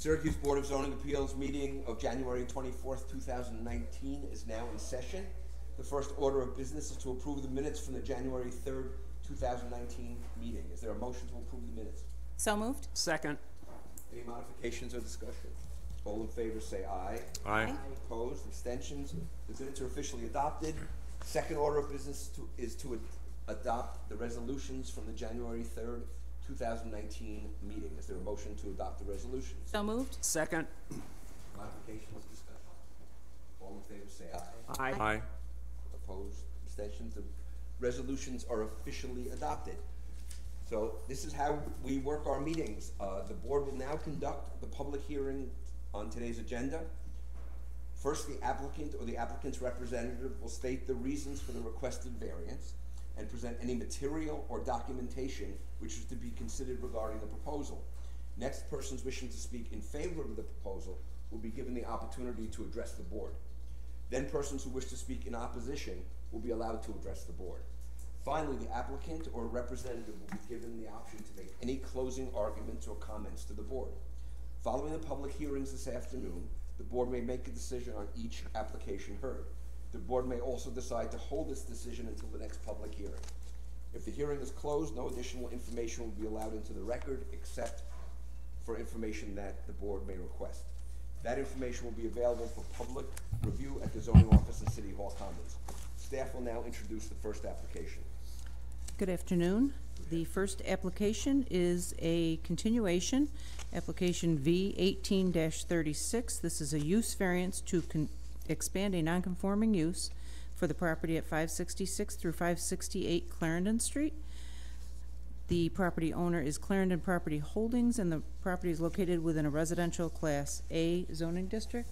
Syracuse Board of Zoning Appeals meeting of January 24th, 2019 is now in session. The first order of business is to approve the minutes from the January 3rd, 2019 meeting. Is there a motion to approve the minutes? So moved. Second. Any modifications or discussion? All in favor say aye. Aye. Opposed, abstentions? The minutes are officially adopted. Second order of business is to adopt the resolutions from the January 3rd, 2019 meeting. Is there a motion to adopt the resolutions? So moved. Second. Modifications, discussion. All in favor say aye. Aye. Aye. Opposed, abstentions? The resolutions are officially adopted. So this is how we work our meetings. The board will now conduct the public hearing on today's agenda. First, the applicant or the applicant's representative will state the reasons for the requested variance and present any material or documentation which is to be considered regarding the proposal. Next, persons wishing to speak in favor of the proposal will be given the opportunity to address the board. Then persons who wish to speak in opposition will be allowed to address the board. Finally, the applicant or representative will be given the option to make any closing arguments or comments to the board. Following the public hearings this afternoon, the board may make a decision on each application heard. The board may also decide to hold this decision until the next public hearing. If the hearing is closed, no additional information will be allowed into the record except for information that the board may request. That information will be available for public review at the zoning office in City Hall Commons. Staff will now introduce the first application. Good afternoon. The first application is a continuation, application V 18-36. This is a use variance to expand a non-conforming use for the property at 566 through 568 Clarendon Street. The property owner is Clarendon Property Holdings, and the property is located within a residential Class A zoning district.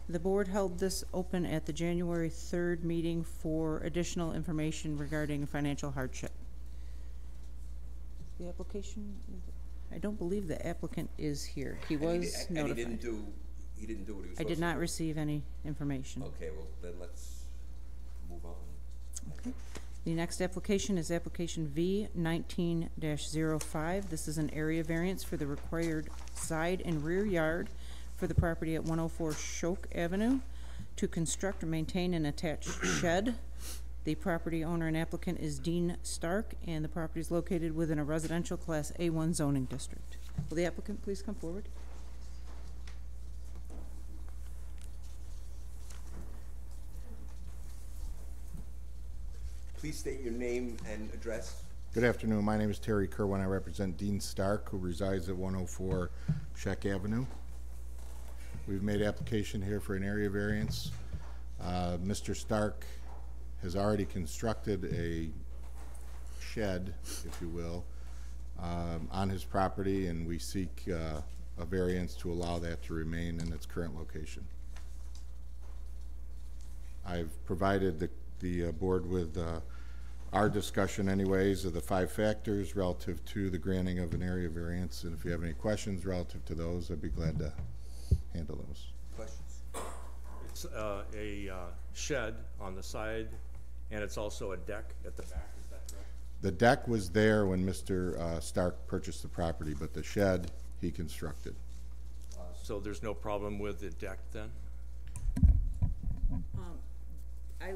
The board held this open at the January 3rd meeting for additional information regarding financial hardship. The application, I don't believe the applicant is here. He was notified. And he didn't do what he was supposed to do? I did not receive any information. Okay, well then let's move on. Okay. The next application is application V 19-05. This is an area variance for the required side and rear yard for the property at 104 Shoke Avenue to construct and maintain an attached shed. The property owner and applicant is Dean Stark, and the property is located within a residential Class A1 zoning district. Will the applicant please come forward? Please state your name and address. Good afternoon. My name is Terry Kerwin. I represent Dean Stark, who resides at 104 Sheck Avenue. We've made application here for an area variance. Mr. Stark has already constructed a shed, if you will, on his property, and we seek a variance to allow that to remain in its current location. I've provided the board with our discussion anyways of the 5 factors relative to the granting of an area variance, and if you have any questions relative to those, I'd be glad to handle those. Questions? It's a shed on the side, and it's also a deck at the back. Is that correct? The deck was there when Mr. Stark purchased the property, but the shed he constructed. So there's no problem with the deck then? I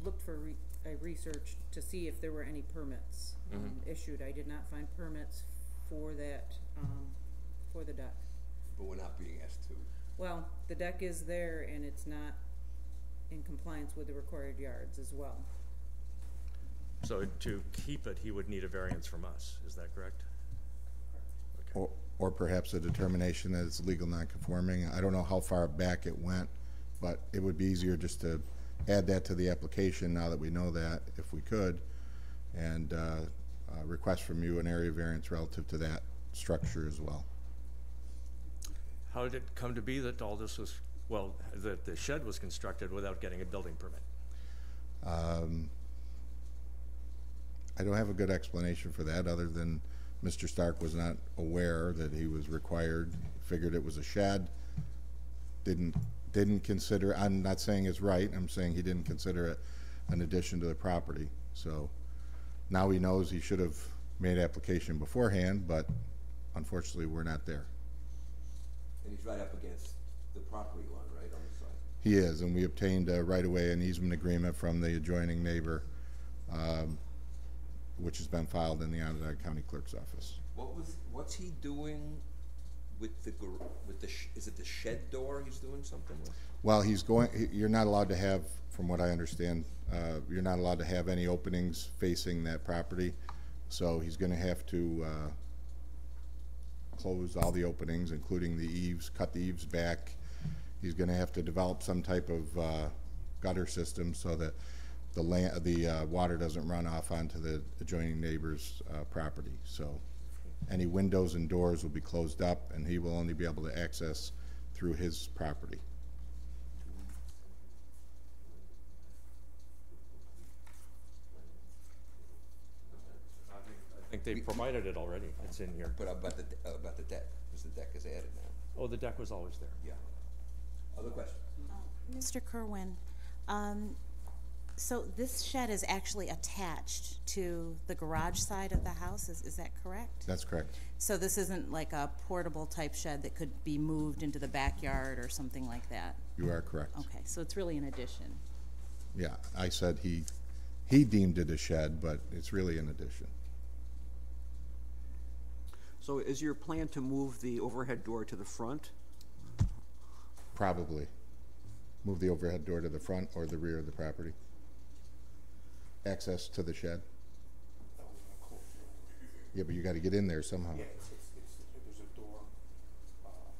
looked for I researched to see if there were any permits issued. I did not find permits for that, for the deck. But we're not being asked to. Well, the deck is there, and it's not in compliance with the required yards as well. So to keep it, he would need a variance from us. Is that correct? Okay. Or perhaps a determination that it's legal non-conforming. I don't know how far back it went, but it would be easier just to add that to the application now that we know that, if we could, and request from you an area variance relative to that structure as well. How did it come to be that all this was, well, that the shed was constructed without getting a building permit? I don't have a good explanation for that, other than Mr. Stark was not aware that he was required, figured it was a shed, didn't consider, I'm not saying it's right, I'm saying he didn't consider it an addition to the property. So now he knows he should have made application beforehand, but unfortunately we're not there. And he's right up against the property line, right, on the side? He is, and we obtained right away an easement agreement from the adjoining neighbor, which has been filed in the Onondaga County Clerk's office. What's he doing with is it the shed door he's doing something with? Well, you're not allowed to have, from what I understand, you're not allowed to have any openings facing that property. So he's gonna have to close all the openings, including the eaves, cut the eaves back. He's gonna have to develop some type of gutter system so that the water doesn't run off onto the adjoining neighbor's property. So any windows and doors will be closed up, and he will only be able to access through his property. I think they provided it already. It's in here. But about the deck, because the deck is added now. Oh, the deck was always there. Yeah. Other questions? Mr. Kerwin, so this shed is actually attached to the garage side of the house, is that correct? That's correct. So this isn't like a portable type shed that could be moved into the backyard or something like that? You are correct. Okay, so it's really an addition. Yeah, I said he deemed it a shed, but it's really an addition. So is your plan to move the overhead door to the front? Probably. Move the overhead door to the front or the rear of the property. Access to the shed. Yeah, but you gotta get in there somehow. Yeah, there's a door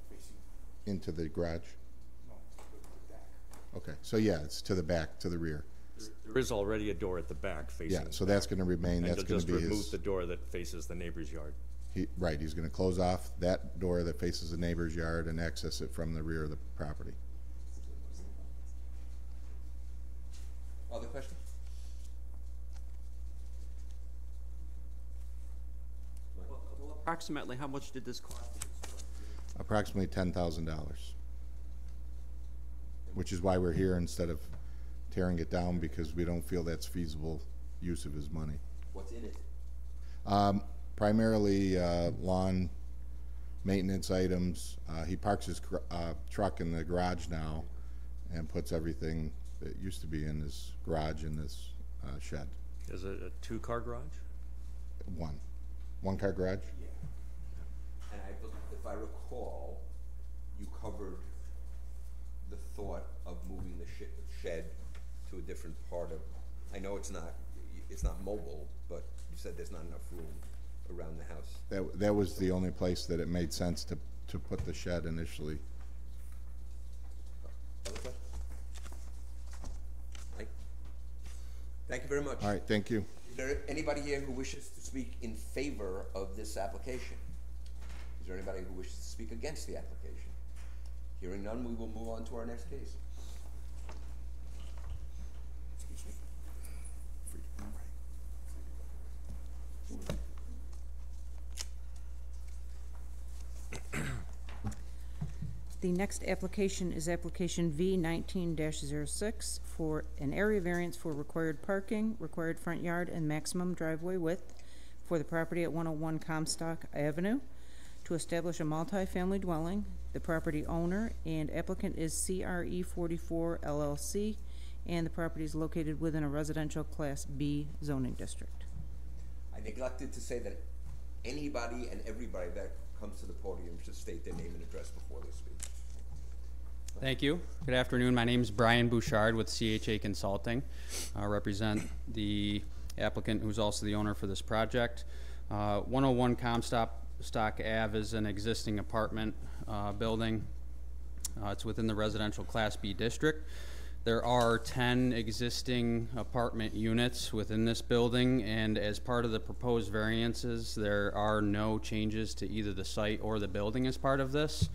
facing, Into the garage. no, the deck. Okay, so yeah, it's to the back, to the rear. There is already a door at the back facing. Yeah, so that's gonna remain, And that's you'll gonna just be remove his. the door that faces the neighbor's yard. Right, he's gonna close off that door that faces the neighbor's yard and access it from the rear of the property. Other questions? Well, approximately how much did this cost to construct? Approximately $10,000. Which is why we're here instead of tearing it down, because we don't feel that's feasible use of his money. What's in it? Primarily lawn maintenance items. He parks his truck in the garage now and puts everything that used to be in his garage in this shed. Is it a two-car garage? One car garage? And if I recall, you covered the thought of moving the shed to a different part of, I know it's not mobile, but you said there's not enough room around the house. That was the only place that it made sense to put the shed initially. Other questions? Mike? Thank you very much. All right, thank you. Is there anybody here who wishes to speak in favor of this application? Is there anybody who wishes to speak against the application? Hearing none, we will move on to our next case. The next application is application V 19-06 for an area variance for required parking, required front yard, and maximum driveway width for the property at 101 Comstock Avenue to establish a multi-family dwelling. The property owner and applicant is CRE 44 LLC, and the property is located within a residential Class B zoning district. I neglected to say that anybody and everybody that comes to the podium should state their name and address before they speak. Thank you. Good afternoon. My name is Brian Bouchard with CHA Consulting. I represent the applicant who's also the owner for this project. 101 Comstock Ave is an existing apartment building. It's within the residential Class B district. There are 10 existing apartment units within this building, and as part of the proposed variances, there are no changes to either the site or the building as part of this.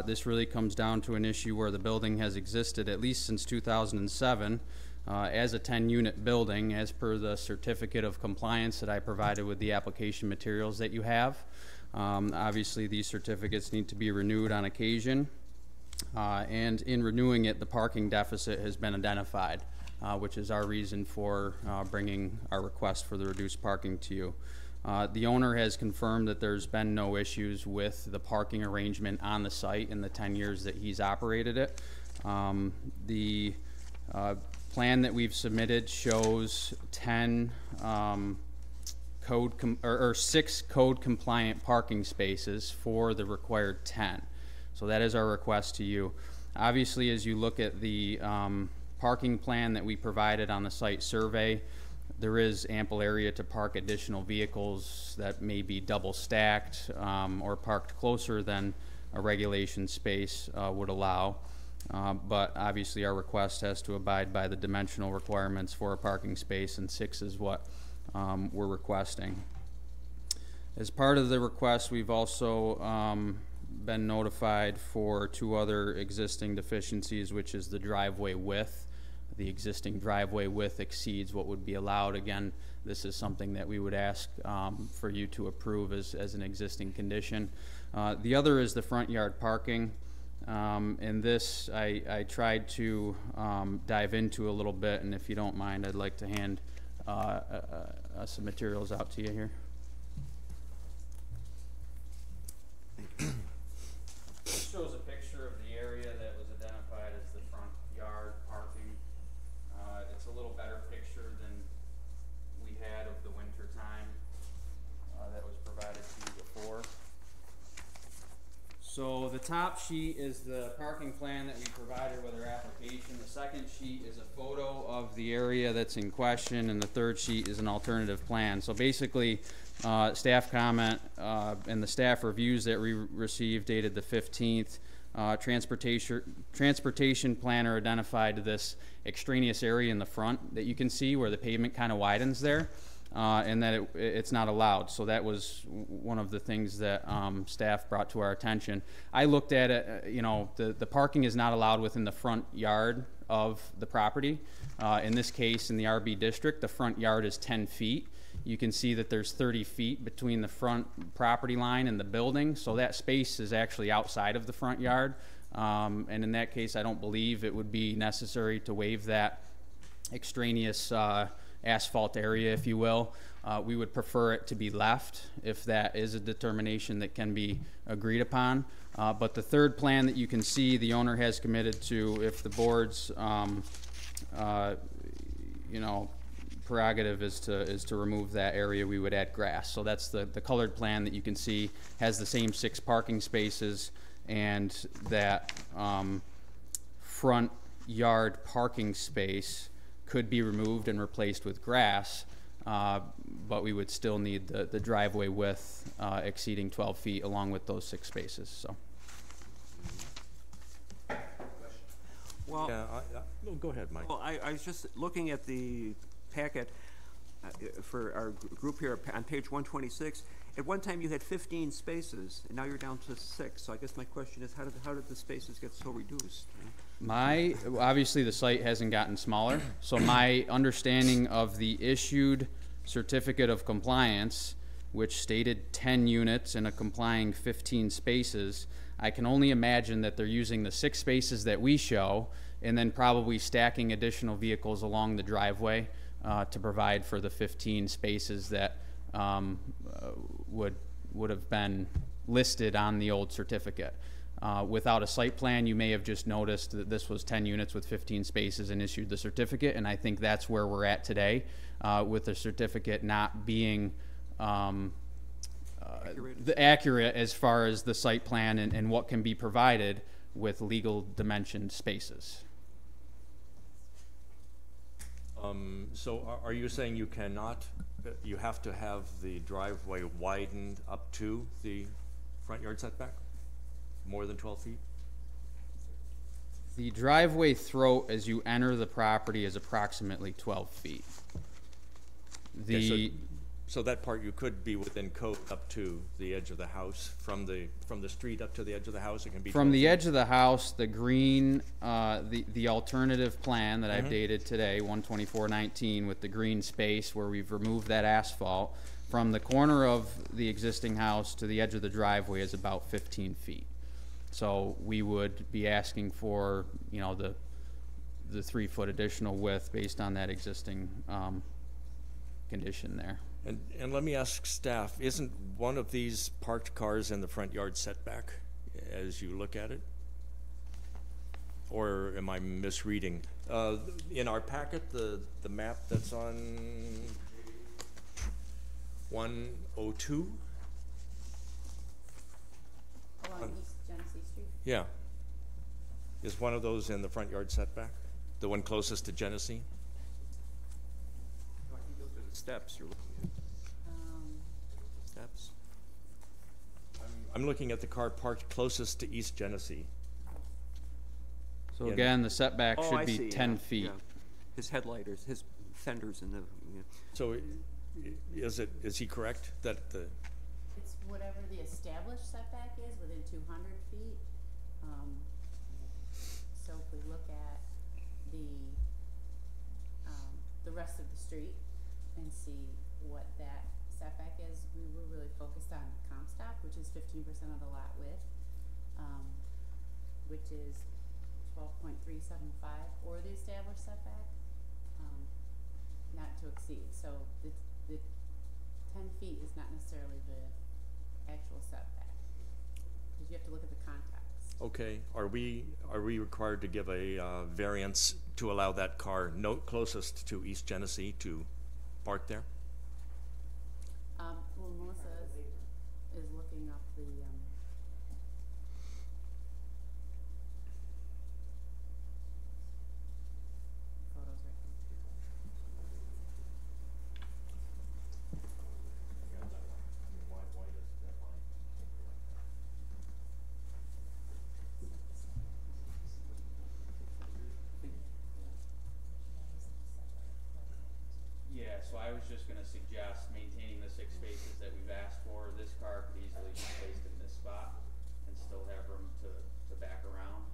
This really comes down to an issue where the building has existed at least since 2007 as a 10-unit building, as per the certificate of compliance that I provided with the application materials that you have. Obviously, these certificates need to be renewed on occasion. And in renewing it, the parking deficit has been identified, which is our reason for bringing our request for the reduced parking to you. The owner has confirmed that there's been no issues with the parking arrangement on the site in the 10 years that he's operated it. The plan that we've submitted shows 6 code compliant parking spaces for the required 10. So that is our request to you. Obviously, as you look at the parking plan that we provided on the site survey, there is ample area to park additional vehicles that may be double stacked or parked closer than a regulation space would allow. But obviously our request has to abide by the dimensional requirements for a parking space, and 6 is what we're requesting. As part of the request, we've also been notified for 2 other existing deficiencies, which is the driveway width. The existing driveway width exceeds what would be allowed. Again, this is something that we would ask for you to approve as an existing condition. The other is the front yard parking. And this I tried to dive into a little bit, and if you don't mind, I'd like to hand some materials out to you here. This shows a picture of the area that was identified as the front yard parking. It's a little better picture than we had of the winter time that was provided to you before. So the top sheet is the parking plan that we provided with our application. The second sheet is a photo of the area that's in question, and the third sheet is an alternative plan. So basically, staff comment and the staff reviews that we received dated the 15th. Transportation planner identified this extraneous area in the front that you can see where the pavement kind of widens there. And that it's not allowed. So that was one of the things that staff brought to our attention. I looked at it, the parking is not allowed within the front yard of the property. In this case, in the RB district, the front yard is 10 feet. You can see that there's 30 feet between the front property line and the building. So that space is actually outside of the front yard. And in that case, I don't believe it would be necessary to waive that extraneous asphalt area, if you will. We would prefer it to be left if that is a determination that can be agreed upon. But the third plan that you can see, the owner has committed to, if the board's prerogative is to remove that area, we would add grass. So that's the colored plan that you can see has the same 6 parking spaces, and that front yard parking space could be removed and replaced with grass, but we would still need the driveway width exceeding 12 feet along with those 6 spaces. So. Well, Yeah, no, go ahead, Mike. well, I was just looking at the packet for our group here on page 126. At one time, you had 15 spaces, and now you're down to 6. So I guess my question is, how did the spaces get so reduced? Obviously the site hasn't gotten smaller, so my understanding of the issued certificate of compliance, which stated 10 units and a complying 15 spaces, I can only imagine that they're using the 6 spaces that we show and then probably stacking additional vehicles along the driveway to provide for the 15 spaces that would have been listed on the old certificate. Without a site plan, you may have just noticed that this was 10 units with 15 spaces and issued the certificate, and I think that's where we're at today, with the certificate not being accurate as far as the site plan and what can be provided with legal dimensioned spaces. So are you saying you cannot, you have to have the driveway widened up to the front yard setback? More than 12 feet? The driveway throat as you enter the property is approximately 12 feet. So that part you could be within code up to the edge of the house, from the street up to the edge of the house, it can be 12 From the feet? edge of the house, the green, the alternative plan that I've dated today, 12419, with the green space where we've removed that asphalt, from the corner of the existing house to the edge of the driveway is about 15 feet. So we would be asking for, the 3-foot additional width based on that existing condition there. And let me ask staff, isn't one of these parked cars in the front yard setback as you look at it? Or am I misreading? In our packet, the map that's on 102? Along East Genesee Street? Yeah. Is one of those in the front yard setback? The one closest to Genesee? I think those are the steps you're looking at. Steps. I'm looking at the car parked closest to East Genesee. So Yeah. again, the setback Oh, should I be see, 10 yeah, feet. yeah. His headlighters, his fenders in the, yeah. So is he correct that the, It's whatever the established setback is within 200 feet. So if we look at the rest of the street and see what that setback is, we were really focused on comp stop, which is 15% of the lot width, which is 12.375, or the established setback, not to exceed. So the 10 feet is not necessarily the actual setback, because you have to look at the context. okay, are we required to give a variance to allow that car closest to East Genesee to park there? Well, Melissa is looking up the, photos right now. Yeah, so I was just gonna suggest maintaining the 6 spaces that we've asked for. This car could easily be placed in this spot and still have room to back around.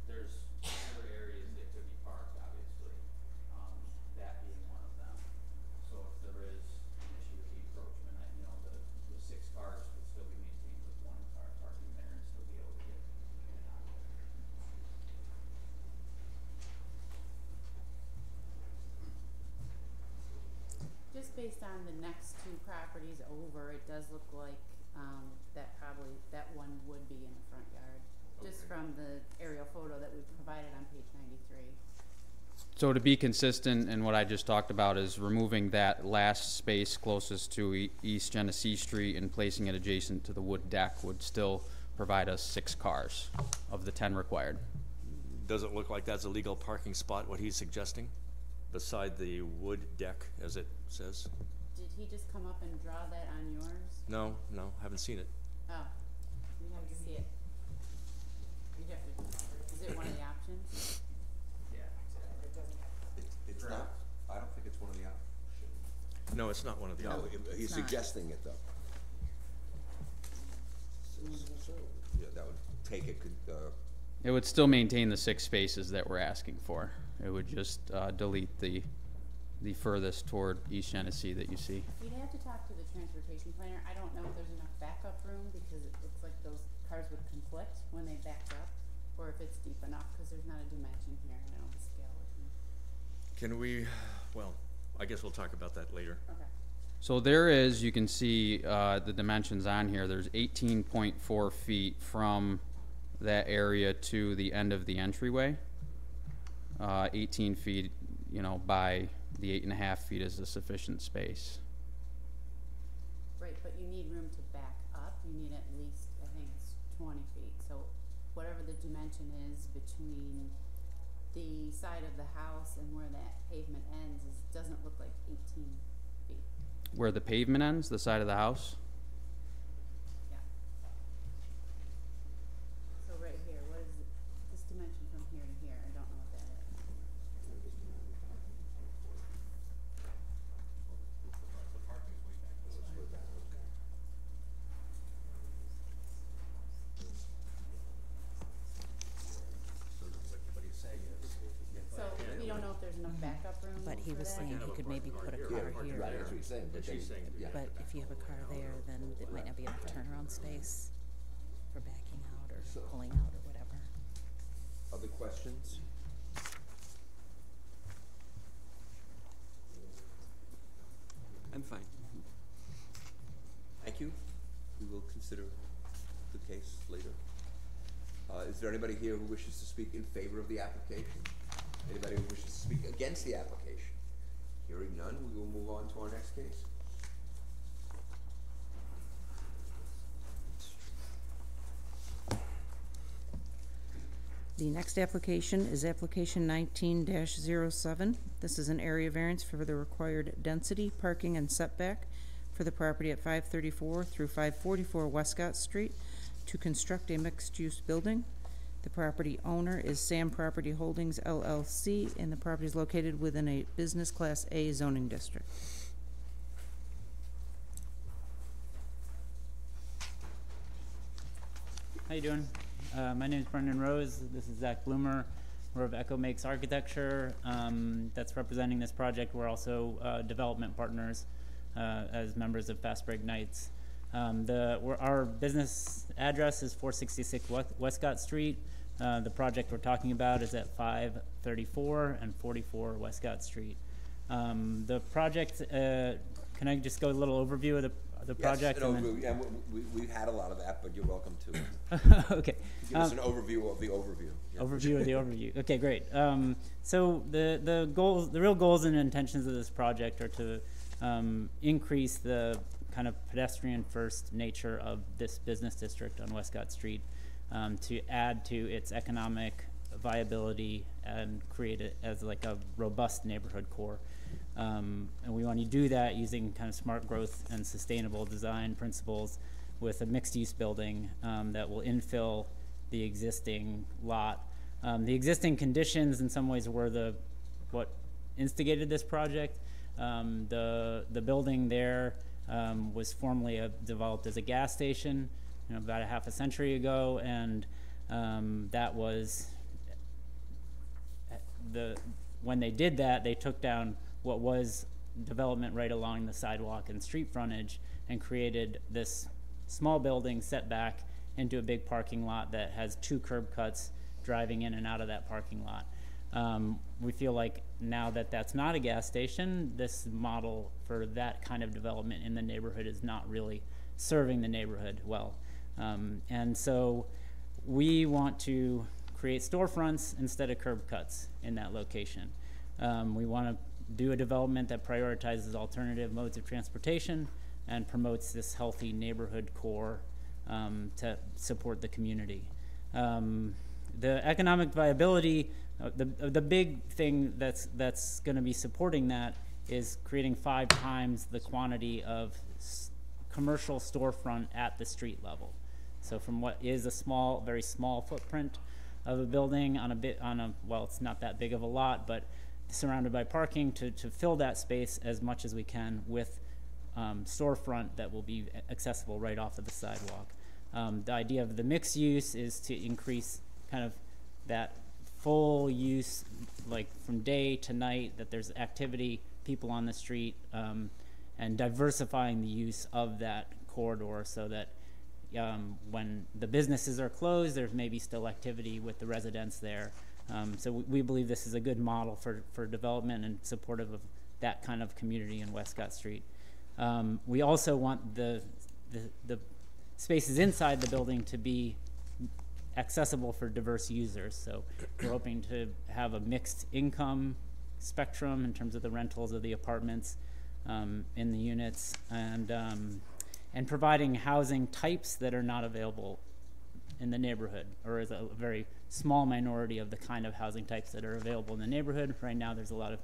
There's other areas that could be parked, obviously, that being one of them. So if there is an issue with the encroachment, the 6 cars could still be maintained with 1 car parking there and still be able to get in and out of there. Just based on the next 2 properties over, it does look like, that one would be in the front yard, just from the aerial photo that we provided on page 93. So to be consistent in what I just talked about is removing that last space closest to East Genesee Street and placing it adjacent to the wood deck would still provide us 6 cars of the 10 required. Does it look like that's a legal parking spot, what he's suggesting, beside the wood deck, as it says? Did he just come up and draw that on yours? No, haven't seen it. Oh, you have to see it. You'd have to, is it one of the options? It's not, I don't think it's one of the options. No, it's not one of the No, other. he's not. suggesting it though. Yeah, that would take it, It would still maintain the 6 spaces that we're asking for. It would just delete the furthest toward East Genesee that you see. You'd have to talk to the transportation planner. I don't know if there's enough backup room, because it looks like those cars would conflict when they backed up, or if it's deep enough, because there's not a dimension here, and I don't have a scale with me. Can we, well, I guess we'll talk about that later. Okay. So there is, you can see the dimensions on here. There's 18.4 feet from that area to the end of the entryway. 18 feet, by the 8.5 feet is the sufficient space. Right, but you need room to back up. You need at least, I think it's 20 feet. So whatever the dimension is between the side of the house and where that pavement ends doesn't look like 18 feet. Where the pavement ends, the side of the house? Yeah. So right here, what is it, this dimension from here to here? I don't know what that is. So we don't know if there's enough backup room. But he for was that? saying he could maybe put a yeah, car right, here. that's what he's saying, but She's then, saying- yeah. But if you have a car there, then it might not be enough turnaround space for backing out or So- pulling out or whatever. Other questions? I'm fine. thank you. We will consider the case later. Is there anybody here who wishes to speak in favor of the application? Anybody who wishes to speak against the application? Hearing none, we will move on to our next case. The next application is application 19-07. This is an area variance for the required density, parking, and setback for the property at 534 through 544 Westcott Street to construct a mixed-use building. The property owner is Sam Property Holdings LLC, and the property is located within a Business Class A zoning district. How you doing? My name is Brendan Rose. This is Zach Bloomer. We're of Echo Makes Architecture that's representing this project. We're also development partners as members of Fast Break Nights. Our business address is 466 Westcott Street. The project we're talking about is at 534 and 44 Westcott Street. The project, can I just go a little overview of the project? Yes, yeah, we've had a lot of that, but you're welcome to okay. give us an overview of the overview. Yeah. Overview of the overview. Okay, great. So the goals, the real goals and intentions of this project are to increase the kind of pedestrian-first nature of this business district on Westcott Street, to add to its economic viability and create it as like a robust neighborhood core. And we want to do that using kind of smart growth and sustainable design principles with a mixed-use building that will infill the existing lot. The existing conditions in some ways were what instigated this project. The building there was formerly developed as a gas station, about a half a century ago, and that was when they did that, they took down what was development right along the sidewalk and street frontage and created this small building set back into a big parking lot that has 2 curb cuts driving in and out of that parking lot. We feel like now that that's not a gas station, this model for that kind of development in the neighborhood is not really serving the neighborhood well. And so we want to create storefronts instead of curb cuts in that location. We want to do a development that prioritizes alternative modes of transportation and promotes this healthy neighborhood core to support the community. The economic viability, the big thing that's going to be supporting that is creating 5 times the quantity of commercial storefront at the street level. So from what is a very small footprint of a building well, it's not that big of a lot, but surrounded by parking, to fill that space as much as we can with storefront that will be accessible right off of the sidewalk. The idea of the mixed use is to increase kind of that full use, like from day to night, that there's activity, people on the street, and diversifying the use of that corridor so that when the businesses are closed, there's maybe still activity with the residents there. So we believe this is a good model for development and supportive of that kind of community in Westcott Street. We also want the spaces inside the building to be accessible for diverse users. So we're hoping to have a mixed income spectrum in terms of the rentals of the apartments in the units, and providing housing types that are not available in the neighborhood, or is a very small minority of the kind of housing types that are available in the neighborhood. Right now there's a lot of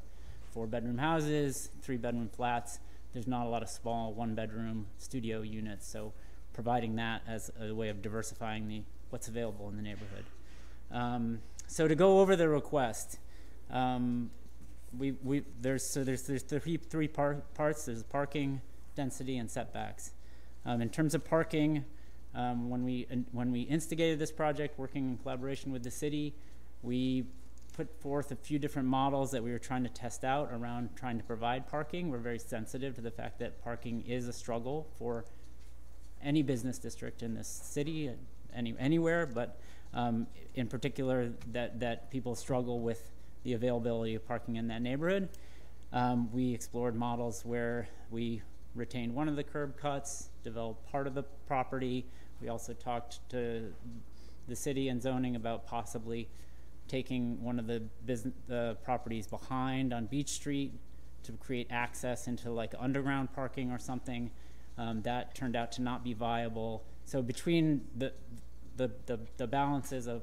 4-bedroom houses, 3-bedroom flats. There's not a lot of small 1-bedroom studio units, so providing that as a way of diversifying what's available in the neighborhood. So to go over the request, there's 3 parts. There's parking, density, and setbacks. In terms of parking, when we instigated this project, working in collaboration with the city, we put forth a few different models that we were trying to test out around trying to provide parking. We're very sensitive to the fact that parking is a struggle for any business district in this city, anywhere, but in particular that people struggle with the availability of parking in that neighborhood. We explored models where we retain one of the curb cuts, develop part of the property. We also talked to the city and zoning about possibly taking one of the properties behind on Beach Street to create access into like underground parking or something. That turned out to not be viable. So between the balances of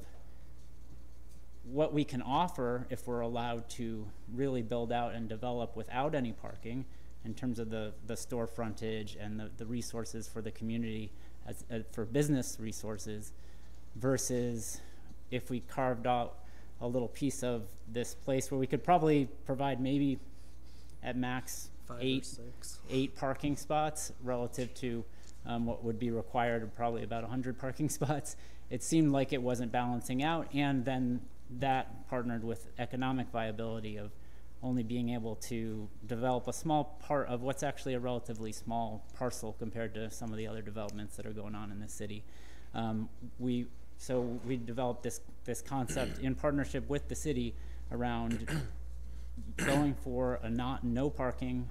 what we can offer if we're allowed to really build out and develop without any parking in terms of the store frontage and the resources for the community for business resources, versus if we carved out a little piece of this place where we could probably provide maybe at max 5 or eight 6. parking spots relative to what would be required of probably about 100 parking spots. It seemed like it wasn't balancing out, and then that partnered with economic viability of only being able to develop a small part of what's actually a relatively small parcel compared to some of the other developments that are going on in the city. So we developed this concept in partnership with the city around going for a no parking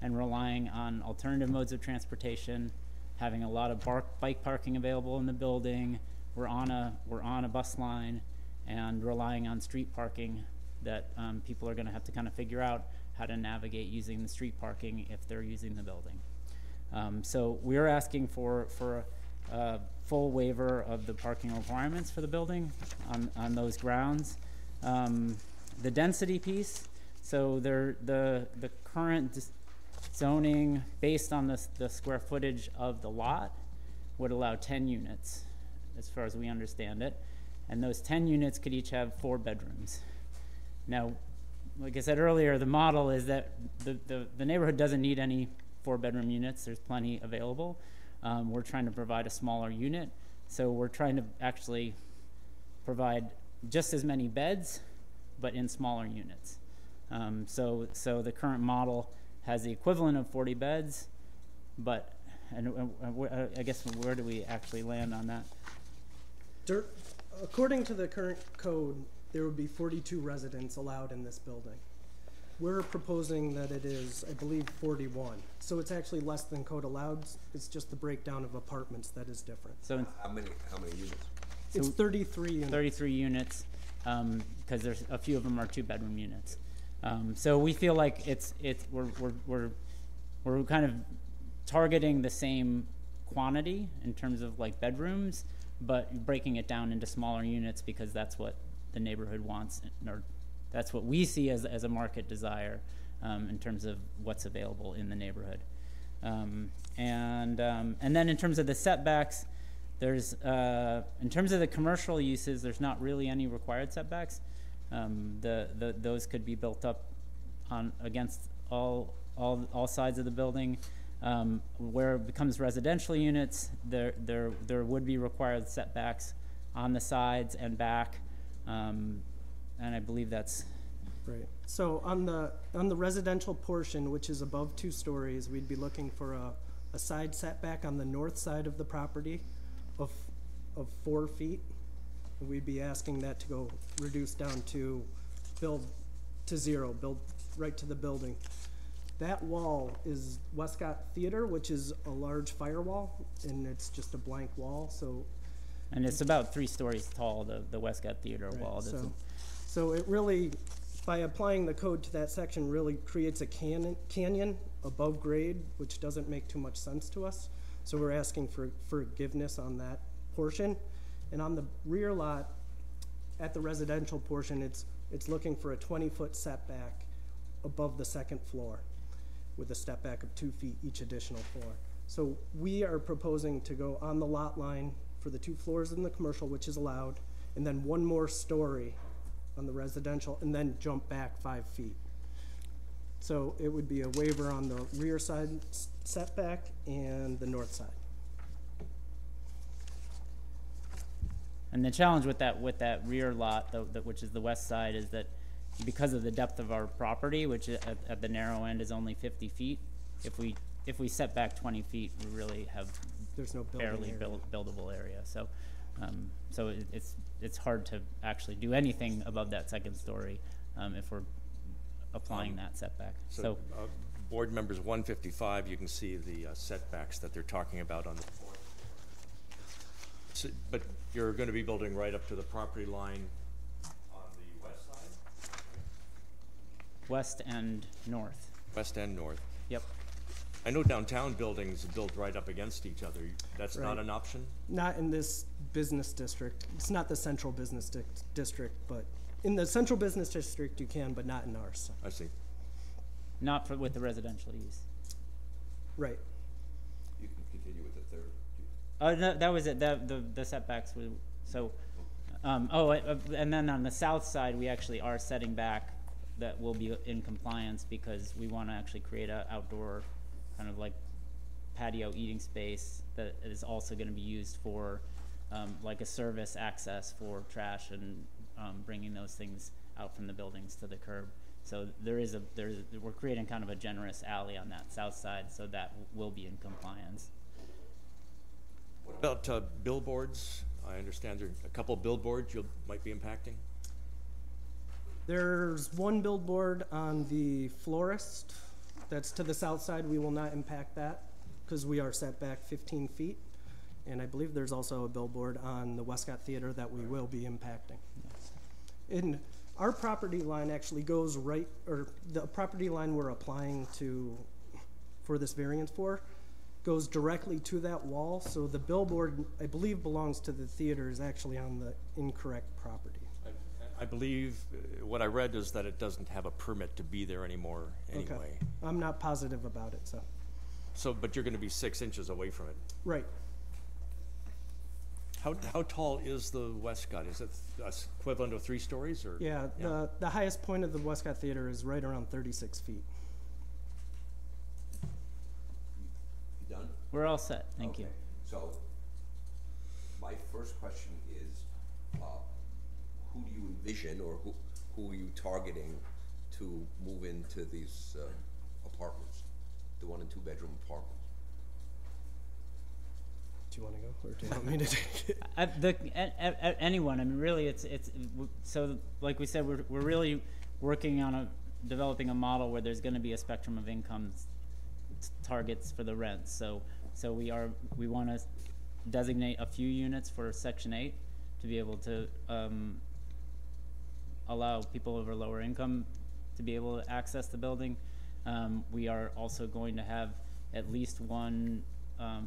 and relying on alternative modes of transportation, having a lot of bike parking available in the building. We're on a bus line, and relying on street parking that people are going to have to kind of figure out how to navigate using the street parking if they're using the building. So we're asking for a full waiver of the parking requirements for the building on those grounds. The density piece, so the current zoning based on the square footage of the lot would allow 10 units as far as we understand it, and those 10 units could each have 4 bedrooms. Now, like I said earlier, the model is that the neighborhood doesn't need any 4-bedroom units. There's plenty available. We're trying to provide a smaller unit, so we're trying to actually provide just as many beds, but in smaller units. So the current model has the equivalent of 40 beds, but I guess where do we actually land on that? According to the current code, there would be 42 residents allowed in this building. We're proposing that it is, I believe, 41. So it's actually less than code allowed. It's just the breakdown of apartments that is different. So How many units? It's 33 units. 33 units, because there's a few of them are 2-bedroom units. So we feel like we're kind of targeting the same quantity in terms of like bedrooms, but breaking it down into smaller units because that's what the neighborhood wants, or that's what we see as a market desire in terms of what's available in the neighborhood. And then in terms of the setbacks, there's in terms of the commercial uses, there's not really any required setbacks. Those could be built up against all sides of the building. Where it becomes residential units, there would be required setbacks on the sides and back, and I believe that's right. So on the residential portion, which is above 2 stories, we'd be looking for a side setback on the north side of the property of 4 feet. And we'd be asking that to go reduce down to build to 0, build right to the building. That wall is Westcott Theater, which is a large firewall, and it's just a blank wall. And it's about 3 stories tall, the Westcott Theater right, wall. So it really, by applying the code to that section, really creates a canyon above grade, which doesn't make too much sense to us. So we're asking for forgiveness on that portion. And on the rear lot, at the residential portion, it's looking for a 20-foot setback above the 2nd floor, with a step back of 2 feet each additional floor. So we are proposing to go on the lot line for the 2 floors in the commercial, which is allowed, and then 1 more story on the residential, and then jump back 5 feet. So it would be a waiver on the rear side setback and the north side. And the challenge with that rear lot, which is the west side, is that because of the depth of our property, which at the narrow end is only 50 feet, if we set back 20 feet, we really have There's no barely buildable area. So it's hard to actually do anything above that 2nd story if we're applying that setback. So board members 155, you can see the setbacks that they're talking about on the board. So, but you're going to be building right up to the property line on the west side? West and north. West and north. Yep. I know downtown buildings build right up against each other. That's not Right. an option? Not in this business district. It's not the central business district, but in the central business district you can, but not in ours. I see. Not with the residential use. Right. You can continue with the third. Oh, no, that was it. The setbacks were, so, and then on the south side, we actually are setting back that will be in compliance because we want to actually create a outdoor kind of like patio eating space that is also going to be used for like a service access for trash and bringing those things out from the buildings to the curb. So we're creating kind of a generous alley on that south side, so that will be in compliance. What about billboards? I understand there are a couple billboards you might be impacting. There's one billboard on the florist that's to the south side. We will not impact that because we are set back 15 feet. And I believe there's also a billboard on the Westcott Theater that we will be impacting. And our property line actually goes right, or the property line we're applying to for this variance for goes directly to that wall. So the billboard, I believe, belongs to the theater, is actually on the incorrect property. I believe what I read is that it doesn't have a permit to be there anymore anyway. Okay. I'm not positive about it, so. So, but you're going to be 6 inches away from it. Right. How tall is the Westcott? Is it equivalent of 3 stories or? Yeah, the highest point of the Westcott Theater is right around 36 feet. You done? We're all set. Thank you. Okay. So, my first question is, who do you envision, or who are you targeting to move into these apartments, the 1 and 2 bedroom apartments? Do you want to go, or do you want me to take it? Anyone. I mean, really, it's so like we said, we're really working on developing a model where there's going to be a spectrum of income targets for the rents. So we want to designate a few units for Section 8 to be able to allow people over lower income to be able to access the building. We are also going to have at least one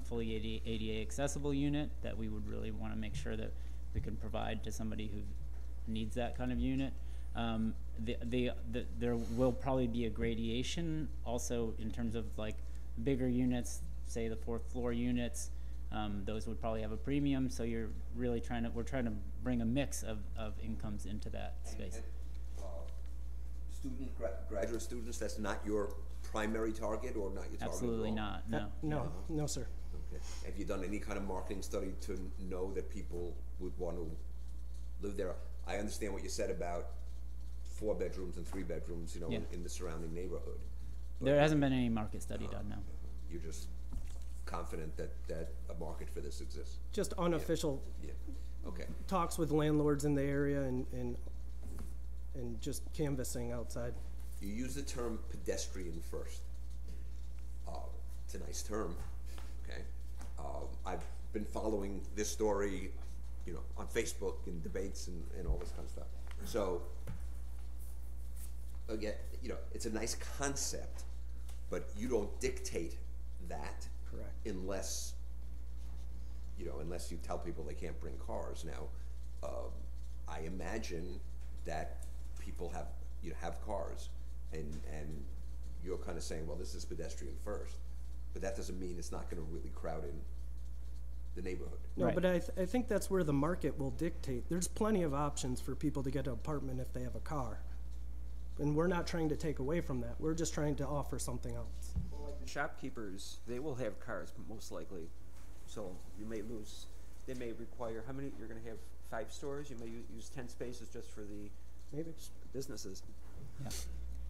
fully ADA accessible unit that we would really want to make sure that we can provide to somebody who needs that kind of unit. There will probably be a gradation also in terms of like bigger units, say the 4th floor units. Those would probably have a premium. So you're really we're trying to bring a mix of incomes into that space. Graduate students, that's not your primary target, or not your target? Absolutely not, no. No, sir. Okay. Have you done any kind of marketing study to know that people would want to live there? I understand what you said about 4 bedrooms and 3 bedrooms, you know, Yeah. in the surrounding neighborhood. There hasn't been any market study done, no. You're just confident that a market for this exists? Just unofficial Yeah, okay. talks with landlords in the area and just canvassing outside. You use the term pedestrian first. It's a nice term, okay? I've been following this story, you know, on Facebook and debates and all this kind of stuff. So, again, you know, it's a nice concept, but you don't dictate that. Correct. Unless you tell people they can't bring cars. Now, I imagine that people have cars, and you're kind of saying, well, this is pedestrian first, but that doesn't mean it's not going to really crowd in the neighborhood. No, Right. but I think that's where the market will dictate. There's plenty of options for people to get an apartment if they have a car. And we're not trying to take away from that. We're just trying to offer something else. Well, like the shopkeepers, they will have cars most likely, so you may lose. They may require, how many, you're gonna have 5 stores, you may use 10 spaces just for the Maybe. businesses. Yeah.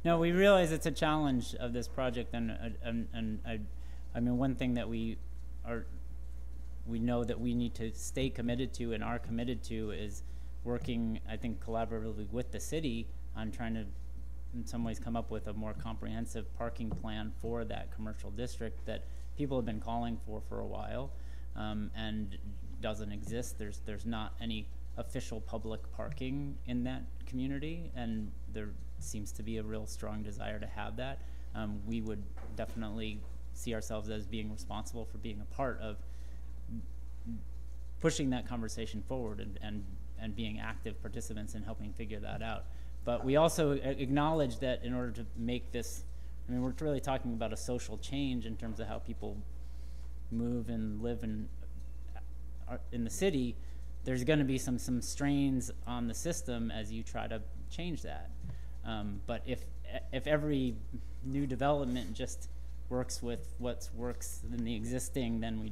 No, we realize it's a challenge of this project, and I mean, one thing that we know that we need to stay committed to and are committed to is working, I think, collaboratively with the city on trying to in some ways come up with a more comprehensive parking plan for that commercial district that people have been calling for a while, and doesn't exist. There's not any official public parking in that community, and there seems to be a real strong desire to have that. We would definitely see ourselves as being responsible for being a part of pushing that conversation forward and being active participants in helping figure that out. But we also acknowledge that in order to make this, I mean, we're really talking about a social change in terms of how people move and live in the city. There's going to be some strains on the system as you try to change that. But if every new development just works with what works in the existing, then we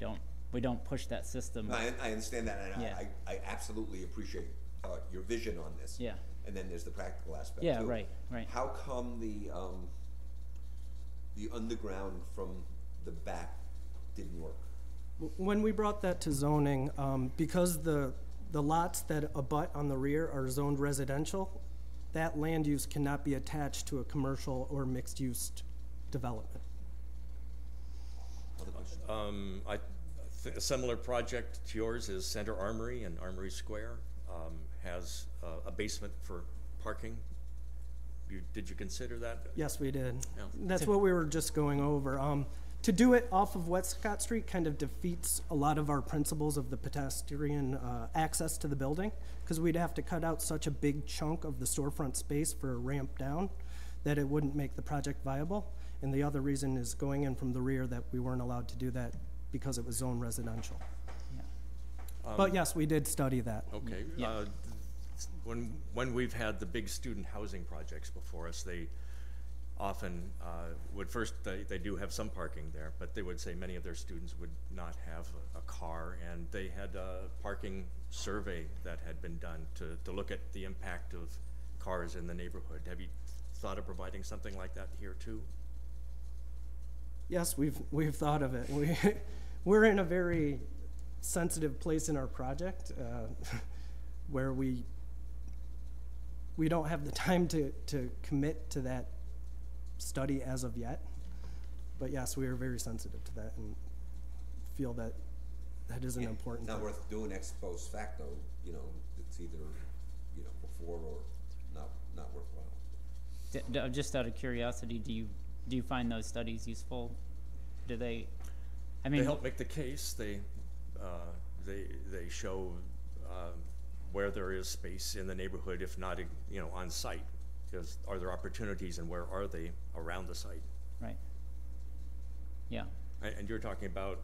don't push that system. I understand that, and Yeah. I absolutely appreciate your vision on this. Yeah. And then there's the practical aspect Yeah, too. right. How come the underground from the back didn't work? When we brought that to zoning, because the lots that abut on the rear are zoned residential, that land use cannot be attached to a commercial or mixed-use development. Other questions? A similar project to yours is Center Armory and Armory Square, has a basement for parking. Did you consider that? Yes, we did. Yeah. That's what we were just going over. To do it off of Westcott Street kind of defeats a lot of our principles of the pedestrian access to the building, because we'd have to cut out such a big chunk of the storefront space for a ramp down that it wouldn't make the project viable. And the other reason is going in from the rear that we weren't allowed to do that because it was zone residential. But yes, we did study that. Okay. Yeah. When we've had the big student housing projects before us, they often would first, they do have some parking there, but they would say many of their students would not have a car, and they had a parking survey that had been done to look at the impact of cars in the neighborhood. Have you thought of providing something like that here too? Yes, we've thought of it. We're in a very sensitive place in our project where we don't have the time to commit to that study as of yet. But yes, we are very sensitive to that and feel that that is an important It's not thing. worth doing ex post facto, it's either, before or not worthwhile. Just out of curiosity, do you find those studies useful? Do they? I mean, They help make the case. They show where there is space in the neighborhood, if not on site. Because are there opportunities, and where are they around the site? right. Yeah. And you're talking about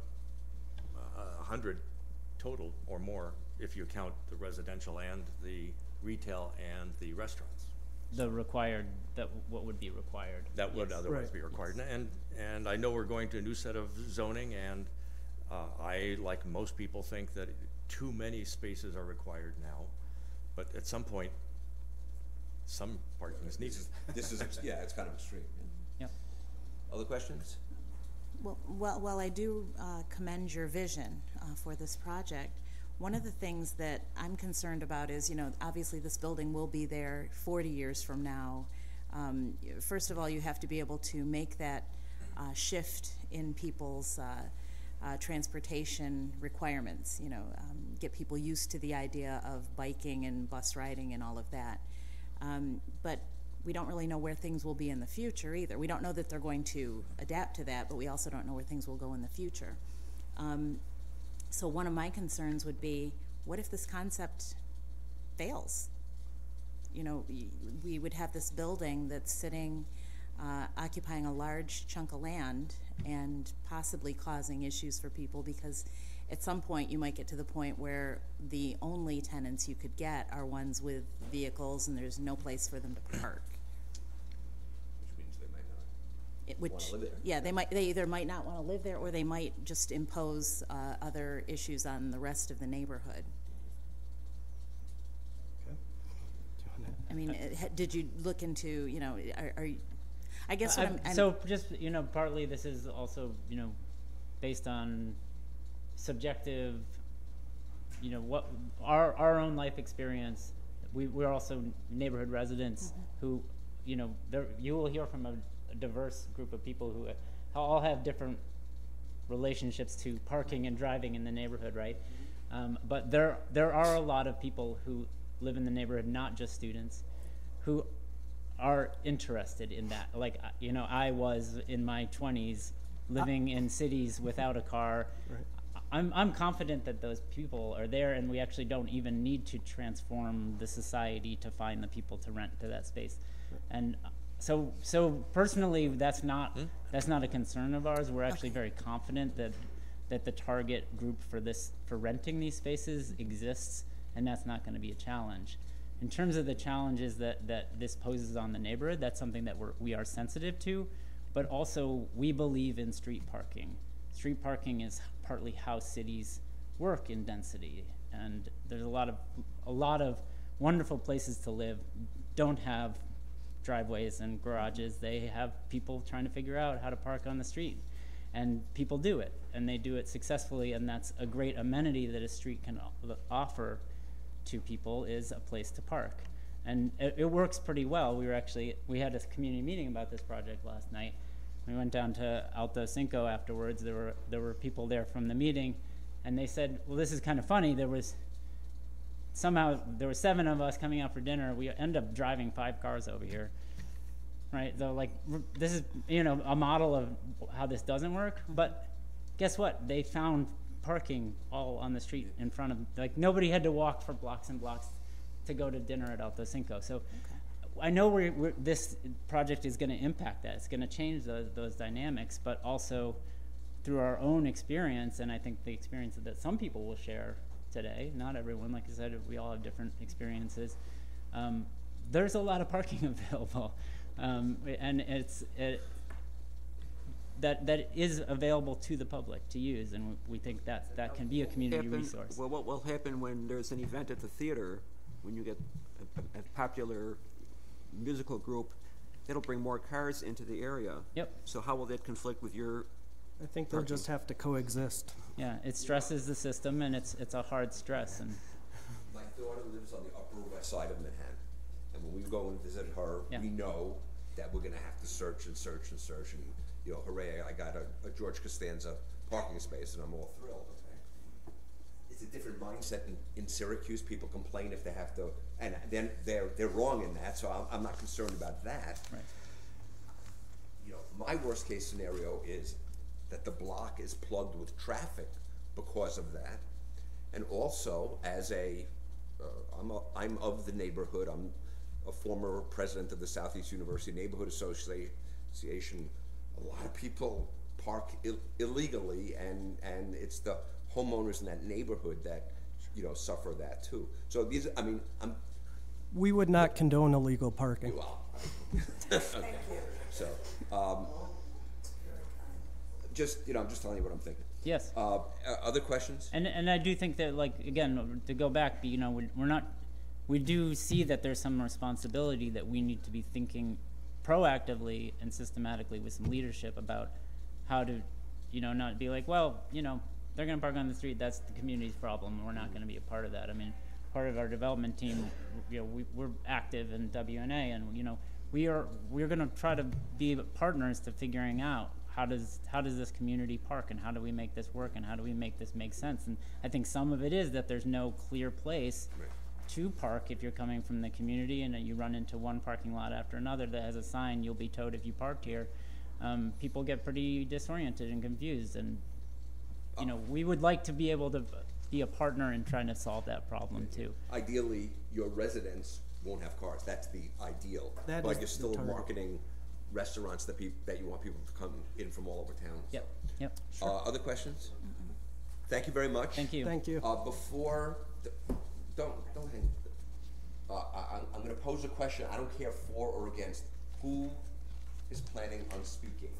100 total or more if you count the residential and the retail and the restaurants. The required, what would be required? That would Yes. otherwise Right. be required. And I know we're going to a new set of zoning, and I, like most people, think that too many spaces are required now. But at some point, some parking is needed. This is, yeah, it's kind of extreme. Yep. Other questions? Well, I do commend your vision for this project. One of the things that I'm concerned about is, obviously this building will be there 40 years from now. First of all, you have to be able to make that shift in people's transportation requirements, get people used to the idea of biking and bus riding and all of that. But we don't really know where things will be in the future either. We don't know that they're going to adapt to that, but we also don't know where things will go in the future. So one of my concerns would be, what if this concept fails? We would have this building that's sitting, occupying a large chunk of land and possibly causing issues for people, because at some point you might get to the point where the only tenants you could get are ones with vehicles and there's no place for them to park. Which means they might not. Which, Wanna live there. yeah, they either might not want to live there, or they might just impose other issues on the rest of the neighborhood. Okay. Do you wanna- I mean, did you look into, are you, I guess what I'm So just, partly this is also, based on subjective, what our own life experience. We're also neighborhood residents who you know, you will hear from a diverse group of people who all have different relationships to parking and driving in the neighborhood, right? But there are a lot of people who live in the neighborhood, not just students, who are interested in that. Like, you know, I was in my 20s living in cities without a car. Right. I'm confident that those people are there, and we actually don't even need to transform the society to find the people to rent to that space. And so personally, that's not a concern of ours. We're actually very confident that the target group for renting these spaces exists, and that's not going to be a challenge. In terms of the challenges that this poses on the neighborhood, that's something that we are sensitive to, but also we believe in street parking. Street parking is partly how cities work in density, and there's a lot of wonderful places to live don't have driveways and garages. They have people trying to figure out how to park on the street, and people do it, and they do it successfully, and that's a great amenity that a street can offer to people, is a place to park. And it works pretty well. We had a community meeting about this project last night. We went down to Alto Cinco afterwards. There were people there from the meeting, and they said, well, this is kind of funny. There were 7 of us coming out for dinner. We ended up driving 5 cars over here, right? So like, this is, you know, a model of how this doesn't work. But guess what? They found parking all on the street in front of, like, nobody had to walk for blocks and blocks to go to dinner at Alto Cinco. So I know this project is going to impact that. It's going to change those dynamics, but also through our own experience, and I think the experience that some people will share today, not everyone, like I said, we all have different experiences. There's a lot of parking available, and that is available to the public to use, and we think that can be a community resource. Well, what will happen when there's an event at the theater, when you get a popular musical group, it'll bring more cars into the area. Yep. So how will that conflict with your I think they'll just have to coexist. Yeah, it stresses the system, and it's a hard stress. And my daughter lives on the Upper West Side of Manhattan, and when we go and visit her, Yeah. we know that we're going to have to search and search and search, and you know, hooray! I got a George Costanza parking space, and I'm all thrilled. Okay? It's a different mindset in Syracuse. People complain if they have to, and then they're wrong in that. So I'm not concerned about that. right. You know, my worst case scenario is that the block is plugged with traffic because of that, and also as I'm of the neighborhood. I'm a former president of the Southeast University Neighborhood Association. A lot of people park illegally, and it's the homeowners in that neighborhood that, you know, suffer that too. So these, I mean, We would not condone illegal parking. well, okay. So, just, you know, I'm just telling you what I'm thinking. Yes. Other questions? And I do think that, like, again, to go back, you know, we do see that there's some responsibility that we need to be thinking proactively and systematically with some leadership about how to, you know, not be like, well, you know, they're going to park on the street, that's the community's problem, we're not going to be a part of that. I mean, part of our development team, you know, we're active in WNA, and, you know, we're going to try to be partners to figuring out how does this community park, and how do we make this work, and how do we make this make sense. And I think some of it is that there's no clear place to park if you're coming from the community, and you run into one parking lot after another that has a sign, you'll be towed if you parked here. People get pretty disoriented and confused, and you know, we would like to be able to be a partner in trying to solve that problem too. Ideally, your residents won't have cars. That's the ideal. That but is you're the still target. marketing restaurants that you want people to come in from all over town. Yep. Yep. Other questions? Thank you very much. Thank you. Thank you. Don't hang. I'm going to pose a question. I don't care for or against. Who is planning on speaking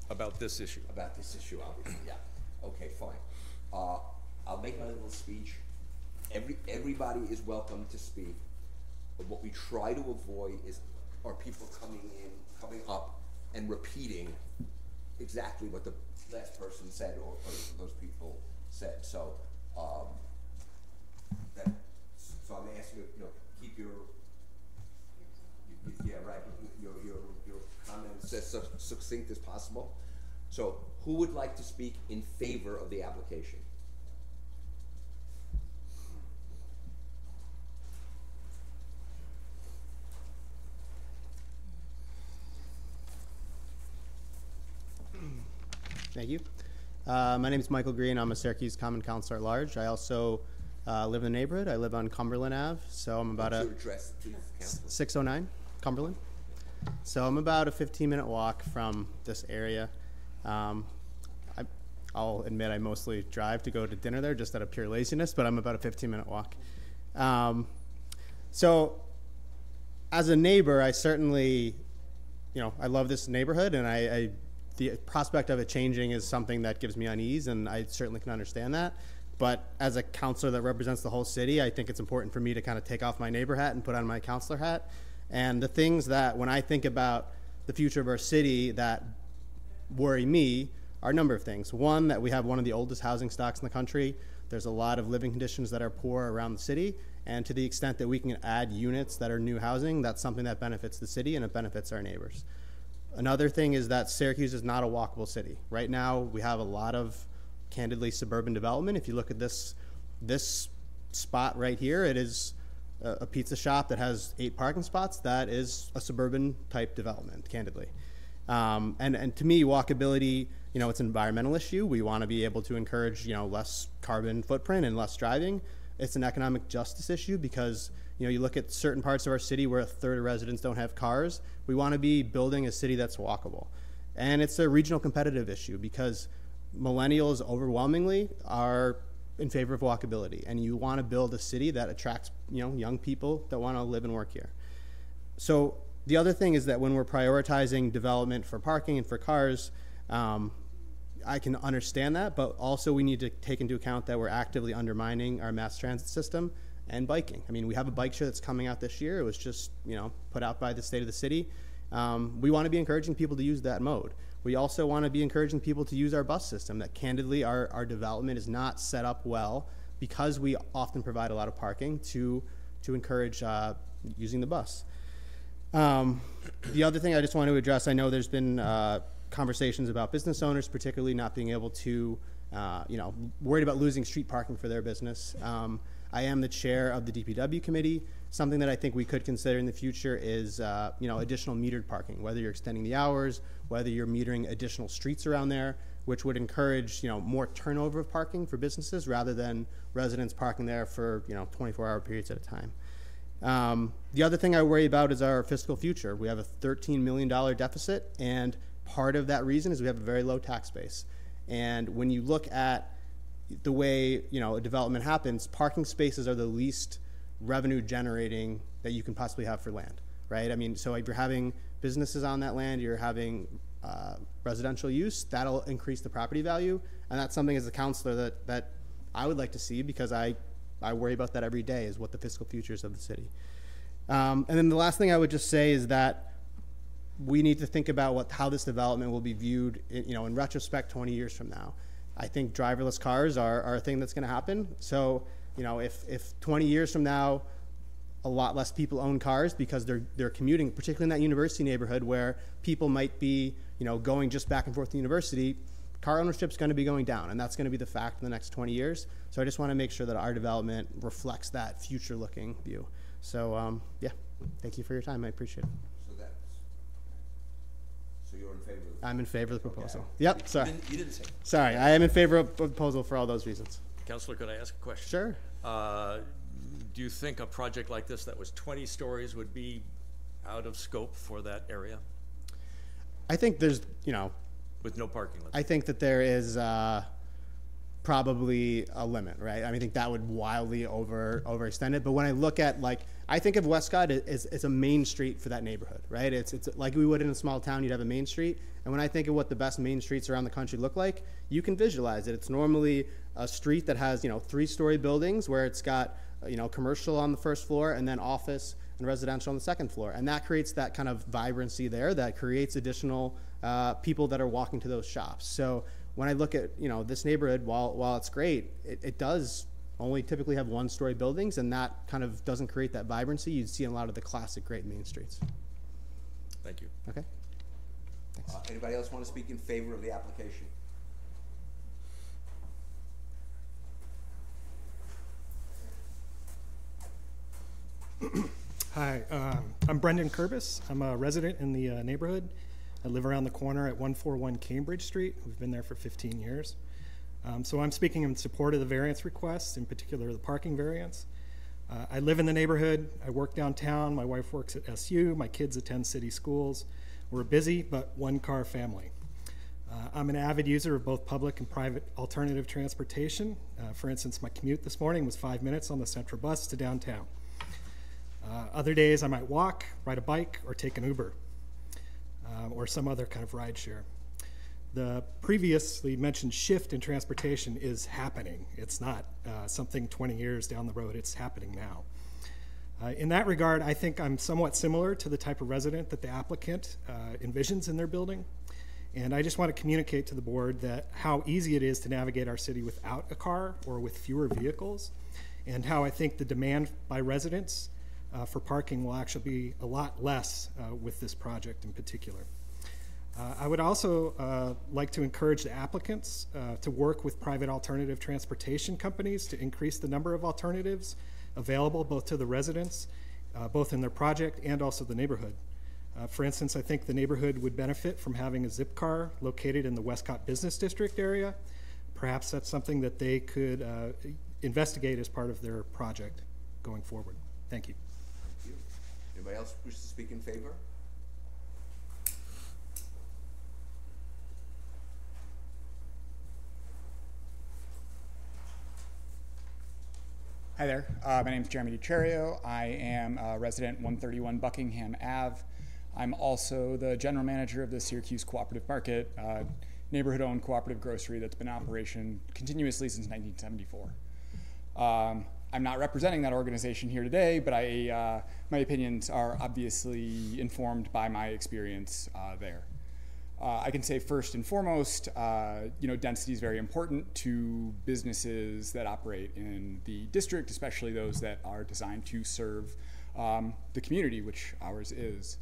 About this issue. about this issue? Obviously, yeah. Okay, fine. I'll make my little speech. Everybody is welcome to speak. But what we try to avoid are people coming up and repeating exactly what the last person said or those people said. So, so I'm asking you, you know, keep your, yeah, right, as succinct as possible. So who would like to speak in favor of the application? Thank you. My name is Michael Green. I'm a Syracuse Common Councilor at Large. I also live in the neighborhood. I live on Cumberland Ave, so I'm about What's your address, please, Councilor? 609 Cumberland. So I'm about a 15-minute walk from this area. I'll admit I mostly drive to go to dinner there just out of pure laziness, but I'm about a 15-minute walk. So as a neighbor, I certainly, I love this neighborhood, and the prospect of it changing is something that gives me unease, and I certainly can understand that. But as a counselor that represents the whole city, I think it's important for me to kind of take off my neighbor hat and put on my counselor hat. And the things that, when I think about the future of our city that worry me, are a number of things. One, that we have one of the oldest housing stocks in the country. There's a lot of living conditions that are poor around the city. And to the extent that we can add units that are new housing, that's something that benefits the city and it benefits our neighbors. Another thing is that Syracuse is not a walkable city. Right now, we have a lot of, candidly, suburban development. If you look at this spot right here, it is a pizza shop that has 8 parking spots. That is a suburban type development, candidly. And to me, walkability, it's an environmental issue. We want to be able to encourage, less carbon footprint and less driving. It's an economic justice issue because you look at certain parts of our city where a third of residents don't have cars. We want to be building a city that's walkable. And it's a regional competitive issue because millennials overwhelmingly are in favor of walkability. And you want to build a city that attracts, young people that want to live and work here. So the other thing is that when we're prioritizing development for parking and for cars, I can understand that, but also we need to take into account that we're actively undermining our mass transit system and biking. I mean, we have a bike share that's coming out this year. It was just, put out by the state of the city. We want to be encouraging people to use that mode. We also want to be encouraging people to use our bus system that candidly our development is not set up well because we often provide a lot of parking to encourage using the bus. The other thing I just want to address, I know there's been conversations about business owners particularly not being able to, worried about losing street parking for their business. I am the chair of the DPW committee. Something that I think we could consider in the future is, additional metered parking, whether you're extending the hours, whether you're metering additional streets around there, which would encourage, more turnover of parking for businesses rather than residents parking there for, 24-hour periods at a time. The other thing I worry about is our fiscal future. We have a $13 million deficit, and part of that reason is we have a very low tax base. And when you look at the way a development happens, parking spaces are the least revenue generating that you can possibly have for land, right? I mean, so if you're having businesses on that land, you're having residential use, that'll increase the property value, and that's something as a counselor that I would like to see because I worry about that every day is what the fiscal futures of the city. And then the last thing I would just say is that we need to think about how this development will be viewed, in retrospect 20 years from now. I think driverless cars are a thing that's going to happen. So, if 20 years from now, a lot less people own cars because they're commuting, particularly in that university neighborhood where people might be, going just back and forth to university, car ownership is going to be going down, and that's going to be the fact in the next 20 years. So I just want to make sure that our development reflects that future-looking view. So, yeah, thank you for your time. I appreciate it. So you're in favor of it? I'm in favor of the proposal. Okay. Yep, sorry. You didn't say. Sorry, I am in favor of the proposal for all those reasons. Counselor, could I ask a question? Sure. Do you think a project like this that was 20 stories would be out of scope for that area I think there's, with no parking limit? I think that there is probably a limit, right? I mean, I think that would wildly overextend it. But when I look at, I think of Westcott as a main street for that neighborhood, right? It's like we would in a small town, you'd have a main street. And when I think of what the best main streets around the country look like, you can visualize it. It's normally a street that has, 3-story buildings where it's got, commercial on the first floor and then office and residential on the second floor. And that creates that kind of vibrancy there that creates additional people that are walking to those shops. So when I look at, this neighborhood, while it's great, it does only typically have 1-story buildings, and that kind of doesn't create that vibrancy you'd see in a lot of the classic great main streets. Thank you. Okay. Anybody else want to speak in favor of the application? Hi, I'm Brendan Kurbis. I'm a resident in the neighborhood. I live around the corner at 141 Cambridge Street. We've been there for 15 years. So I'm speaking in support of the variance request, in particular the parking variance. I live in the neighborhood. I work downtown. My wife works at SU. My kids attend city schools. We're a busy but one-car family. I'm an avid user of both public and private alternative transportation. For instance, my commute this morning was 5 minutes on the Central bus to downtown. Other days I might walk, ride a bike, or take an Uber, or some other kind of ride share. The previously mentioned shift in transportation is happening. It's not something 20 years down the road, it's happening now. In that regard, I think I'm somewhat similar to the type of resident that the applicant envisions in their building. And I just want to communicate to the board that how easy it is to navigate our city without a car or with fewer vehicles, and how I think the demand by residents for parking will actually be a lot less with this project in particular. I would also like to encourage the applicants to work with private alternative transportation companies to increase the number of alternatives available both to the residents, both in their project and also the neighborhood. For instance, I think the neighborhood would benefit from having a zip car located in the Westcott Business District area. Perhaps that's something that they could investigate as part of their project going forward. Thank you. Thank you. Anybody else wish to speak in favor? Hi there. My name is Jeremy DiCerio. I am a resident 131 Buckingham Ave. I'm also the general manager of the Syracuse Cooperative Market, neighborhood-owned cooperative grocery that's been in operation continuously since 1974. I'm not representing that organization here today, but my opinions are obviously informed by my experience there. I can say first and foremost, density is very important to businesses that operate in the district, especially those that are designed to serve the community, which ours is.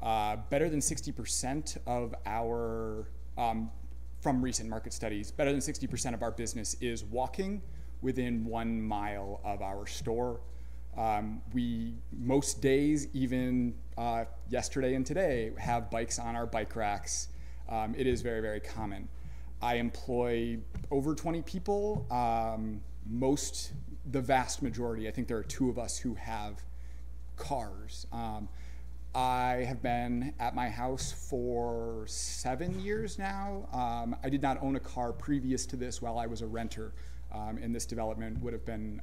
Better than 60% of our, from recent market studies, better than 60% of our business is walking within 1 mile of our store. We, most days, even yesterday and today, have bikes on our bike racks. It is very, very common. I employ over 20 people. The vast majority, I think there are 2 of us who have cars. I have been at my house for 7 years now. I did not own a car previous to this while I was a renter, and this development would have been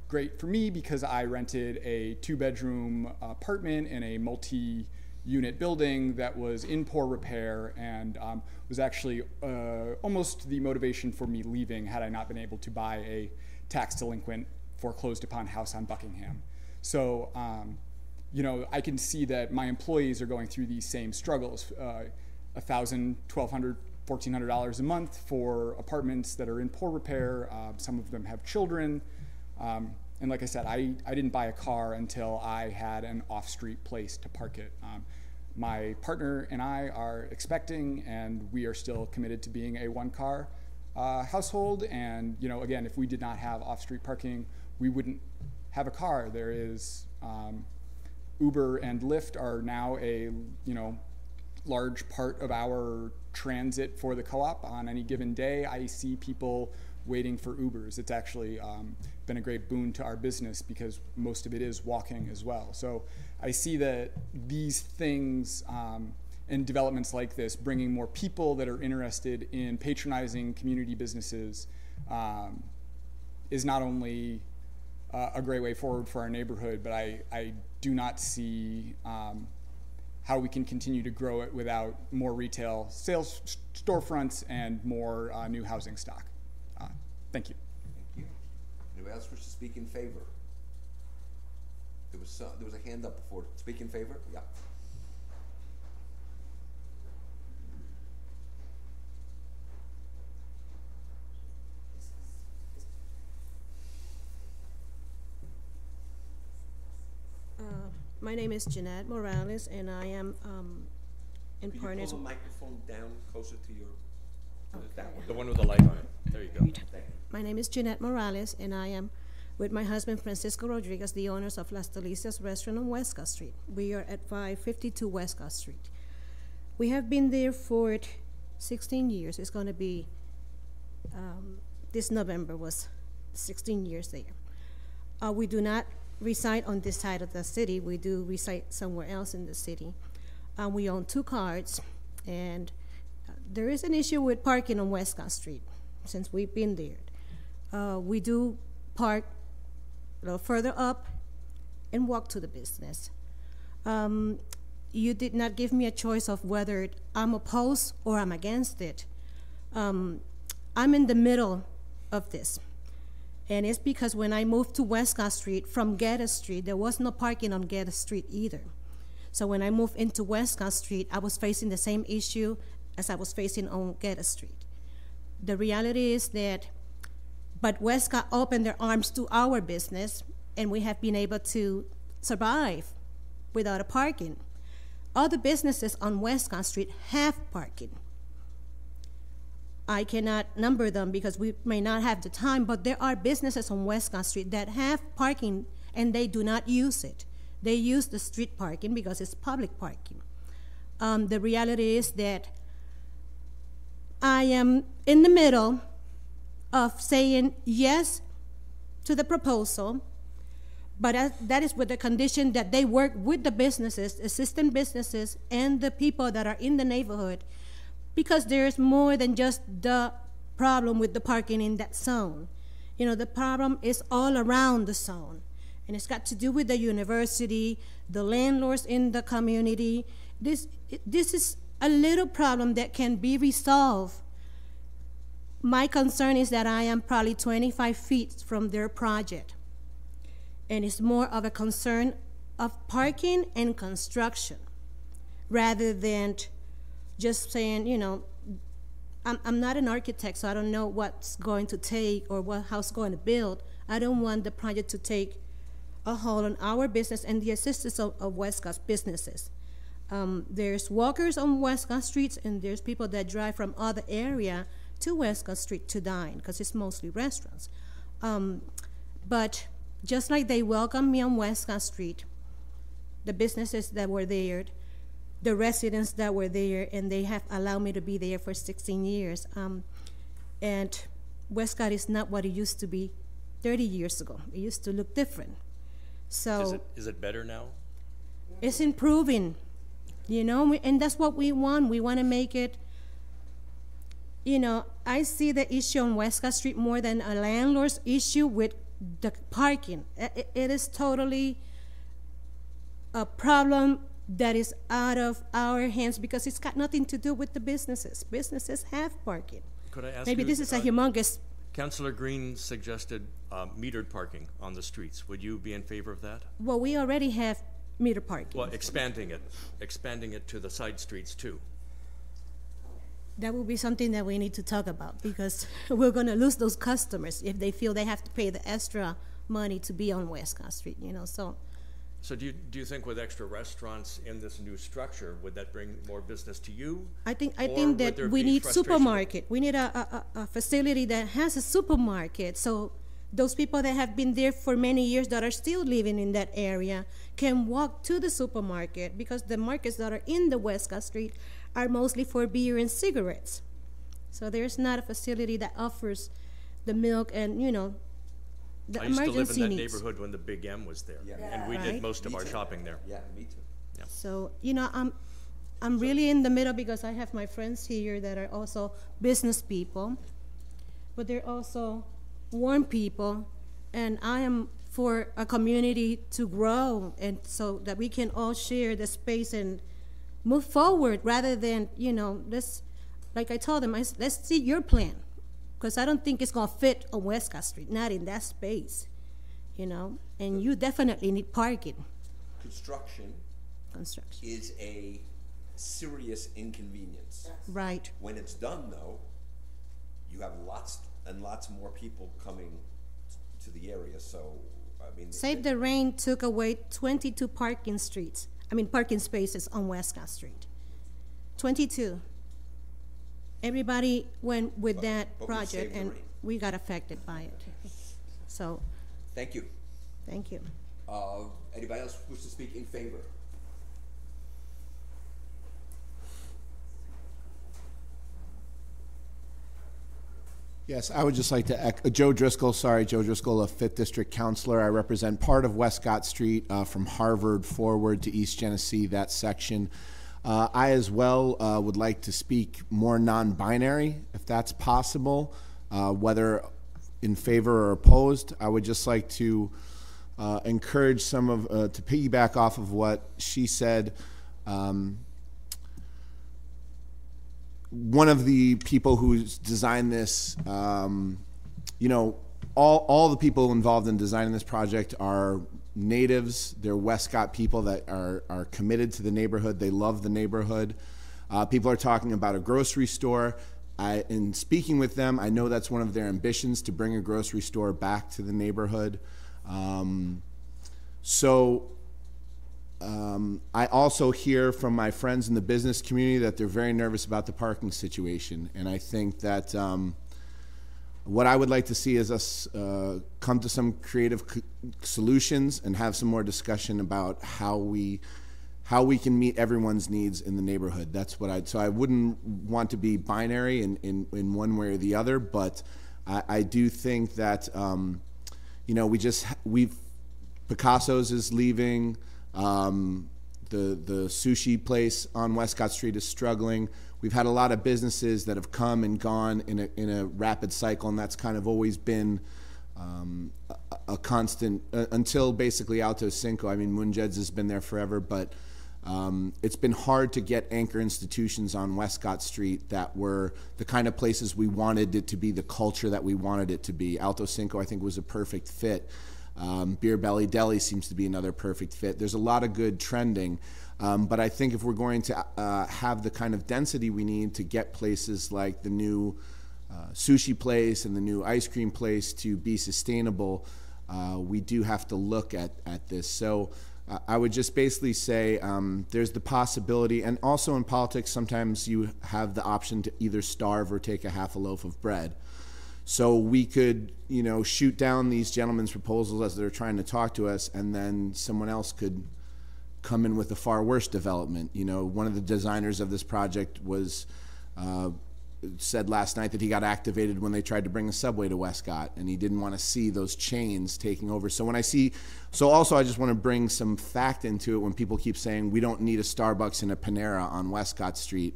great for me because I rented a 2-bedroom apartment in a multi-unit building that was in poor repair and was actually almost the motivation for me leaving had I not been able to buy a tax delinquent foreclosed upon house on Buckingham. So, I can see that my employees are going through these same struggles. $1,000, $1,200, $1,400 a month for apartments that are in poor repair. Some of them have children. And like I said, I didn't buy a car until I had an off-street place to park it. My partner and I are expecting, and we are still committed to being a 1-car household. And again, if we did not have off-street parking, we wouldn't have a car. There is Uber and Lyft are now a large part of our transit for the co-op. On any given day, I see people waiting for Ubers. It's actually been a great boon to our business because most of it is walking as well. So I see that these things and developments like this, bringing more people that are interested in patronizing community businesses, is not only a great way forward for our neighborhood, but I do not see how we can continue to grow it without more retail sales storefronts and more new housing stock. Thank you. Thank you. Anybody else wish to speak in favor? There was a hand up before. Speak in favor? Yeah. My name is Jeanette Morales, and I am Could you partners. pull the microphone down closer to your, that one? The one with the light on it. There you go. Thank you. My name is Jeanette Morales, and I am with my husband Francisco Rodriguez, the owners of Las Delicias Restaurant on Westcott Street. We are at 552 Westcott Street. We have been there for 16 years. It's going to be, this November was 16 years there. We do not reside on this side of the city. We do reside somewhere else in the city. We own 2 cars, and there is an issue with parking on Westcott Street since we've been there. We do park a little further up and walk to the business. You did not give me a choice of whether I'm opposed or I'm against it. I'm in the middle of this. And it's because when I moved to Westcott Street from Geddes Street, there was no parking on Geddes Street either. So when I moved into Westcott Street, I was facing the same issue as I was facing on Geddes Street. The reality is that, but Westcott opened their arms to our business, and we have been able to survive without a parking. Other businesses on Westcott Street have parking. I cannot number them because we may not have the time, but there are businesses on Westcott Street that have parking and they do not use it. They use the street parking because it's public parking. The reality is that I am in the middle of saying yes to the proposal, but that is with the condition that they work with the businesses, assistant businesses, and the people that are in the neighborhood, because there's more than just the problem with the parking in that zone. You know, the problem is all around the zone, and it's got to do with the university, the landlords in the community. This is a little problem that can be resolved. My concern is that I am probably 25 feet from their project, and it's more of a concern of parking and construction rather than just saying, you know, I'm not an architect, so I don't know what's going to take or what house going to build. I don't want the project to take a hold on our business and the assistance of Westcott's businesses. There's walkers on Westcott Street, and there's people that drive from other area to Westcott Street to dine, because it's mostly restaurants. But just like they welcomed me on Westcott Street, the businesses that were there, the residents that were there, and they have allowed me to be there for 16 years. And Westcott is not what it used to be 30 years ago. It used to look different. So Is it better now? it's improving, you know, and that's what we want. We want to make it, you know, I see the issue on Westcott Street more than a landlord's issue with the parking. It is totally a problem that is out of our hands because it's got nothing to do with the businesses. Businesses have parking. Could I ask Maybe you, this is a humongous. Councilor Green suggested metered parking on the streets. Would you be in favor of that? Well, we already have meter parking. Well, expanding it to the side streets too. That will be something that we need to talk about because we're going to lose those customers if they feel they have to pay the extra money to be on Westcott Street, you know, so. So do you think with extra restaurants in this new structure, would that bring more business to you? I think Or would there that we be need frustration? supermarket. We need a facility that has a supermarket. So those people that have been there for many years that are still living in that area can walk to the supermarket because the markets that are in the Westcott Street are mostly for beer and cigarettes. So there's not a facility that offers the milk and, you know, the I used to live in emergency that needs. neighborhood when the Big M was there, Yeah. and we Right. did most of Me our too. shopping there. Yeah, me too. So, you know, I'm really in the middle because I have my friends here that are also business people, but they're also warm people, and I am for a community to grow and so that we can all share the space and move forward rather than, you know, like I told them, let's see your plan, because I don't think it's gonna fit on Westcott Street, not in that space, you know, and you definitely need parking. Construction is a serious inconvenience. Right. When it's done, though, you have lots and lots more people coming to the area, so, I mean. Save the Rain took away 22 parking spaces on Westcott Street. 22. Everybody went with that but we project, saved the and rain. we got affected by it. So, Thank you. thank you. Anybody else wish to speak in favor? Yes, I would just like to echo, Joe Driscoll, a 5th District Councilor. I represent part of Westcott Street from Harvard forward to East Genesee, that section. I as well would like to speak more non-binary, if that's possible, whether in favor or opposed. I would just like to encourage some of, to piggyback off of what she said. One of the people who's designed this, you know, all the people involved in designing this project are natives. They're Westcott people that are committed to the neighborhood. They love the neighborhood. People are talking about a grocery store. In speaking with them, I know that's one of their ambitions, to bring a grocery store back to the neighborhood. I also hear from my friends in the business community that they're very nervous about the parking situation. And I think that what I would like to see is us come to some creative solutions and have some more discussion about how we can meet everyone's needs in the neighborhood. That's what so I wouldn't want to be binary in one way or the other, but I do think that, you know, Picasso's is leaving. The sushi place on Westcott Street is struggling. We've had a lot of businesses that have come and gone in a rapid cycle, and that's kind of always been a constant until basically Alto Cinco. I mean, Munjed's has been there forever, but it's been hard to get anchor institutions on Westcott Street that were the kind of places we wanted it to be, the culture that we wanted it to be. Alto Cinco, I think, was a perfect fit. Beer Belly Deli seems to be another perfect fit. There's a lot of good trending, but I think if we're going to have the kind of density we need to get places like the new sushi place and the new ice cream place to be sustainable, we do have to look at this. So I would just basically say there's the possibility, and also in politics sometimes you have the option to either starve or take a half a loaf of bread. So we could, you know, shoot down these gentlemen's proposals as they're trying to talk to us, and then someone else could come in with a far worse development. You know, one of the designers of this project was said last night that he got activated when they tried to bring a subway to Westcott, and he didn't want to see those chains taking over. So also I just want to bring some fact into it when people keep saying we don't need a Starbucks and a Panera on Westcott Street.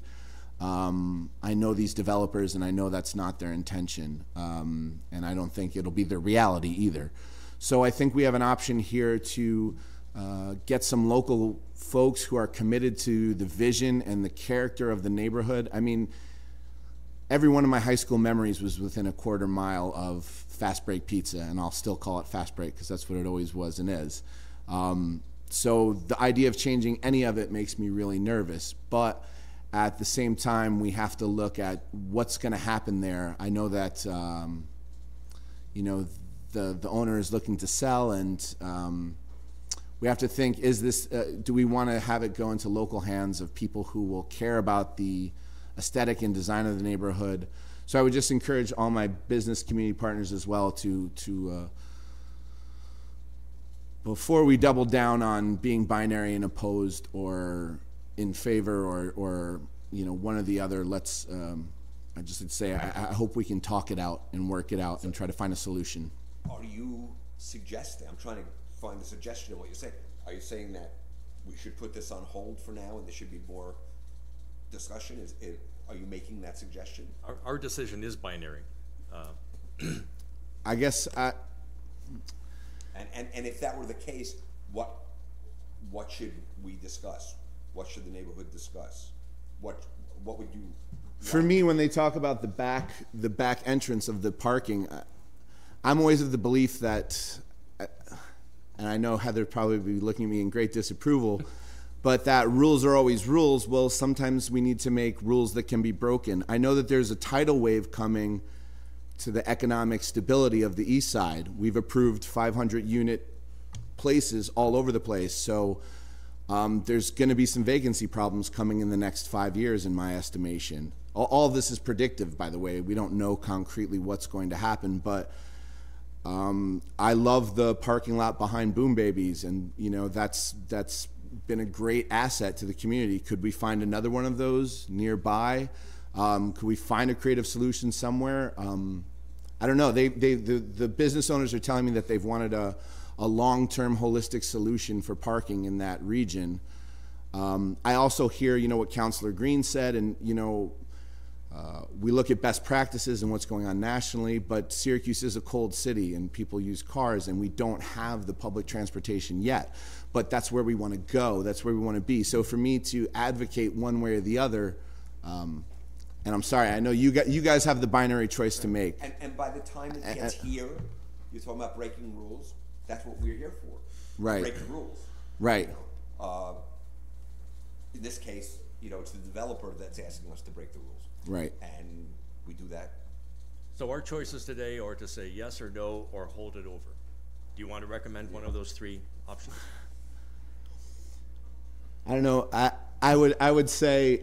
I know these developers, and I know that's not their intention, and I don't think it'll be their reality either. So I think we have an option here to get some local folks who are committed to the vision and the character of the neighborhood. I mean, every one of my high school memories was within a quarter mile of Fast Break Pizza, and I'll still call it Fast Break because that's what it always was and is. So the idea of changing any of it makes me really nervous, but at the same time, we have to look at what's going to happen there. I know that, you know, the owner is looking to sell, and we have to think, is this, do we want to have it go into local hands of people who will care about the aesthetic and design of the neighborhood? So I would just encourage all my business community partners as well to before we double down on being binary and opposed or in favor or you know, one or the other, let's I just would say I hope we can talk it out and work it out and try to find a solution. Are you suggesting, I'm trying to find a suggestion of what you're saying, are you saying that we should put this on hold for now and there should be more discussion? Are you making that suggestion? Our decision is binary. I guess and if that were the case, what should we discuss? What should the neighborhood discuss? What would you? For me, when they talk about the back entrance of the parking, I'm always of the belief that, and I know Heather probably be looking at me in great disapproval, but that rules are always rules. Well, sometimes we need to make rules that can be broken. I know that there's a tidal wave coming to the economic stability of the East Side. We've approved 500 unit places all over the place. So there's going to be some vacancy problems coming in the next 5 years, in my estimation. All of this is predictive, by the way. We don't know concretely what's going to happen, but I love the parking lot behind Boom Babies, and you know that's been a great asset to the community. Could we find another one of those nearby? Could we find a creative solution somewhere? I don't know. The business owners are telling me that they've wanted a long-term holistic solution for parking in that region. I also hear, you know, what Councilor Green said, and you know, we look at best practices and what's going on nationally, but Syracuse is a cold city and people use cars, and we don't have the public transportation yet. But that's where we want to go. That's where we want to be. So for me to advocate one way or the other, and I'm sorry, I know you guys have the binary choice to make. And by the time it gets here, you're talking about breaking rules. That's what we're here for. Right. Break the rules. Right. You know, in this case, you know, it's the developer that's asking us to break the rules. Right. And we do that. So our choices today are to say yes or no or hold it over. Do you want to recommend one of those three options? I don't know. I would say,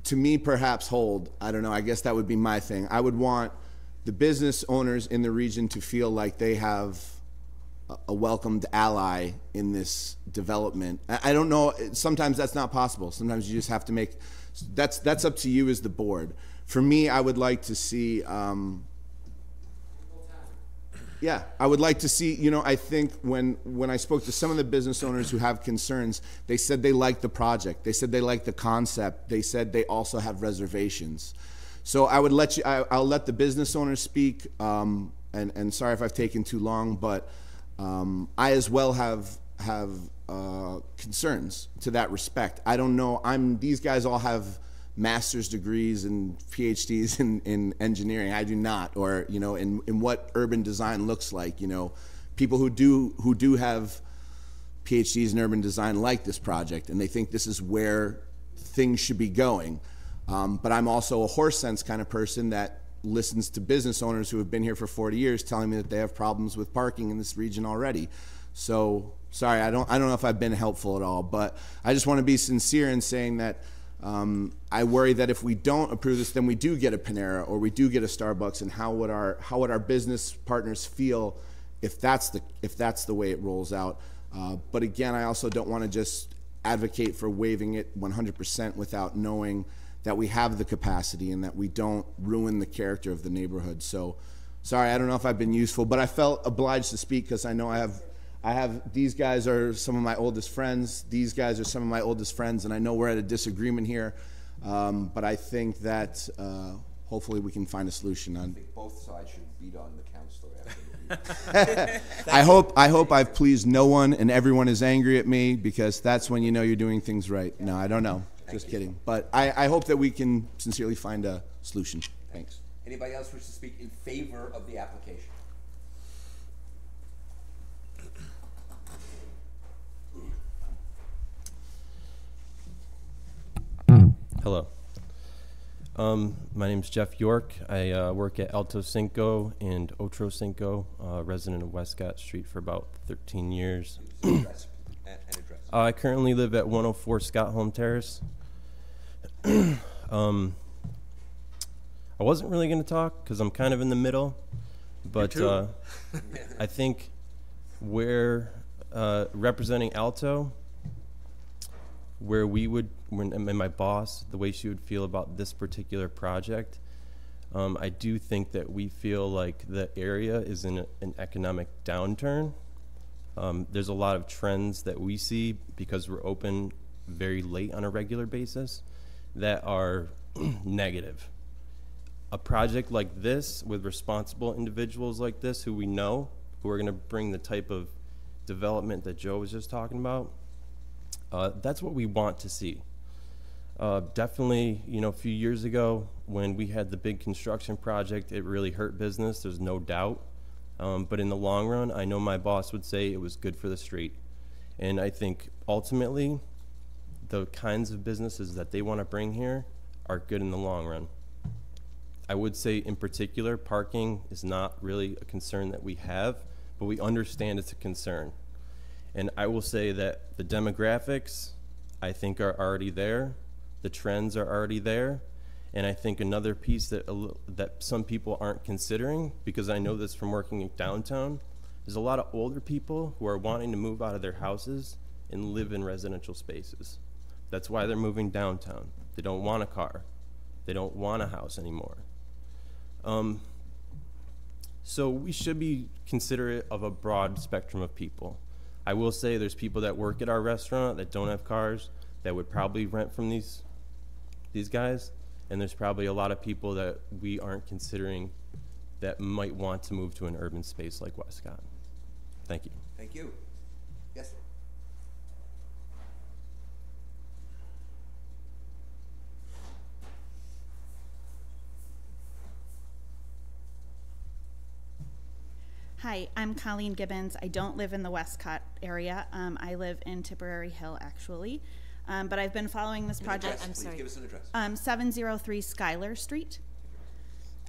to me, perhaps hold. I don't know. I guess that would be my thing. I would want the business owners in the region to feel like they have a welcomed ally in this development. I don't know. Sometimes that's not possible. Sometimes you just have to make. That's up to you as the board. For me, I would like to see. Yeah, I would like to see, you know, I think when I spoke to some of the business owners who have concerns, they said they liked the project. They said they liked the concept. They said they also have reservations. So I would let you, I'll let the business owners speak, and sorry if I've taken too long, but I as well have concerns to that respect. I don't know, these guys all have master's degrees and PhDs in engineering. I do not, or you know, in what urban design looks like. You know, people who do have PhDs in urban design like this project, and they think this is where things should be going. But I'm also a horse sense kind of person that listens to business owners who have been here for 40 years telling me that they have problems with parking in this region already. So sorry, I don't know if I've been helpful at all, but I just want to be sincere in saying that. I worry that if we don't approve this, then we do get a Panera or we do get a Starbucks, and how would our business partners feel if that's the way it rolls out? But again, I also don't want to just advocate for waiving it 100% without knowing that we have the capacity and that we don't ruin the character of the neighborhood. So, sorry, I don't know if I've been useful, but I felt obliged to speak because I know these guys are some of my oldest friends. These guys are some of my oldest friends, and I know we're at a disagreement here. But I think that hopefully we can find a solution on. I think both sides should beat on the counselor after the meeting. I hope I've pleased no one and everyone is angry at me, because that's when you know you're doing things right. No, I don't know. Just kidding. But I hope that we can sincerely find a solution. Thanks. Anybody else wish to speak in favor of the application? Hello. My name is Jeff York. I work at Alto Cinco and Otro Cinco, resident of Westcott Street for about 13 years. Address. I currently live at 104 Scott Home Terrace. I wasn't really going to talk because I'm kind of in the middle, but I think we're representing Alto, where we would, and my boss, the way she would feel about this particular project, I do think that we feel like the area is in an economic downturn. There's a lot of trends that we see because we're open very late on a regular basis that are negative. A project like this with responsible individuals like this who we know, who are going to bring the type of development that Joe was just talking about, that's what we want to see. Definitely, you know, a few years ago when we had the big construction project, it really hurt business, there's no doubt. But in the long run, I know my boss would say it was good for the street. And I think ultimately, the kinds of businesses that they want to bring here are good in the long run. I would say in particular, parking is not really a concern that we have, but we understand it's a concern. And I will say that the demographics I think are already there. The trends are already there. And I think another piece that, that some people aren't considering, because I know this from working in downtown, is a lot of older people who are wanting to move out of their houses and live in residential spaces. That's why they're moving downtown. They don't want a car. They don't want a house anymore. So we should be considerate of a broad spectrum of people. I will say there's people that work at our restaurant that don't have cars that would probably rent from these guys, and there's probably a lot of people that we aren't considering that might want to move to an urban space like Westcott. Thank you. Thank you. Yes? Hi, I'm Colleen Gibbons. I don't live in the Westcott area. I live in Tipperary Hill, actually. But I've been following this project. Address, please. Give us an address. 703 Schuyler Street.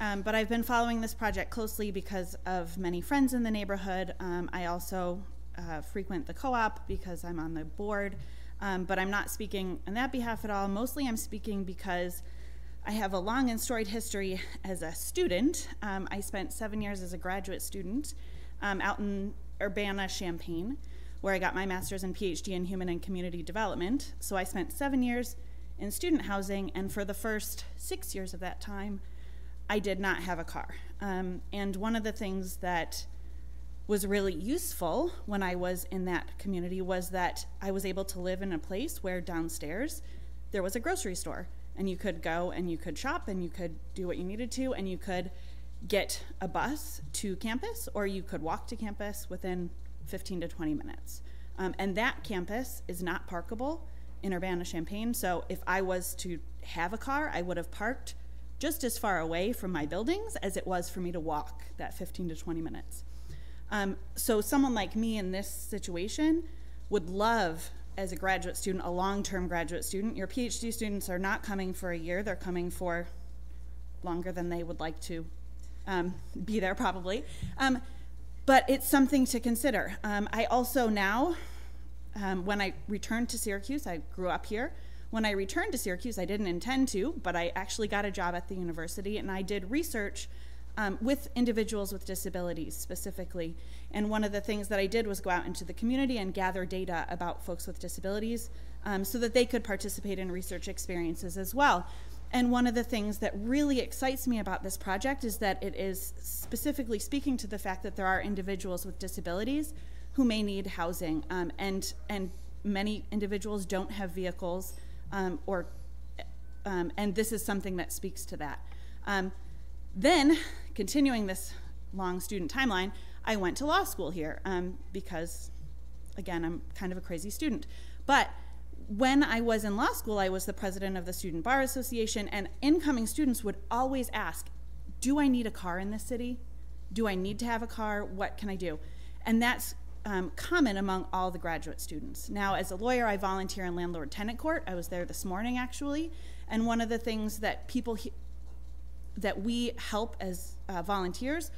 But I've been following this project closely because of many friends in the neighborhood. I also frequent the co-op because I'm on the board. But I'm not speaking on that behalf at all. Mostly I'm speaking because I have a long and storied history as a student. I spent 7 years as a graduate student out in Urbana-Champaign, where I got my master's and PhD in human and community development. So I spent 7 years in student housing, and for the first 6 years of that time, I did not have a car. And one of the things that was really useful when I was in that community was that I was able to live in a place where downstairs there was a grocery store. And you could go and you could shop and you could do what you needed to, and you could get a bus to campus, or you could walk to campus within 15 to 20 minutes. And that campus is not parkable in Urbana-Champaign. So if I was to have a car, I would have parked just as far away from my buildings as it was for me to walk that 15 to 20 minutes. So someone like me in this situation would love, as a graduate student, a long-term graduate student. Your PhD students are not coming for a year, they're coming for longer than they would like to be there probably. But it's something to consider. I also now, when I returned to Syracuse, I grew up here. When I returned to Syracuse, I didn't intend to, but I actually got a job at the university, and I did research with individuals with disabilities specifically. And one of the things that I did was go out into the community and gather data about folks with disabilities so that they could participate in research experiences as well. And one of the things that really excites me about this project is that it is specifically speaking to the fact that there are individuals with disabilities who may need housing, and many individuals don't have vehicles, and this is something that speaks to that. Then, continuing this long student timeline, I went to law school here because, again, I'm kind of a crazy student. But when I was in law school, I was the president of the Student Bar Association, and incoming students would always ask, do I need a car in this city? Do I need to have a car? What can I do? And that's common among all the graduate students. Now, as a lawyer, I volunteer in landlord-tenant court. I was there this morning, actually, and one of the things that people that we help as volunteers,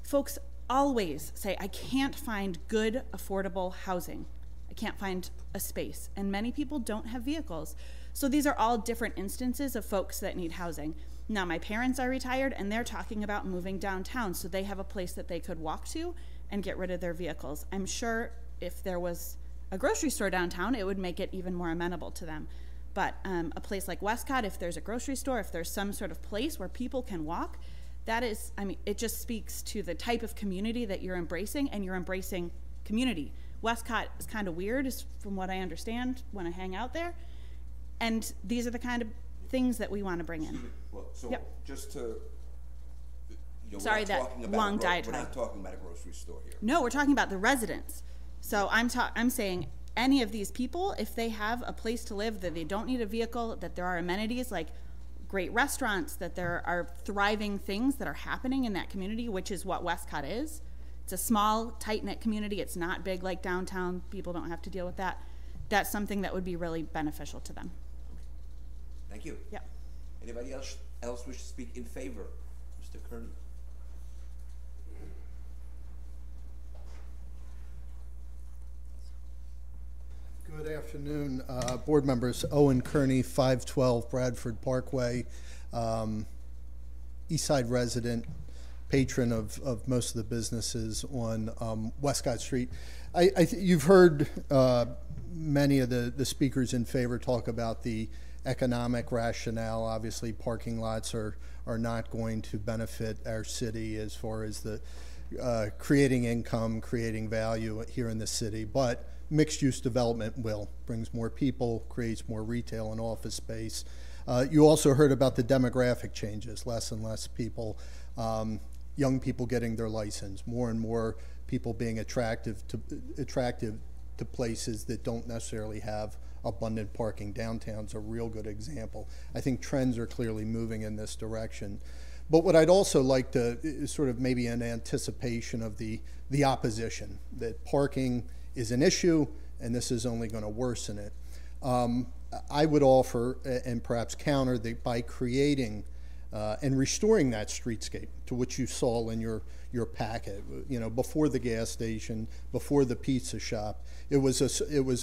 folks always say, I can't find good, affordable housing. I can't find a space. And many people don't have vehicles. So these are all different instances of folks that need housing. Now, my parents are retired, and they're talking about moving downtown, so they have a place that they could walk to and get rid of their vehicles. I'm sure if there was a grocery store downtown, it would make it even more amenable to them. But a place like Westcott, if there's a grocery store, if there's some sort of place where people can walk, that is, I mean, it just speaks to the type of community that you're embracing, and you're embracing community. Westcott is kind of weird, is from what I understand when I hang out there. And these are the kind of things that we want to bring in. Well, so Yep. just to, Sorry, that long diatribe. We're not talking about a grocery store here. No, we're talking about the residents. So I'm saying any of these people, if they have a place to live, that they don't need a vehicle, that there are amenities like great restaurants, that there are thriving things that are happening in that community, which is what Westcott is. It's a small, tight-knit community. It's not big like downtown. People don't have to deal with that. That's something that would be really beneficial to them. Thank you. Yeah. Anybody else wish to speak in favor? Mr. Kearney. Good afternoon, board members. Owen Kearney, 512 Bradford Parkway, East Side resident, patron of most of the businesses on Westcott Street. You've heard many of the speakers in favor talk about the economic rationale. Obviously, parking lots are not going to benefit our city as far as the creating income, creating value here in the city, but mixed-use development brings more people, creates more retail and office space. You also heard about the demographic changes, less and less people, young people getting their license, more and more people being attractive to places that don't necessarily have abundant parking. Downtown's a real good example. I think trends are clearly moving in this direction. But what I'd also like to is sort of maybe an anticipation of the opposition, that parking is an issue and this is only going to worsen it. I would offer and perhaps counter that by creating and restoring that streetscape to which you saw in your packet, before the gas station, before the pizza shop, it was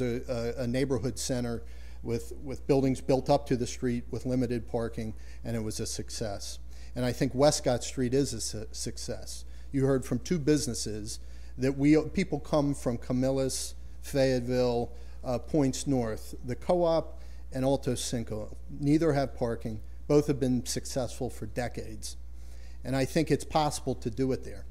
a neighborhood center with buildings built up to the street with limited parking, and it was a success. And I think Westcott Street is a success. You heard from two businesses that people come from Camillus, Fayetteville, points north, the Co-op and Alto Cinco. Neither have parking. Both have been successful for decades. And I think it's possible to do it there.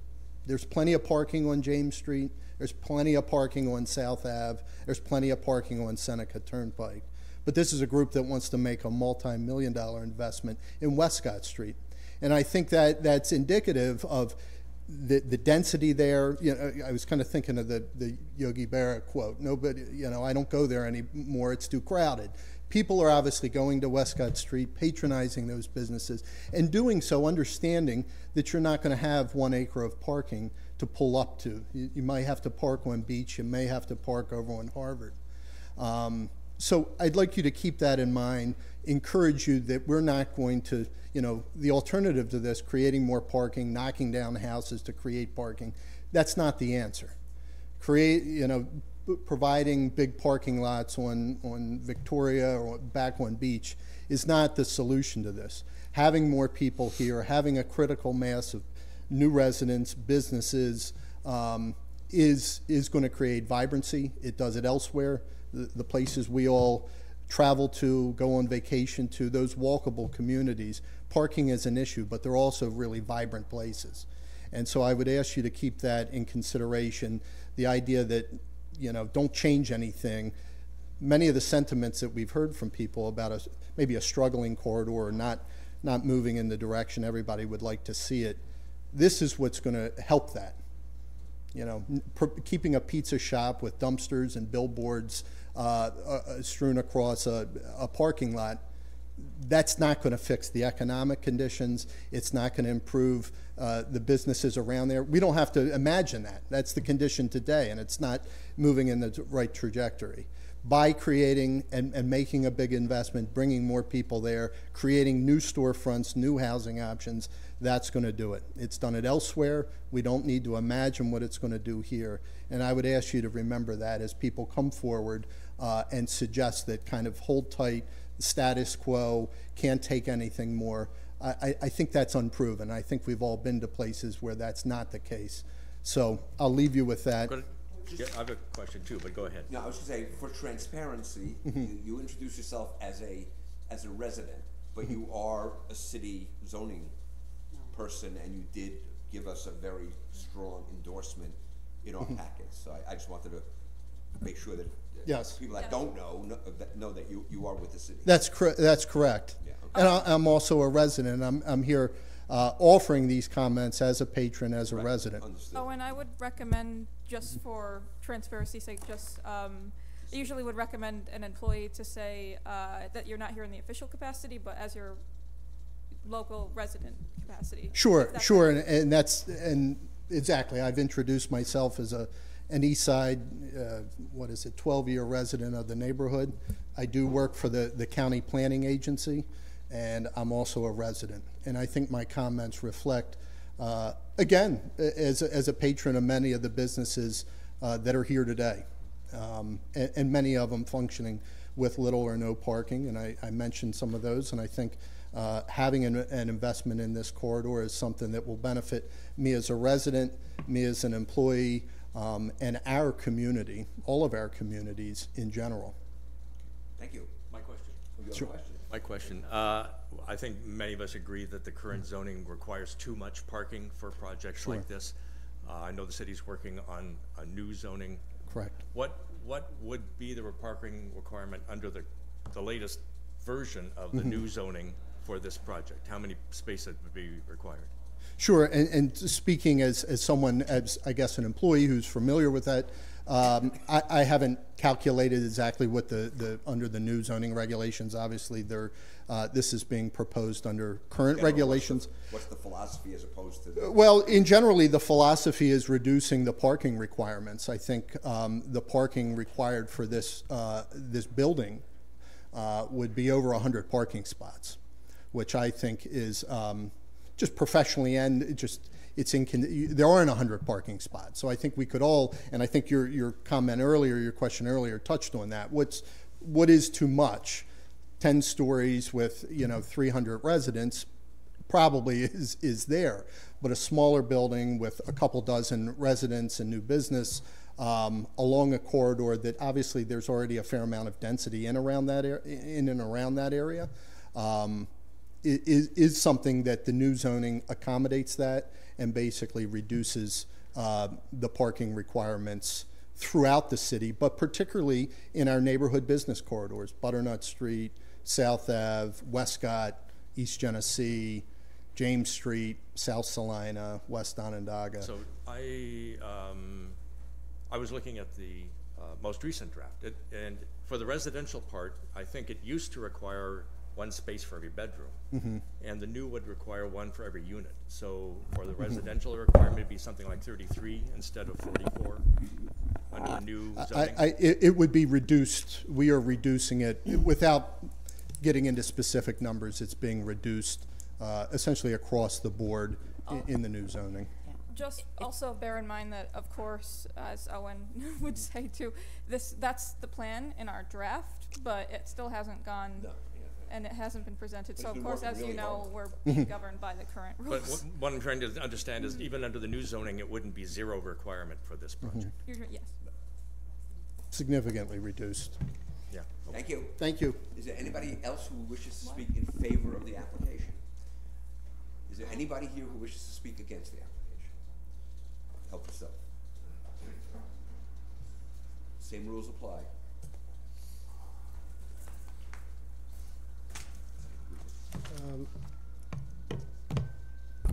There's plenty of parking on James Street. There's plenty of parking on South Ave. There's plenty of parking on Seneca Turnpike. But this is a group that wants to make a multi-million-dollar investment in Westcott Street. And I think that's indicative of the density there. I was kind of thinking of the Yogi Berra quote. Nobody, I don't go there anymore. It's too crowded. People are obviously going to Westcott Street, patronizing those businesses, and doing so understanding that you're not going to have 1 acre of parking to pull up to. You might have to park on Beach. You may have to park over on Harvard. So I'd like you to keep that in mind, encourage you that we're not going to, the alternative to this, creating more parking, knocking down houses to create parking, that's not the answer. Providing big parking lots on Victoria or back on Beach is not the solution to this. Having more people here, having a critical mass of new residents, businesses, is going to create vibrancy. It does it elsewhere. The places we all travel to, go on vacation to, those walkable communities, parking is an issue, but they're also really vibrant places. And so I would ask you to keep that in consideration, the idea that, don't change anything. Many of the sentiments that we've heard from people about maybe a struggling corridor or not moving in the direction everybody would like to see it, this is what's going to help that. Keeping a pizza shop with dumpsters and billboards strewn across a parking lot, that's not going to fix the economic conditions. It's not going to improve the businesses around there. We don't have to imagine that. That's the condition today, and it's not moving in the right trajectory. By creating and making a big investment, bringing more people there, creating new storefronts, new housing options, that's going to do it. It's done it elsewhere. We don't need to imagine what it's going to do here. And I would ask you to remember that as people come forward and suggest that kind of hold tight, status quo, can't take anything more. I think that's unproven. I think we've all been to places where that's not the case. So I'll leave you with that. Yeah, I have a question too, but go ahead. No, I was going to say, for transparency, you introduce yourself as a resident, but you are a city zoning person, and you did give us a very strong endorsement in our packets. So I just wanted to make sure that people that don't know that you are with the city. That's correct. Yeah, okay. And I'm also a resident. I'm here offering these comments as a patron, as a resident. Understood. Oh, and I would recommend, just for transparency's sake, I usually would recommend an employee to say that you're not here in the official capacity, but as your local resident capacity. Sure, and exactly. I've introduced myself as an East Side, 12-year resident of the neighborhood. I do work for the county planning agency, and I'm also a resident. And I think my comments reflect, again, as a patron of many of the businesses that are here today. and many of them functioning with little or no parking, and I mentioned some of those, and I think having an investment in this corridor is something that will benefit me as a resident, me as an employee, and our community, all of our communities in general. Thank you. My question. Sure. My question. I think many of us agree that the current zoning requires too much parking for projects Sure. like this. I know the city's working on a new zoning. Correct. What would be the parking requirement under the latest version of the new zoning for this project? How many spaces would be required? Sure, and speaking as someone, as I guess an employee who's familiar with that, I haven't calculated exactly what the under the new zoning regulations. Obviously, this is being proposed under current regulations. What's the philosophy as opposed to the? Well, in generally, the philosophy is reducing the parking requirements. I think the parking required for this this building would be over 100 parking spots, which I think is just professionally and there aren't 100 parking spots. So I think we could all, and I think your comment earlier, your question earlier touched on that. What is too much? 10 stories with 300 residents probably is there, but a smaller building with a couple dozen residents and new business along a corridor that obviously there's already a fair amount of density in and around that area. Is something that the new zoning accommodates that and basically reduces the parking requirements throughout the city, but particularly in our neighborhood business corridors, Butternut Street, South Ave, Westcott, East Genesee, James Street, South Salina, West Onondaga. So I was looking at the most recent draft, and for the residential part, I think it used to require one space for every bedroom, and the new would require one for every unit. So for the residential requirement, it'd be something like 33 instead of 44 under the new zoning. It would be reduced. We are reducing it without getting into specific numbers. It's being reduced essentially across the board in the new zoning. Just also bear in mind that, of course, as Owen would say too, that's the plan in our draft, but it still hasn't gone. No. And it hasn't been presented. So, of course, as you know, we're being governed by the current rules. But what I'm trying to understand is even under the new zoning, it wouldn't be zero requirement for this project. Yes. Significantly reduced. Yeah. Okay. Thank you. Thank you. Is there anybody else who wishes to speak in favor of the application? Is there anybody here who wishes to speak against the application? Help yourself. Same rules apply.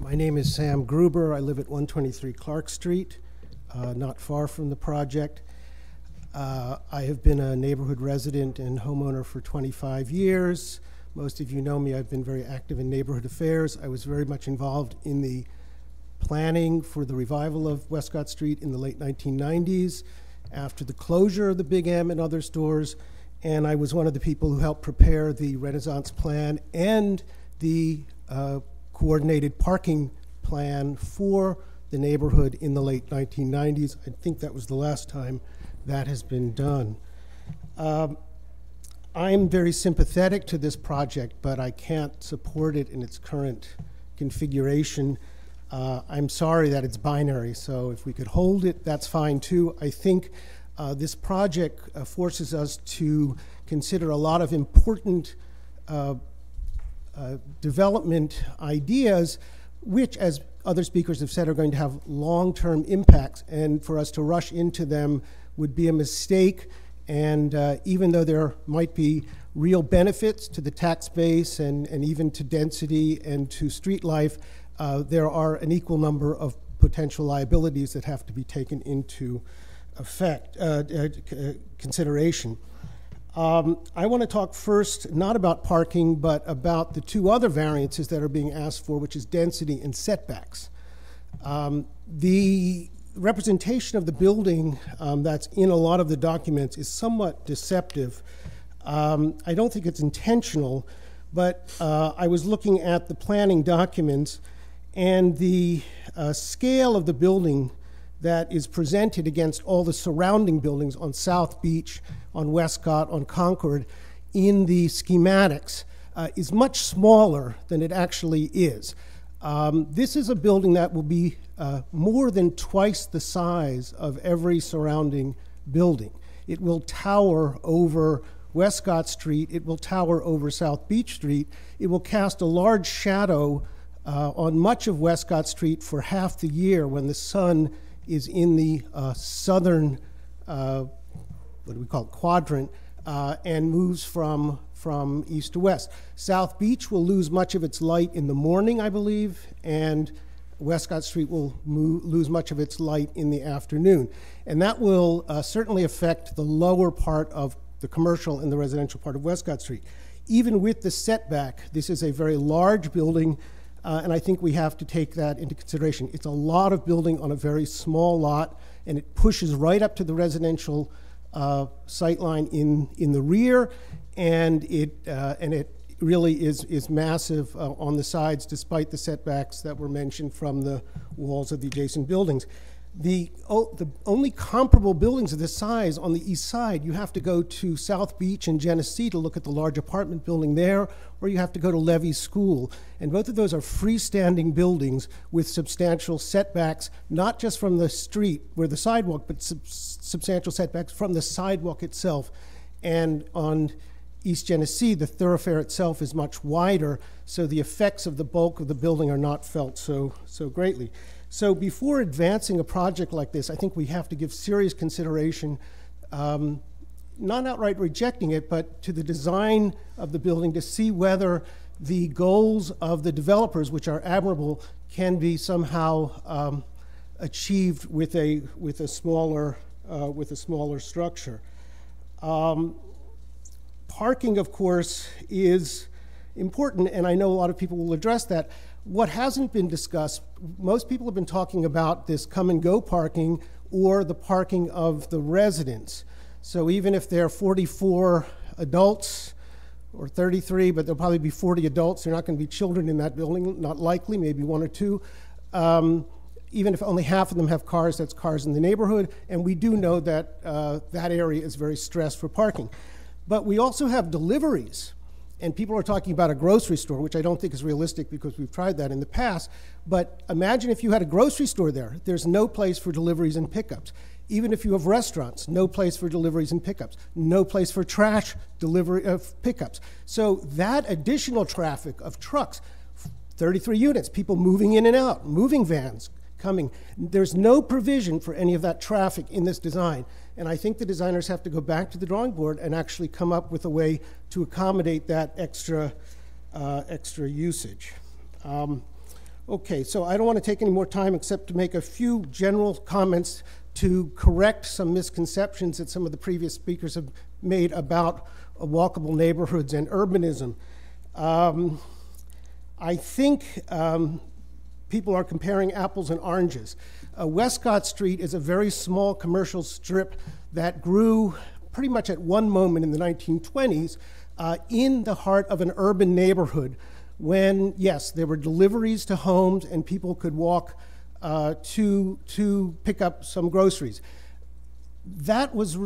My name is Sam Gruber. I live at 123 Clark Street, not far from the project. I have been a neighborhood resident and homeowner for 25 years. Most of you know me. I've been very active in neighborhood affairs. I was very much involved in the planning for the revival of Westcott Street in the late 1990s after the closure of the Big M and other stores. And I was one of the people who helped prepare the Renaissance plan and the coordinated parking plan for the neighborhood in the late 1990s. I think that was the last time that has been done. I'm very sympathetic to this project, but I can't support it in its current configuration. I'm sorry that it's binary, so if we could hold it, that's fine too. I think this project forces us to consider a lot of important development ideas, which, as other speakers have said, are going to have long-term impacts, and for us to rush into them would be a mistake. And even though there might be real benefits to the tax base and even to density and to street life, there are an equal number of potential liabilities that have to be taken into consideration. I want to talk first not about parking, but about the two other variances that are being asked for, which is density and setbacks. The representation of the building that's in a lot of the documents is somewhat deceptive. I don't think it's intentional, but I was looking at the planning documents, and the scale of the building that is presented against all the surrounding buildings on South Beach, on Westcott, on Concord in the schematics is much smaller than it actually is. This is a building that will be more than twice the size of every surrounding building. It will tower over Westcott Street. It will tower over South Beach Street. It will cast a large shadow on much of Westcott Street for half the year when the sun is in the southern, what do we call it, quadrant, and moves from east to west. South Beach will lose much of its light in the morning, I believe, and Westcott Street will lose much of its light in the afternoon. And that will certainly affect the lower part of the commercial and the residential part of Westcott Street. Even with the setback, this is a very large building, and I think we have to take that into consideration. It's a lot of building on a very small lot, and it pushes right up to the residential sight line in the rear, and it really is massive on the sides, despite the setbacks that were mentioned from the walls of the adjacent buildings. The only comparable buildings of this size on the east side, you have to go to South Beach and Genesee to look at the large apartment building there, or you have to go to Levy School. And both of those are freestanding buildings with substantial setbacks, not just from the street where the sidewalk, but substantial setbacks from the sidewalk itself. And on East Genesee, the thoroughfare itself is much wider, so the effects of the bulk of the building are not felt so greatly. So before advancing a project like this, I think we have to give serious consideration, not outright rejecting it, but to the design of the building to see whether the goals of the developers, which are admirable, can be somehow achieved with a smaller structure. Parking, of course, is important, and I know a lot of people will address that. What hasn't been discussed, most people have been talking about this come-and-go parking or the parking of the residents. So even if there are 44 adults, or 33, but there'll probably be 40 adults, there are not going to be children in that building, not likely, maybe one or two. Even if only half of them have cars, that's cars in the neighborhood, and we do know that that area is very stressed for parking. But we also have deliveries. And people are talking about a grocery store, which I don't think is realistic because we've tried that in the past. But imagine if you had a grocery store there. There's no place for deliveries and pickups. Even if you have restaurants, no place for deliveries and pickups. No place for trash delivery of pickups. So that additional traffic of trucks, 33 units, people moving in and out, moving vans coming. There's no provision for any of that traffic in this design. And I think the designers have to go back to the drawing board and actually come up with a way to accommodate that extra usage. Okay, so I don't want to take any more time except to make a few general comments to correct some misconceptions that some of the previous speakers have made about walkable neighborhoods and urbanism. I think people are comparing apples and oranges. Westcott Street is a very small commercial strip that grew pretty much at one moment in the 1920s in the heart of an urban neighborhood when, yes, there were deliveries to homes and people could walk to pick up some groceries. There was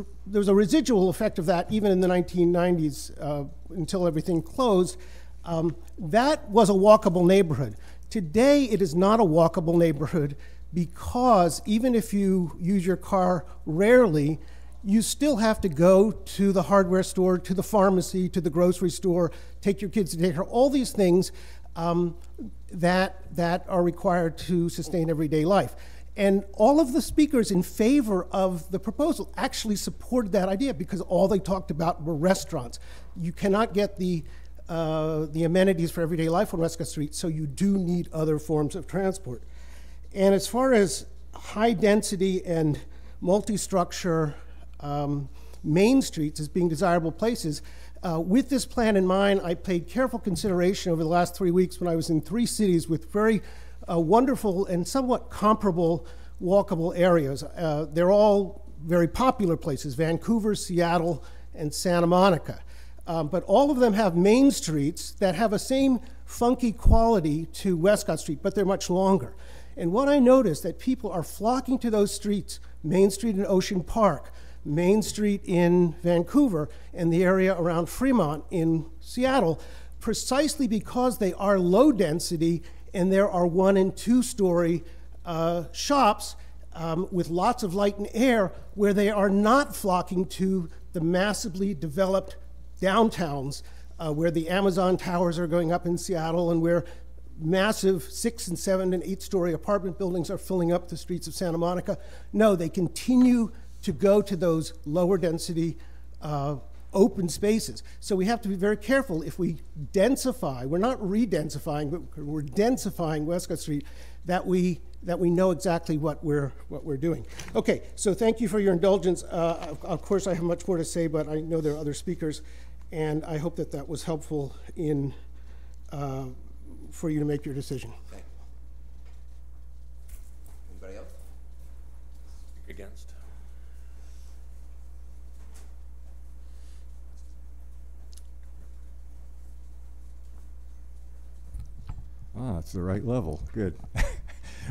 a residual effect of that even in the 1990s until everything closed. That was a walkable neighborhood. Today, it is not a walkable neighborhood because even if you use your car rarely, you still have to go to the hardware store, to the pharmacy, to the grocery store, take your kids to daycare, all these things that are required to sustain everyday life. And all of the speakers in favor of the proposal actually supported that idea because all they talked about were restaurants. You cannot get the amenities for everyday life on Westcott Street, so you do need other forms of transport. And as far as high density and multi-structure main streets as being desirable places, with this plan in mind, I paid careful consideration over the last 3 weeks when I was in 3 cities with very wonderful and somewhat comparable walkable areas. They're all very popular places, Vancouver, Seattle, and Santa Monica. But all of them have main streets that have a same funky quality to Westcott Street, but they're much longer. And what I noticed that people are flocking to those streets, Main Street in Ocean Park, Main Street in Vancouver, and the area around Fremont in Seattle, precisely because they are low density and there are 1- and 2-story shops with lots of light and air, where they are not flocking to the massively developed downtowns where the Amazon towers are going up in Seattle and where massive 6- and 7- and 8-story apartment buildings are filling up the streets of Santa Monica. No, they continue to go to those lower density open spaces. So we have to be very careful if we densify, we're not re-densifying, but we're densifying Westcott Street, that we know exactly what we're doing. Okay, so thank you for your indulgence. Of course, I have much more to say, but I know there are other speakers, and I hope that that was helpful in for you to make your decision. Okay. Anybody else? Against? Ah, it's the right level. Good.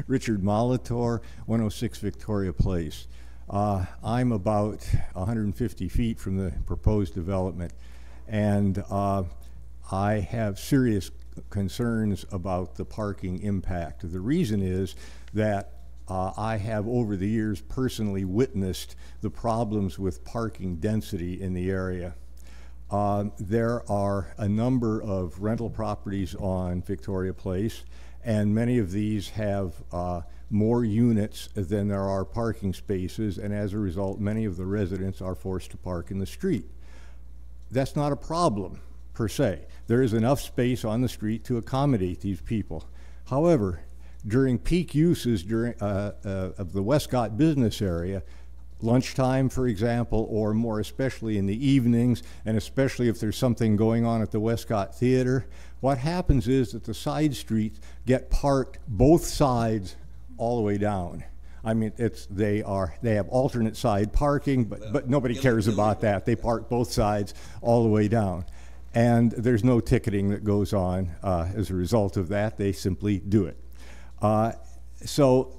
Richard Molitor, 106 Victoria Place. I'm about 150 feet from the proposed development, and I have serious concerns about the parking impact. The reason is that I have over the years personally witnessed the problems with parking density in the area. There are a number of rental properties on Victoria Place, and many of these have more units than there are parking spaces, and as a result, many of the residents are forced to park in the street. That's not a problem, per se. There is enough space on the street to accommodate these people. However, during peak uses of the Westcott business area, lunchtime, for example, or more especially in the evenings, and especially if there's something going on at the Westcott Theater, what happens is that the side streets get parked both sides all the way down. I mean, they have alternate side parking, but nobody cares about that. They park both sides all the way down. And there's no ticketing that goes on as a result of that. They simply do it. So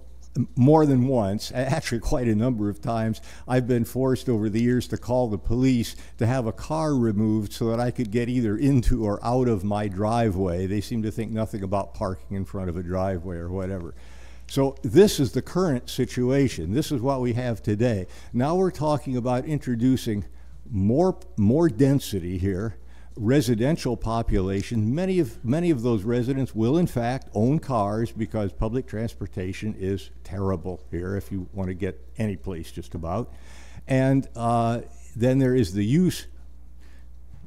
more than once, actually quite a number of times, I've been forced over the years to call the police to have a car removed so that I could get either into or out of my driveway. They seem to think nothing about parking in front of a driveway or whatever. So this is the current situation. This is what we have today. Now we're talking about introducing more density here, residential population. Many of those residents will in fact own cars because public transportation is terrible here if you want to get any place just about. And then there is the use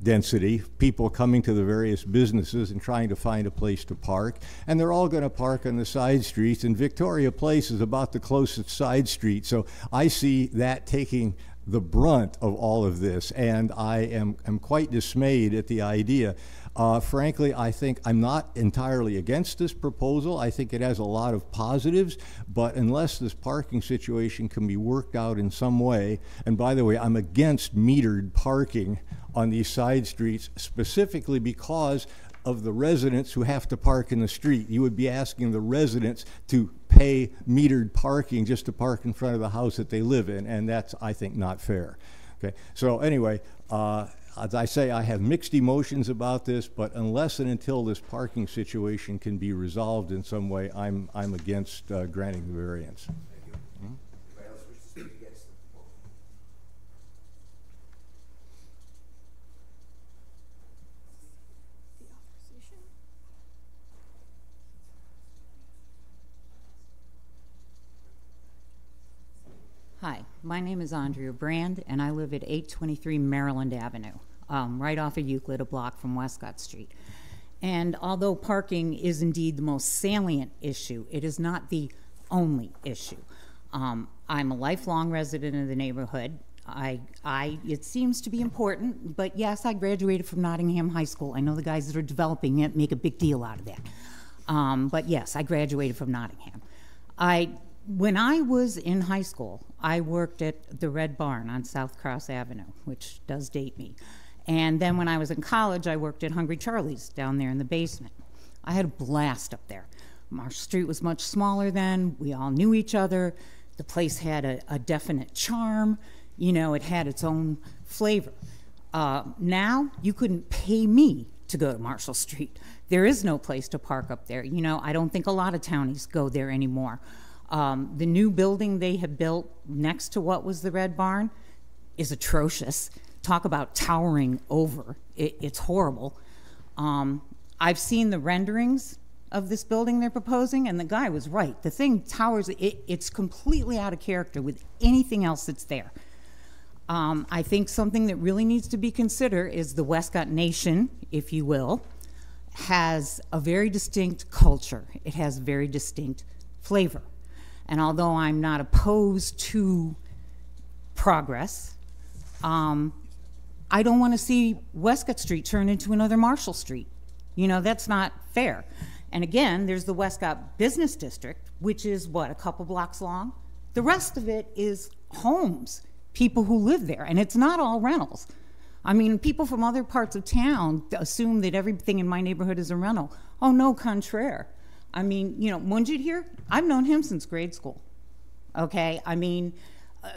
density, people coming to the various businesses and trying to find a place to park, and they're all going to park on the side streets, and Victoria Place is about the closest side street, so I see that taking the brunt of all of this, and I am quite dismayed at the idea. Frankly, I think I'm not entirely against this proposal. I think it has a lot of positives, but unless this parking situation can be worked out in some way, and by the way, I'm against metered parking on these side streets specifically because of the residents who have to park in the street. You would be asking the residents to pay metered parking just to park in front of the house that they live in, and that's, I think, not fair. Okay, so anyway, as I say, I have mixed emotions about this, but unless and until this parking situation can be resolved in some way, I'm against granting the variance. Thank you. Anybody else wish to speak against the proposal? Hi, my name is Andrea Brand, and I live at 823 Maryland Avenue, right off of Euclid, a block from Westcott Street. And although parking is indeed the most salient issue, it is not the only issue. I'm a lifelong resident of the neighborhood. It seems to be important, but yes, I graduated from Nottingham High School. I know the guys that are developing it make a big deal out of that. But yes, I graduated from Nottingham. When I was in high school, I worked at the Red Barn on South Cross Avenue, which does date me. And then when I was in college, I worked at Hungry Charlie's down there in the basement. I had a blast up there. Marshall Street was much smaller then. We all knew each other. The place had a definite charm. You know, it had its own flavor. Now, you couldn't pay me to go to Marshall Street. There is no place to park up there. You know, I don't think a lot of townies go there anymore. The new building they have built next to what was the Red Barn is atrocious. Talk about towering over. It's horrible. I've seen the renderings of this building they're proposing, and the guy was right. The thing towers, it's completely out of character with anything else that's there. I think something that really needs to be considered is the Westcott Nation, if you will, has a very distinct culture. It has very distinct flavor. And although I'm not opposed to progress, I don't want to see Westcott Street turn into another Marshall Street. You know, that's not fair. And again, there's the Westcott Business District, which is, what, a couple blocks long? The rest of it is homes, people who live there, and it's not all rentals. I mean, people from other parts of town assume that everything in my neighborhood is a rental. Oh, no, contraire. I mean, you know, Munjid here, I've known him since grade school, okay? I mean,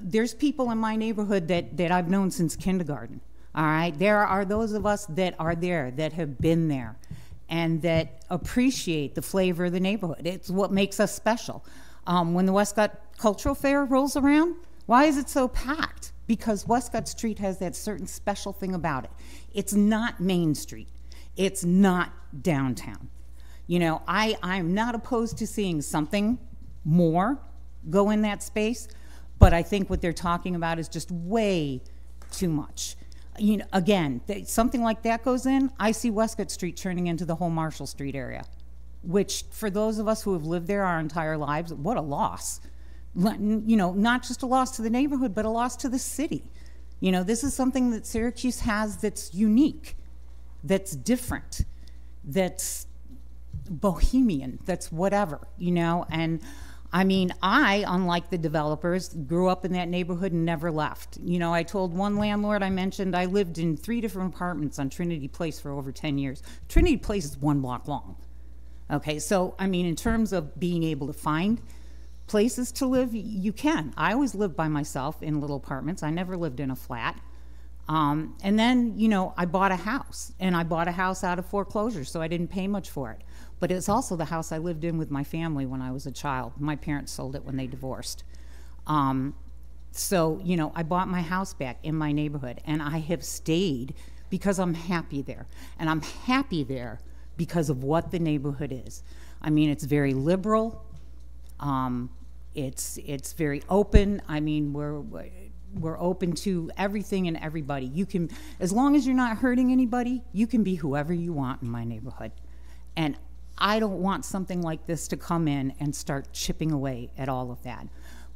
there's people in my neighborhood that I've known since kindergarten, all right? There are those of us that are there, that have been there, and that appreciate the flavor of the neighborhood. It's what makes us special. When the Westcott Cultural Fair rolls around, why is it so packed? Because Westcott Street has that certain special thing about it. It's not Main Street. It's not downtown. You know, I'm not opposed to seeing something more go in that space, but I think what they're talking about is just way too much. You know, again, something like that goes in, I see Westcott Street turning into the whole Marshall Street area, which for those of us who have lived there our entire lives, what a loss. You know, not just a loss to the neighborhood, but a loss to the city. You know, this is something that Syracuse has that's unique, that's different, that's bohemian, that's whatever, you know. And I mean, I, unlike the developers, grew up in that neighborhood and never left. You know, I told one landlord I mentioned I lived in 3 different apartments on Trinity Place for over 10 years. Trinity Place is 1 block long. Okay, so I mean, in terms of being able to find places to live, you can. I always lived by myself in little apartments. I never lived in a flat. And then, you know, I bought a house, and I bought a house out of foreclosure, so I didn't pay much for it. But it's also the house I lived in with my family when I was a child. My parents sold it when they divorced. So, you know, I bought my house back in my neighborhood, and I have stayed because I'm happy there. And I'm happy there because of what the neighborhood is. I mean, it's very liberal. It's very open. I mean, we're open to everything and everybody. You can, as long as you're not hurting anybody, you can be whoever you want in my neighborhood. And I don't want something like this to come in and start chipping away at all of that.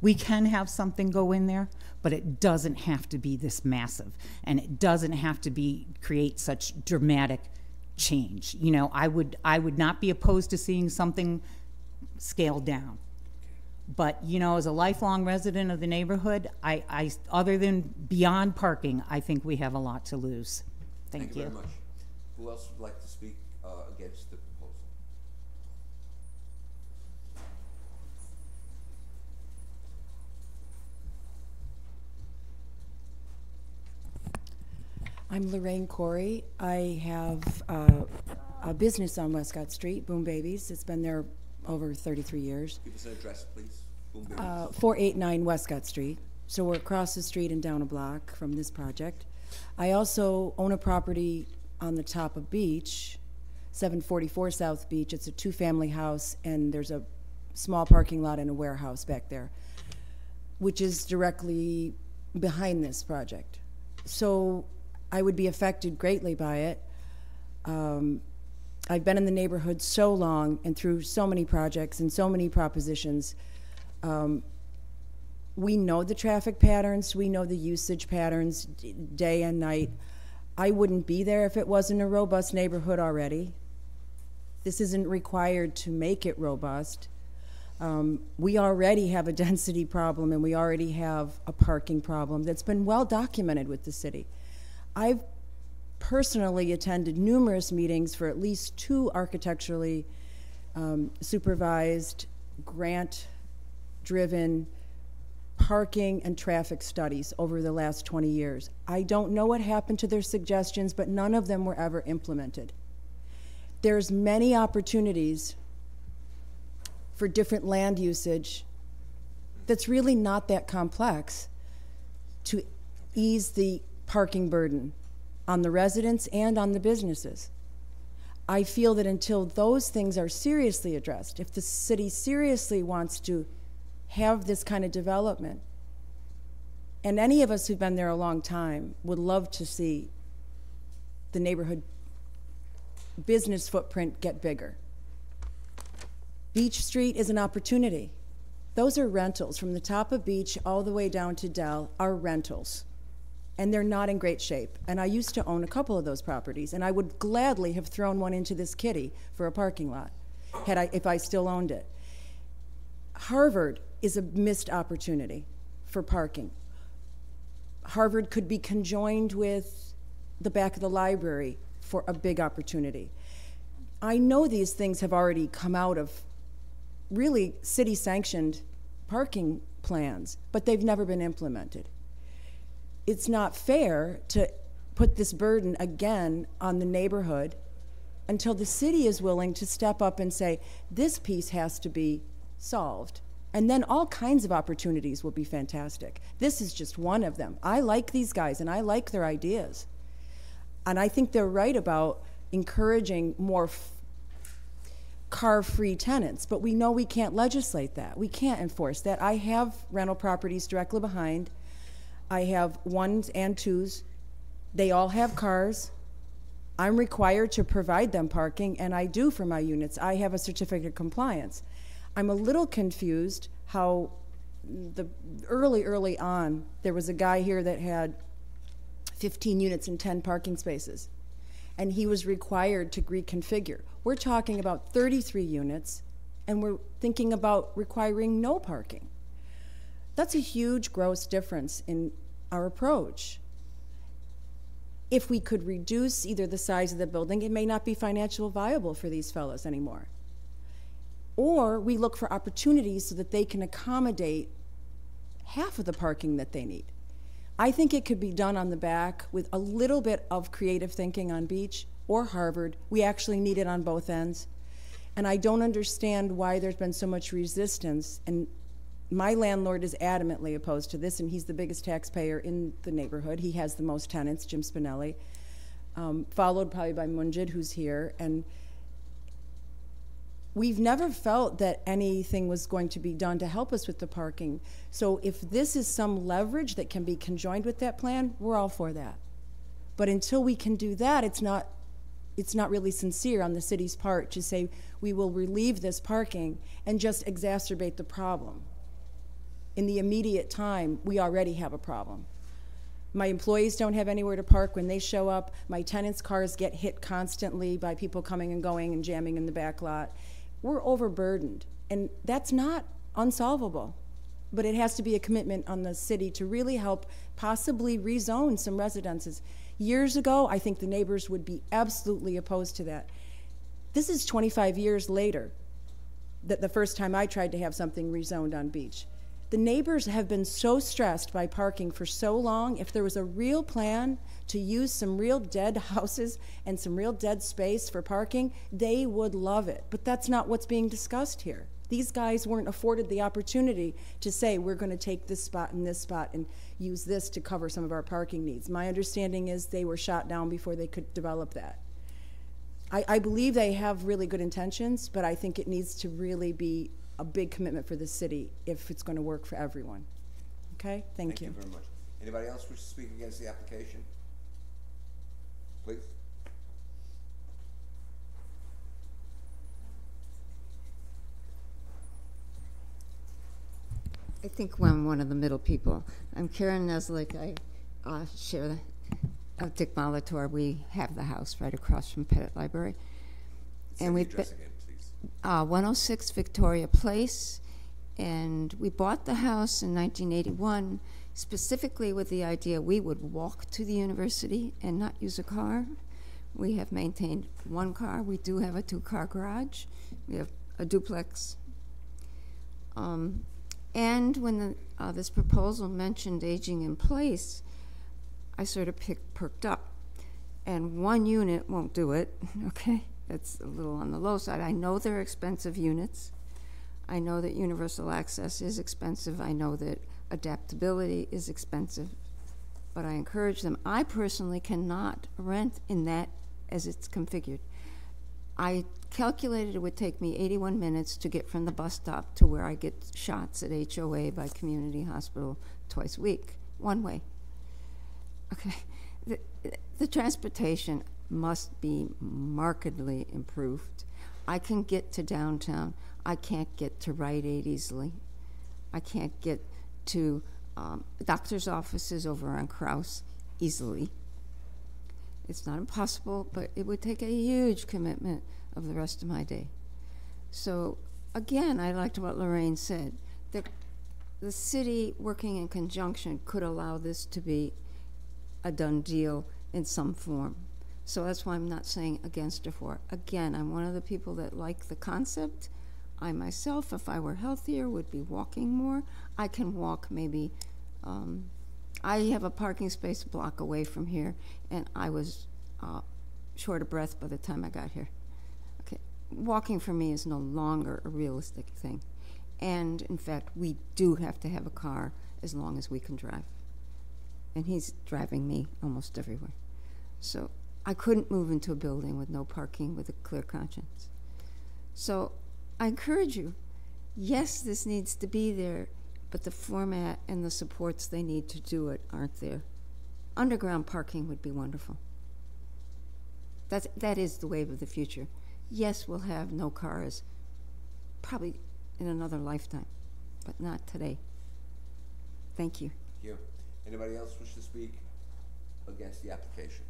We can have something go in there, but it doesn't have to be this massive, and it doesn't have to create such dramatic change. You know, I would not be opposed to seeing something scaled down. But, you know, as a lifelong resident of the neighborhood, I other than beyond parking, I think we have a lot to lose. Thank you. Very much. Who else would like to speak against the proposal? I'm Lorraine Corey. I have a business on Westcott Street, Boom Babies. It's been there over 33 years. Give us an address, please. 489 Westcott Street. So we're across the street and down a block from this project. I also own a property on the top of Beach, 744 South Beach. It's a 2-family house, and there's a small parking lot and a warehouse back there, which is directly behind this project. So I would be affected greatly by it. I've been in the neighborhood so long and through so many projects and so many propositions. We know the traffic patterns, we know the usage patterns day and night. I wouldn't be there if it wasn't a robust neighborhood already. This isn't required to make it robust. We already have a density problem, and we already have a parking problem that's been well documented with the city. I've personally attended numerous meetings for at least 2 architecturally supervised, grant-driven parking and traffic studies over the last 20 years. I don't know what happened to their suggestions, but none of them were ever implemented. There's many opportunities for different land usage that's really not that complex to ease the parking burden on the residents and on the businesses. I feel that until those things are seriously addressed, if the city seriously wants to have this kind of development, and any of us who've been there a long time would love to see the neighborhood business footprint get bigger. Beach Street is an opportunity. Those are rentals. From the top of Beach all the way down to Dell are rentals. And they're not in great shape. And I used to own a couple of those properties, and I would gladly have thrown one into this kitty for a parking lot if I still owned it. Harvard is a missed opportunity for parking. Harvard could be conjoined with the back of the library for a big opportunity. I know these things have already come out of really city-sanctioned parking plans, but they've never been implemented. It's not fair to put this burden again on the neighborhood until the city is willing to step up and say, this piece has to be solved. And then all kinds of opportunities will be fantastic. This is just one of them. I like these guys and I like their ideas. And I think they're right about encouraging more car-free tenants, but we know we can't legislate that. We can't enforce that. I have rental properties directly behind. I have ones and twos. They all have cars. I'm required to provide them parking, and I do for my units. I have a certificate of compliance. I'm a little confused how early on, there was a guy here that had 15 units and 10 parking spaces, and he was required to reconfigure. We're talking about 33 units, and we're thinking about requiring no parking. That's a huge, gross difference in our approach. If we could reduce either the size of the building, it may not be financially viable for these fellows anymore. Or we look for opportunities so that they can accommodate half of the parking that they need. I think it could be done on the back with a little bit of creative thinking on Beach or Harvard. We actually need it on both ends. And I don't understand why there's been so much resistance. And my landlord is adamantly opposed to this, and he's the biggest taxpayer in the neighborhood. He has the most tenants, Jim Spinelli, followed probably by Munjid, who's here. And we've never felt that anything was going to be done to help us with the parking. So if this is some leverage that can be conjoined with that plan, we're all for that. But until we can do that, it's not really sincere on the city's part to say we will relieve this parking and just exacerbate the problem. In the immediate time, we already have a problem. My employees don't have anywhere to park when they show up. My tenants' cars get hit constantly by people coming and going and jamming in the back lot. We're overburdened, and that's not unsolvable. But it has to be a commitment on the city to really help possibly rezone some residences. Years ago, I think the neighbors would be absolutely opposed to that. This is 25 years later, that the first time I tried to have something rezoned on Beach. The neighbors have been so stressed by parking for so long. If there was a real plan to use some real dead houses and some real dead space for parking, they would love it. But that's not what's being discussed here. These guys weren't afforded the opportunity to say, we're going to take this spot and use this to cover some of our parking needs. My understanding is they were shot down before they could develop that. I believe they have really good intentions, but I think it needs to really be a big commitment for the city if it's going to work for everyone. Okay? Thank you. Thank you very much. Anybody else wish to speak against the application? Please. I think I'm one of the middle people. I'm Karen Neslick. I share of Dick Molitor. We have the house right across from Pettit Library. And we've been 106 Victoria Place, and we bought the house in 1981 specifically with the idea we would walk to the university and not use a car. We have maintained one car. We do have a 2-car garage. We have a duplex. And when this proposal mentioned aging in place, I sort of perked up. And one unit won't do it, okay? That's a little on the low side. I know they're expensive units. I know that universal access is expensive. I know that adaptability is expensive. But I encourage them. I personally cannot rent in that as it's configured. I calculated it would take me 81 minutes to get from the bus stop to where I get shots at HOA by community hospital twice a week, one way. Okay, the transportation must be markedly improved. I can get to downtown. I can't get to Rite Aid easily. I can't get to doctor's offices over on Krause easily. It's not impossible, but it would take a huge commitment of the rest of my day. So again, I liked what Lorraine said. The city working in conjunction could allow this to be a done deal in some form. So that's why I'm not saying against or for. Again, I'm one of the people that like the concept. I myself, if I were healthier, would be walking more. I can walk maybe, I have a parking space a block away from here, and I was short of breath by the time I got here. Okay, walking for me is no longer a realistic thing. And in fact, we do have to have a car as long as we can drive. And he's driving me almost everywhere. So I couldn't move into a building with no parking with a clear conscience. So I encourage you, yes, this needs to be there, but the format and the supports they need to do it aren't there. Underground parking would be wonderful. That is the wave of the future. Yes, we'll have no cars, probably in another lifetime, but not today. Thank you. Thank you. Anybody else wish to speak against the application?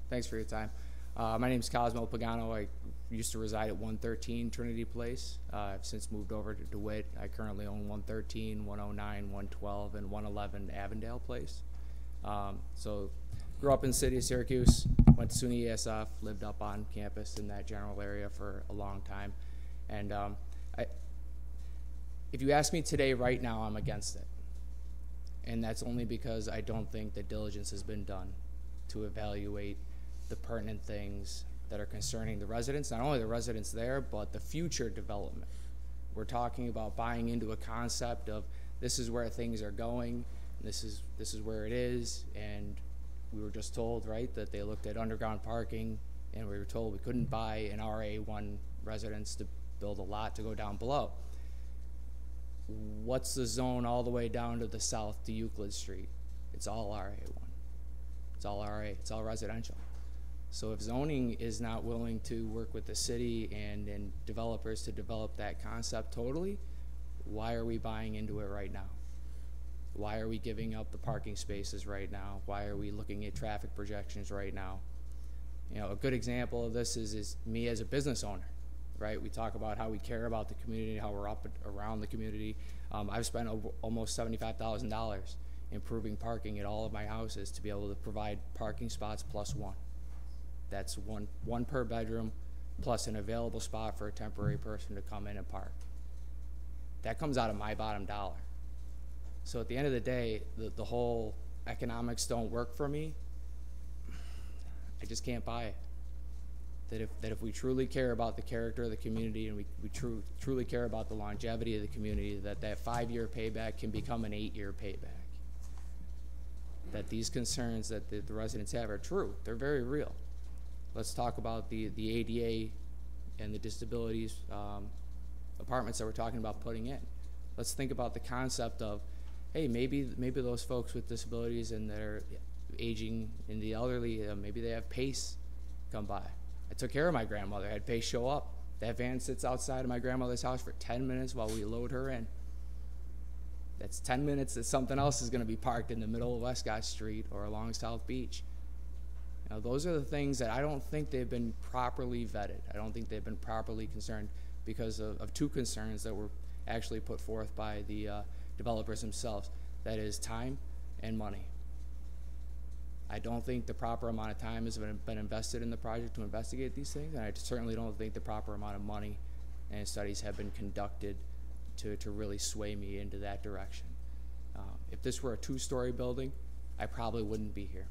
Thanks for your time. My name is Cosmo Pagano. I used to reside at 113 Trinity Place. I've since moved over to DeWitt. I currently own 113, 109, 112, and 111 Avondale Place. So grew up in the city of Syracuse, went to SUNY ESF, lived up on campus in that general area for a long time. And if you ask me today, right now, I'm against it. And that's only because I don't think that diligence has been done to evaluate the pertinent things that are concerning the residents, not only the residents there, but the future development. We're talking about buying into a concept of this is where things are going, this is where it is, and we were just told, right, that they looked at underground parking, and we were told we couldn't buy an RA1 residence to build a lot to go down below. What's the zone all the way down to the south to Euclid Street? It's all RA1. It's all RA, it's all residential. So if zoning is not willing to work with the city and developers to develop that concept totally, why are we buying into it right now? Why are we giving up the parking spaces right now? Why are we looking at traffic projections right now? You know, a good example of this is me as a business owner, right? We talk about how we care about the community, how we're up around the community. I've spent almost $75,000 improving parking at all of my houses to be able to provide parking spots plus one. That's one per bedroom plus an available spot for a temporary person to come in and park. That comes out of my bottom dollar. So at the end of the day, the whole economics don't work for me. I just can't buy it. That if we truly care about the character of the community and we truly care about the longevity of the community, that 5-year payback can become an 8-year payback. That these concerns that the residents have are true. They're very real. Let's talk about the ADA and the disabilities apartments that we're talking about putting in. Let's think about the concept of, hey, maybe those folks with disabilities and they're aging in the elderly, maybe they have PACE come by. I took care of my grandmother, I had PACE show up. That van sits outside of my grandmother's house for 10 minutes while we load her in. That's 10 minutes that something else is going to be parked in the middle of Westcott Street or along South Beach. Now, those are the things that I don't think they've been properly vetted. I don't think they've been properly concerned because of two concerns that were actually put forth by the developers themselves. That is time and money. I don't think the proper amount of time has been invested in the project to investigate these things, and I certainly don't think the proper amount of money and studies have been conducted to really sway me into that direction. If this were a two-story building, I probably wouldn't be here,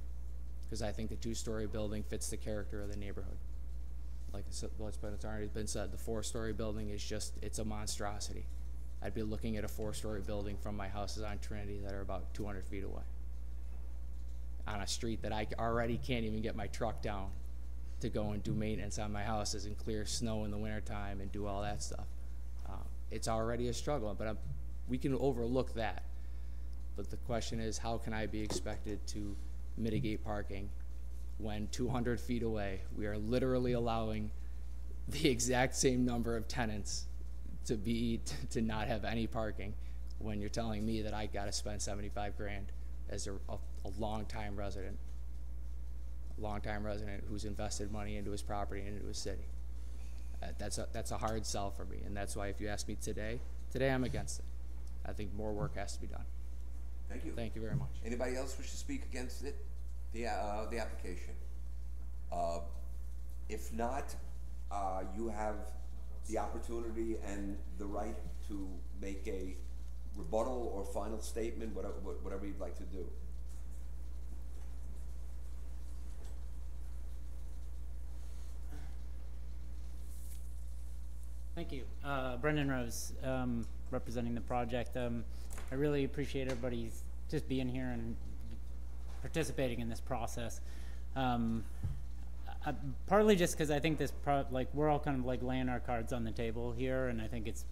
because I think the two-story building fits the character of the neighborhood. Like it's already been said, the four-story building is just, it's a monstrosity. I'd be looking at a four-story building from my houses on Trinity that are about 200 feet away, on a street that I already can't even get my truck down to go and do maintenance on my houses and clear snow in the wintertime and do all that stuff. It's already a struggle, but we can overlook that. But the question is, how can I be expected to mitigate parking when 200 feet away we are literally allowing the exact same number of tenants to not have any parking, when you're telling me that I got to spend 75 grand as a longtime resident who's invested money into his property and into his city. That's a hard sell for me, and that's why if you ask me today I'm against it. I think more work has to be done. Thank you. Thank you very much. Anybody else wish to speak against it, the application? If not, you have the opportunity and the right to make a rebuttal or final statement, whatever you'd like to do. Thank you. Brendan Rose, representing the project. I really appreciate everybody's just being here and participating in this process. Partly just because I think this, we're all kind of like laying our cards on the table here, and I think it's,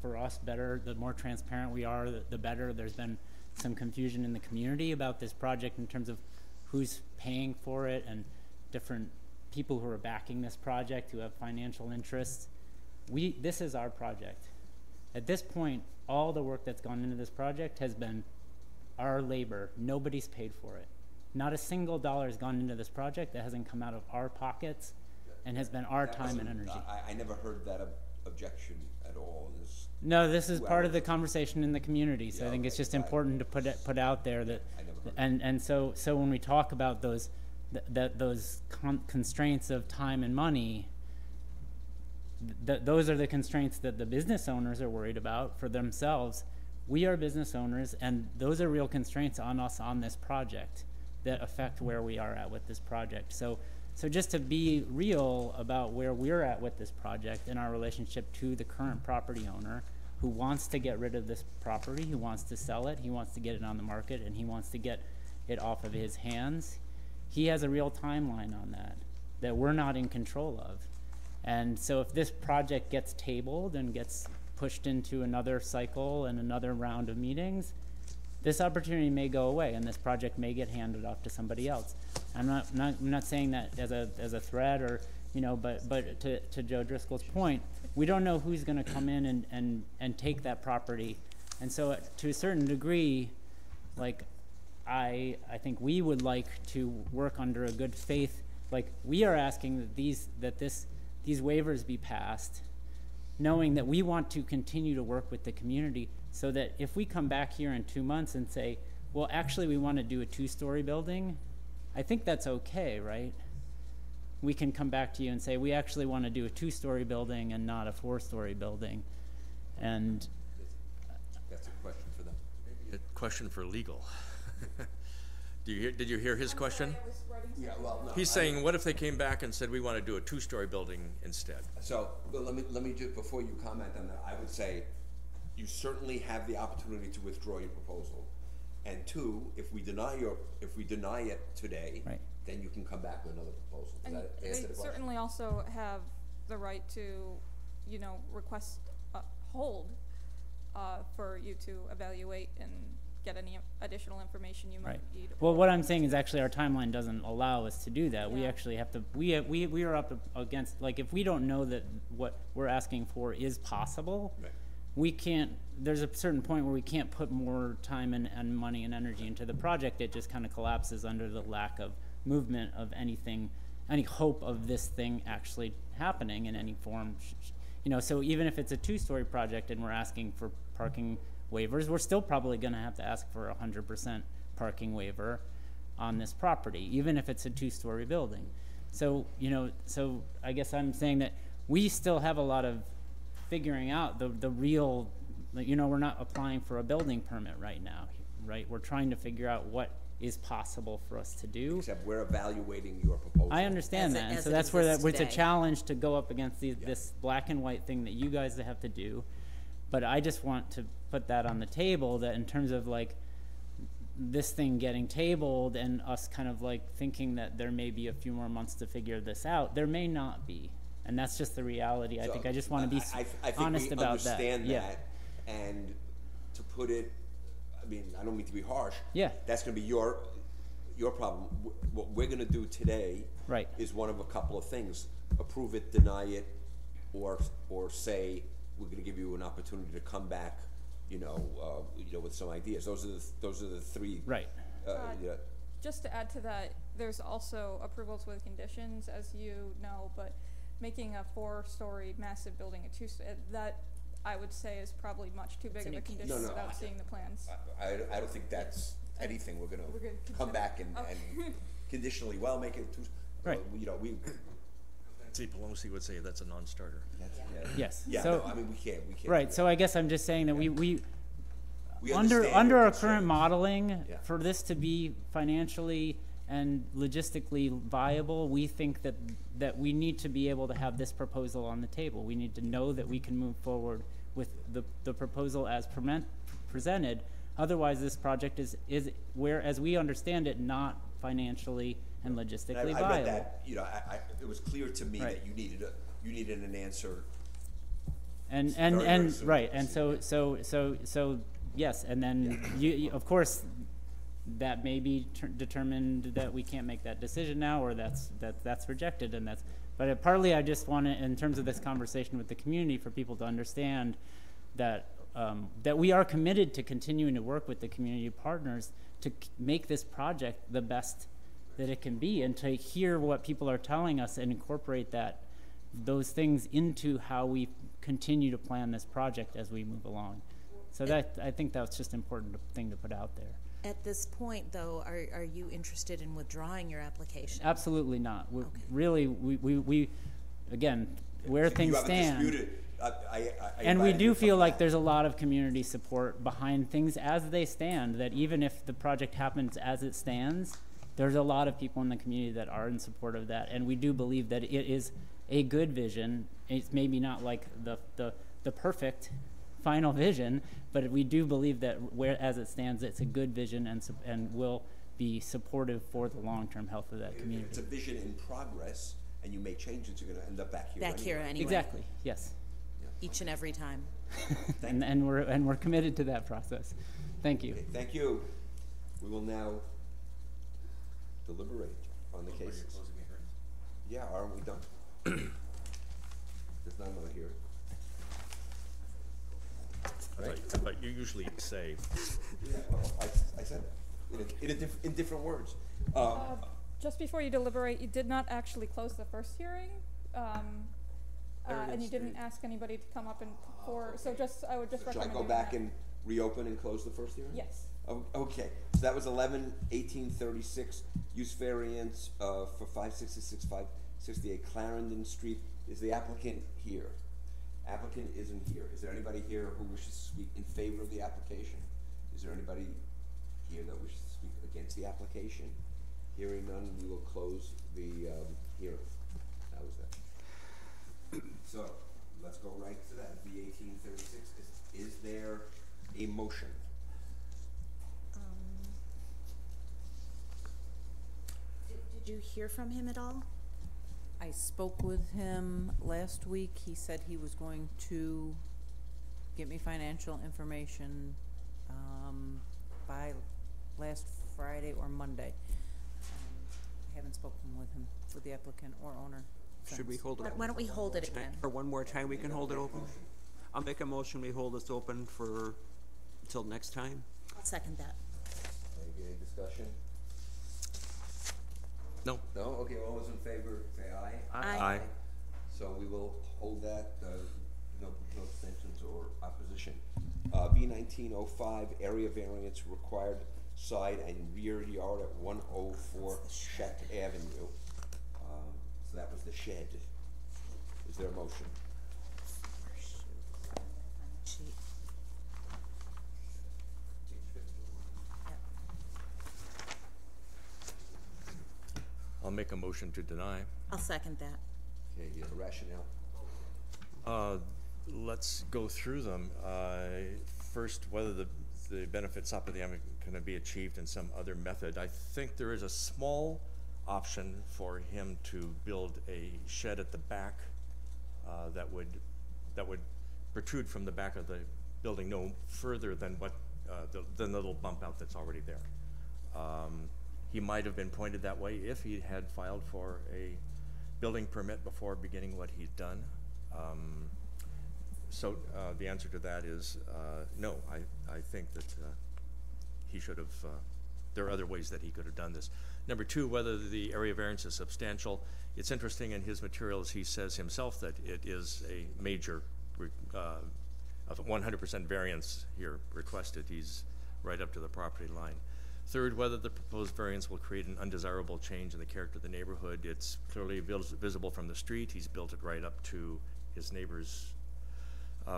for us, better, the more transparent we are, the better. There's been some confusion in the community about this project in terms of who's paying for it and different people who are backing this project who have financial interests. This is our project. At this point, all the work that's gone into this project has been our labor. Nobody's paid for it. Not a single dollar has gone into this project that hasn't come out of our pockets and has been our time and energy. I never heard that objection at all. No, this is part of the conversation in the community, so I think it's just important to put out there that, and so when we talk about those constraints of time and money, those are the constraints that the business owners are worried about for themselves. We are business owners, and those are real constraints on us on this project that affect where we are at with this project. So just to be real about where we're at with this project and our relationship to the current property owner who wants to get rid of this property, who wants to sell it, he wants to get it on the market, and he wants to get it off of his hands. He has a real timeline on that we're not in control of. And so if this project gets tabled and gets pushed into another cycle and another round of meetings, this opportunity may go away and this project may get handed off to somebody else. I'm not saying that as a threat or, but to Joe Driscoll's point, we don't know who's going to come in and take that property. And so to a certain degree, I think we would like to work under a good faith. We are asking that these waivers be passed, knowing that we want to continue to work with the community so that if we come back here in 2 months and say, well, actually we want to do a 2-story building, I think that's okay, right? We can come back to you and say, we actually want to do a 2-story building and not a 4-story building. And that's a question for them. Maybe a question for legal. Did you hear his question? Yeah, well, no. He's saying, what if they came back and said we want to do a 2-story building instead? So let me just, before you comment on that, I would say you certainly have the opportunity to withdraw your proposal. And 2, if we deny it today, right, then you can come back with another proposal. Does that answer the question? Certainly also have the right to, request a hold for you to evaluate and get any additional information you might need. Well, what I'm saying is actually our timeline doesn't allow us to do that. Yeah. We actually have to, we are up against, if we don't know that what we're asking for is possible, right, we can't, there's a certain point where we can't put more time and money and energy into the project. It just kind of collapses under the lack of movement of anything, any hope of this thing actually happening in any form, you know, so even if it's a 2-story project and we're asking for parking waivers, we're still probably gonna have to ask for 100% parking waiver on this property, even if it's a 2-story building. So, you know, so I guess I'm saying that we still have a lot of figuring out the real, you know, we're not applying for a building permit right now, right? We're trying to figure out what is possible for us to do. Except we're evaluating your proposal. I understand As it- that, and as so it that's where exists it's a today. challenge to go up against this black and white thing that you guys have to do. But I just want to put that on the table, that in terms of like this thing getting tabled and us kind of like thinking that there may be a few more months to figure this out, there may not be. And that's just the reality. I think I just want to be I think honest we about that. understand Yeah. that, and to put it, I mean, I don't mean to be harsh. Yeah. That's going to be your problem. What we're going to do today Right. is one of a couple of things: approve it, deny it, or say we're going to give you an opportunity to come back, with some ideas. Those are the three. Right. Yeah. Just to add to that, there's also approvals with conditions, as you know, but making a 4-story massive building a 2 that I would say is probably much too big of a condition without seeing the plans. I don't think that's anything we're going We're gonna to come consider. back and conditionally, make it two. Right. Nancy Pelosi would say that's a non-starter. Yes. Yeah. So, No, I mean, we can't. Right. So I guess I'm just saying that we understand under your our concerns. current modeling, Yeah. for this to be financially and logistically viable, we think that we need to be able to have this proposal on the table. We need to know that we can move forward with the proposal as presented. Otherwise, this project is where, as we understand it, not financially and logistically And I viable. read that. It was clear to me Right. that you needed an answer. And very, very soon. right, and so yes, and then you of course that may be determined that we can't make that decision now, or that's rejected, and that's. But partly, I just want to, in terms of this conversation with the community, for people to understand that that we are committed to continuing to work with the community partners to make this project the best that it can be, and to hear what people are telling us and incorporate those things into how we continue to plan this project as we move along. So I think that's just an important thing to put out there. At this point, though, are you interested in withdrawing your application? Absolutely not. Really, we again, where things stand. Disputed. And we invited you do to feel come like back. there's a lot of community support behind things as they stand, that even if the project happens as it stands, there's a lot of people in the community that are in support of that. And we do believe that it is a good vision. It's maybe not like the perfect final vision, but we do believe that as it stands, it's a good vision and will be supportive for the long-term health of that If community. it's a vision in progress, and you make changes, you're going to end up back here. Back here anyway. Exactly. Yes. Each and every time. and we're committed to that process. Thank you. Okay, thank you. We will now deliberate on the cases. Yeah, aren't we done? There's not another hearing. But you usually say. Yeah, well, I said it in different words. Just before you deliberate, you did not actually close the first hearing, and you didn't ask anybody to come up and I would just Should I recommend. go doing back that. and reopen and close the first hearing? Yes. Okay, so that was 11/18/36 use variance for 566, 568 Clarendon Street. Is the applicant here? Applicant isn't here. Is there anybody here who wishes to speak in favor of the application? Is there anybody here that wishes to speak against the application? Hearing none, we will close the hearing. How was that? So, let's go right to that. V1836. Is there a motion? Did you hear from him at all? I spoke with him last week. He said he was going to get me financial information by last Friday or Monday. I haven't spoken with the applicant or owner since. Should we hold it? Why don't we hold it again? For one more time, we can hold it open? I'll make a motion, we hold this open until next time. I'll second that. Any discussion? No. No? Okay, all those in favor, say aye. Aye. So we will hold that questions or opposition? B 1905, area variance required side and rear yard at 104 Scheck Avenue. So that was the shed. Is there a motion? I'll make a motion to deny. I'll second that. Okay, you have a rationale? Let's go through them. First, whether the benefits up at the end are going to be achieved in some other method. I think there is a small option for him to build a shed at the back that would protrude from the back of the building no further than what the little bump out that's already there. He might have been pointed that way if he had filed for a building permit before beginning what he'd done. So the answer to that is no. I think that he should have, there are other ways that he could have done this. Number two, whether the area variance is substantial. It's interesting in his materials, he says himself that it is a major, 100% variance here requested. He's right up to the property line. Third, whether the proposed variance will create an undesirable change in the character of the neighborhood. It's clearly visible from the street. He's built it right up to his neighbor's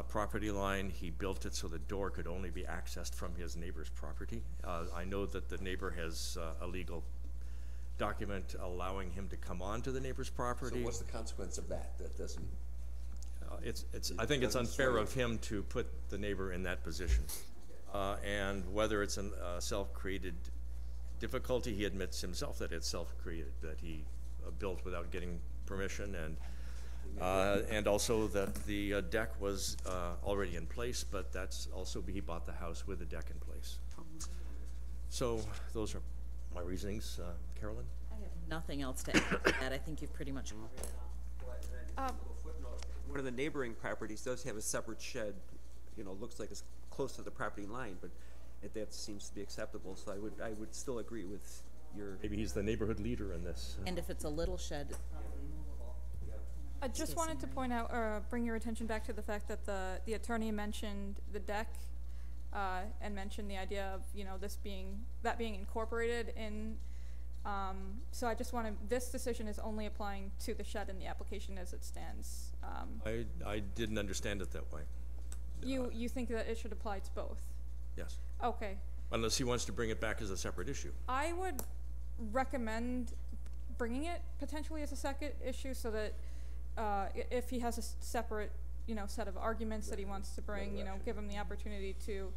property line. He built it so the door could only be accessed from his neighbor's property. I know that the neighbor has a legal document allowing him to come onto the neighbor's property. So what's the consequence of that? That doesn't... I think it's unfair of him to put the neighbor in that position. And whether it's a self-created difficulty, he admits himself that it's self-created, that he built without getting permission, and also that the deck was already in place, but that's also, he bought the house with the deck in place. So those are my reasonings. Carolyn? I have nothing else to add to that. I think you've pretty much covered it all. One of the neighboring properties does have a separate shed, you know, looks like it's close to the property line, but that seems to be acceptable, so I would still agree with your... Maybe he's the neighborhood leader in this. And if it's a little shed, it's probably movable. I just wanted to point out, or bring your attention back to the fact that the attorney mentioned the deck, and mentioned the idea of, you know, that being incorporated in, so I just wanted, this decision is only applying to the shed in the application as it stands. I didn't understand it that way. You think that it should apply to both? Yes. Okay. Unless he wants to bring it back as a separate issue. I would recommend bringing it potentially as a second issue, so that if he has a separate, you know, set of arguments that he wants to bring, you know, give him the opportunity to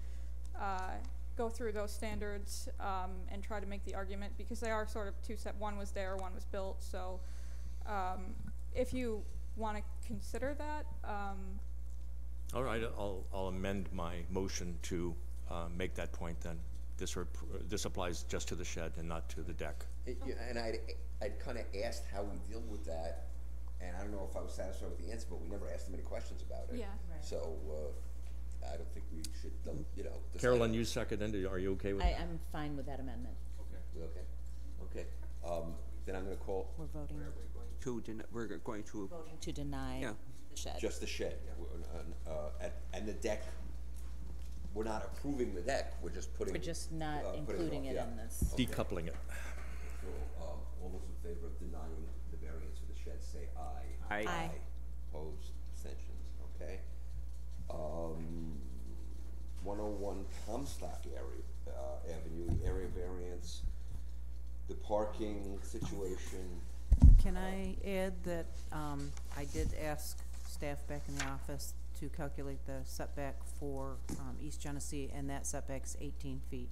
go through those standards and try to make the argument, because they are sort of two set. One was there, one was built. So if you want to consider that. All right, I'll amend my motion to make that point then. This applies just to the shed and not to the deck. And I'd kind of asked how we deal with that, and I don't know if I was satisfied with the answer, but we never asked him any questions about it. Yeah. Right. So I don't think we should, you know. Carolyn, you seconded. Are you okay with that? I'm fine with that amendment. Okay. Then I'm going to call. We're voting. We're going to Voting to deny the shed. Just the shed. And the deck, we're not approving the deck, we're just putting. We're just not including it in this. Decoupling it. So, all those in favor of denying the variance for the shed, say aye. Aye. Aye. Opposed, abstentions, okay. 101 Comstock Avenue, area variance, the parking situation. Can I add that I did ask staff back in the office to calculate the setback for East Genesee, and that setback's 18 feet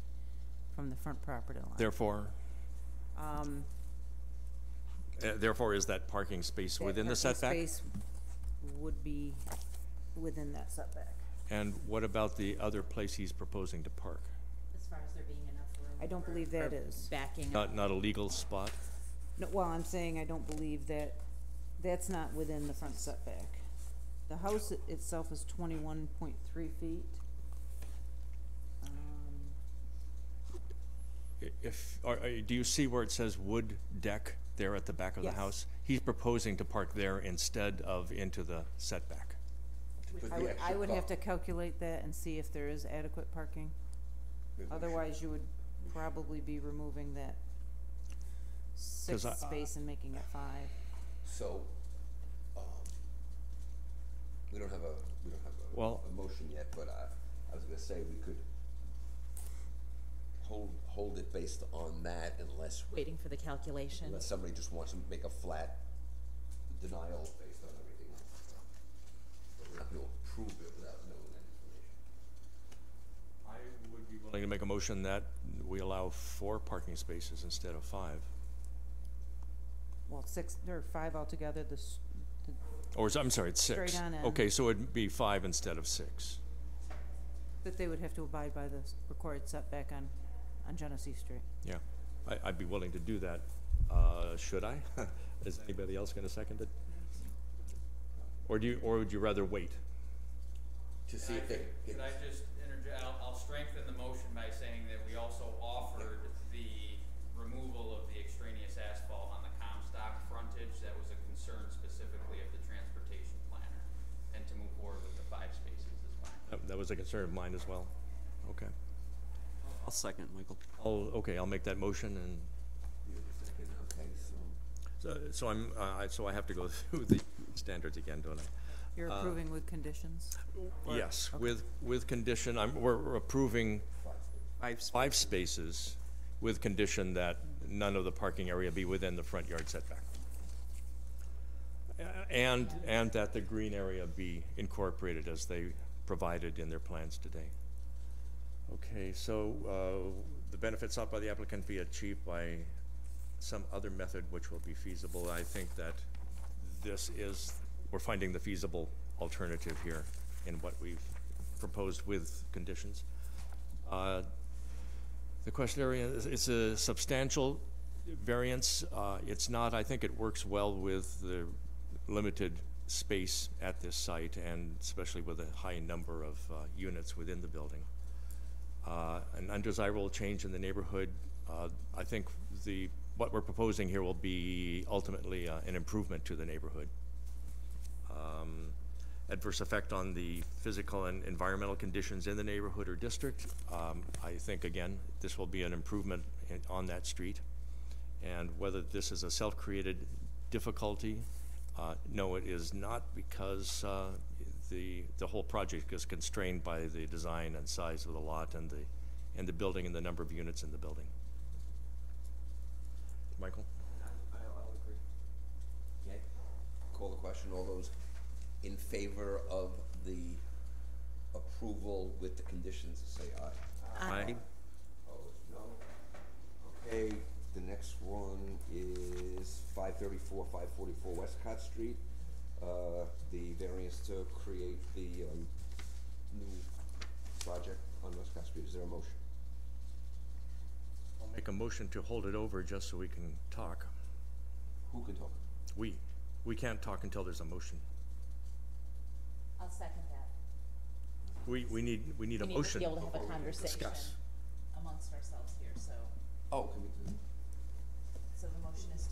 from the front property line. Therefore, is that parking space within the setback? Parking space would be within that setback. And what about the other place he's proposing to park? As far as there being enough room. I don't believe that is. Backing up. Not a legal spot? No, well, I'm saying I don't believe that, that's not within the front setback. The house itself is 21.3 feet. Do you see where it says wood deck there at the back of the Yes. house? He's proposing to park there instead of into the setback. With I the would, extra I would have car. to calculate that and see if there is adequate parking. Maybe we should. Otherwise, you would probably be removing that 'Cause sixth space and making it 5. So, we don't have a Well- a motion yet, but I was gonna say we could hold it based on that unless Waiting for the calculation. unless somebody just wants to make a flat denial based on everything. But we're not gonna approve it without knowing that information. I would be willing to make a motion that we allow 4 parking spaces instead of 5. Well, 6, there are 5 altogether, Or, I'm sorry, it's 6. Straight on in. Okay, so it'd be 5 instead of 6. that they would have to abide by the required setback on Genesee Street. Yeah, I'd be willing to do that. Should I? Is anybody else gonna second it? Or would you rather wait? To see if they. Could I just interject, I'll strengthen the motion by saying that we also offered the removal of the extraneous asphalt on the Comstock frontage. That was a concern specifically of the transportation planner, and to move forward with the 5 spaces is fine. That was a concern of mine as well. Okay. I'll second, Michael. I'll make that motion and, Okay, so I have to go through the standards again, don't I? You're approving with conditions? Yes, with condition, we're approving 5 spaces with condition that none of the parking area be within the front yard setback. And that the green area be incorporated as they provided in their plans today. Okay, so the benefits sought by the applicant be achieved by some other method which will be feasible. I think that we're finding the feasible alternative here in what we've proposed with conditions. The question area, it's a substantial variance. It's not, I think it works well with the limited space at this site, and especially with a high number of units within the building. An undesirable change in the neighborhood, I think what we're proposing here will be ultimately an improvement to the neighborhood. Adverse effect on the physical and environmental conditions in the neighborhood or district. I think, again, this will be an improvement on that street. And whether this is a self-created difficulty, no, it is not, because the whole project is constrained by the design and size of the lot and the building and the number of units in the building. Michael? I'll agree. Okay, call the question. All those in favor of the approval with the conditions, say aye. Aye. Opposed, no. Okay, the next one is 534, 544 Westcott Street. The variance to create the new project on Westcott Street. Is there a motion? I'll make a motion to hold it over just so we can talk. Who can talk? We can't talk until there's a motion. I'll second that. We need a We need to motion. be able to have before a we can conversation discuss. amongst ourselves here, so, Oh, can we, so the motion is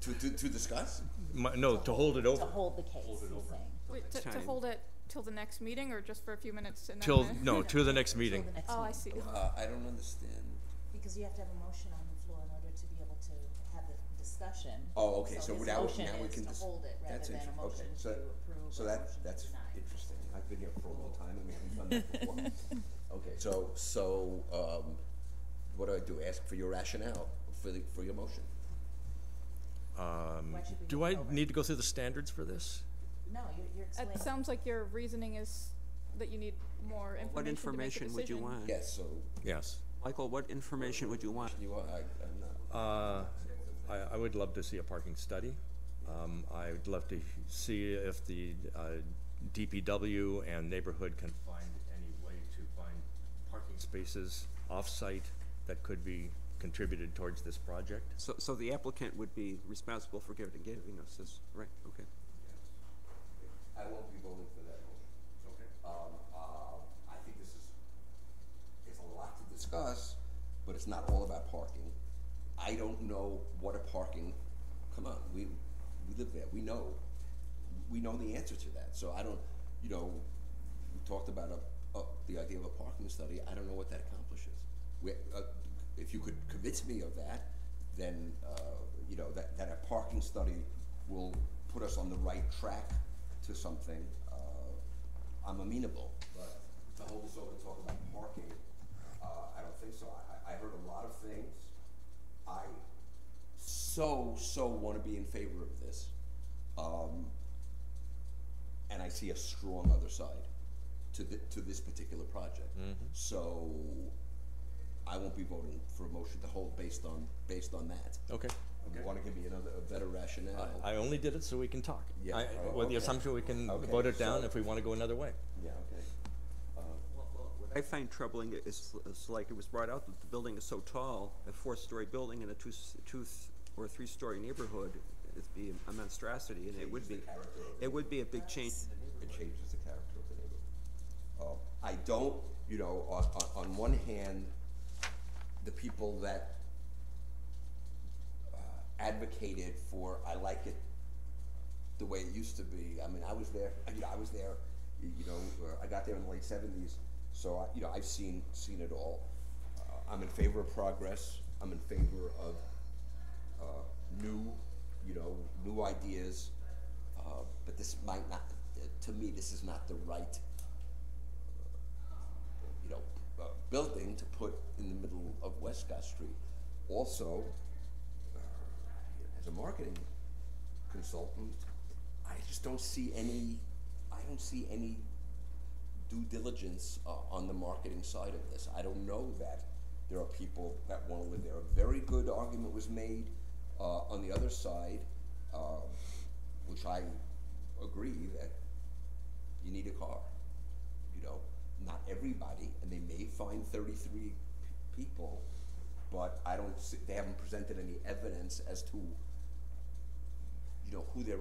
to discuss? No, to hold it over. to hold the case, he's saying. Wait, to Time. hold it till the next meeting, or just for a few minutes and then? To the next meeting. Till the next Oh, I meeting. see. I don't understand. Because you have to have a motion on the floor in order to be able to have the discussion. Oh, okay, so his now motion we is can to just. hold it rather That's than a interesting. motion Okay, to so, approve so or a that, motion to that's deny. interesting. I've been here for a long time and we haven't done that before. Okay, so, what do I do? Ask for your rationale for your motion? Why should we Do hold I it over? need to go through the standards for this? No, you're explaining. It sounds like your reasoning is that you need more information What to make a information would you decision. want? Yes, so. Yes. Michael, what information would you want? I'm not. I would love to see a parking study. I would love to see if the DPW and neighborhood can find any way to find parking spaces off-site that could be contributed towards this project. So the applicant would be responsible for giving us this, right, okay. I won't be voting for that motion. Okay. I think it's a lot to discuss, but it's not all about parking. I don't know what a parking, come on, we live there, we know the answer to that. So you know, we talked about the idea of a parking study. I don't know what that accomplishes. If you could convince me of that, then, you know, that a parking study will put us on the right track to something, I'm amenable. But to hold us over and talk about parking, I don't think so. I heard a lot of things. I so want to be in favor of this. And I see a strong other side to this particular project. So I won't be voting for a motion to hold based on that. Okay. You want to give me a better rationale? I only did it so we can talk. Yeah. With the assumption we can vote it down if we want to go another way. Yeah, okay. What I find troubling is like it was brought out that the building is so tall, a 4-story building in a two or 3-story neighborhood, it'd be a monstrosity, and it would be a big change. It changes the character of the neighborhood. I don't, you know, on one hand, the people that advocated for, I like it the way it used to be. I mean, I was there, you know, I got there in the late 70s, so, you know, I've seen it all. I'm in favor of progress. I'm in favor of new ideas, but this might not, to me, this is not the right, you know, building to put in the middle of Westcott Street. Also, as a marketing consultant, I just don't see any due diligence on the marketing side of this. I don't know that there are people that want to live there. A very good argument was made on the other side, which I agree that you need a car. You know, not everybody, and they may find 33 people, but they haven't presented any evidence as to, you know, who they're.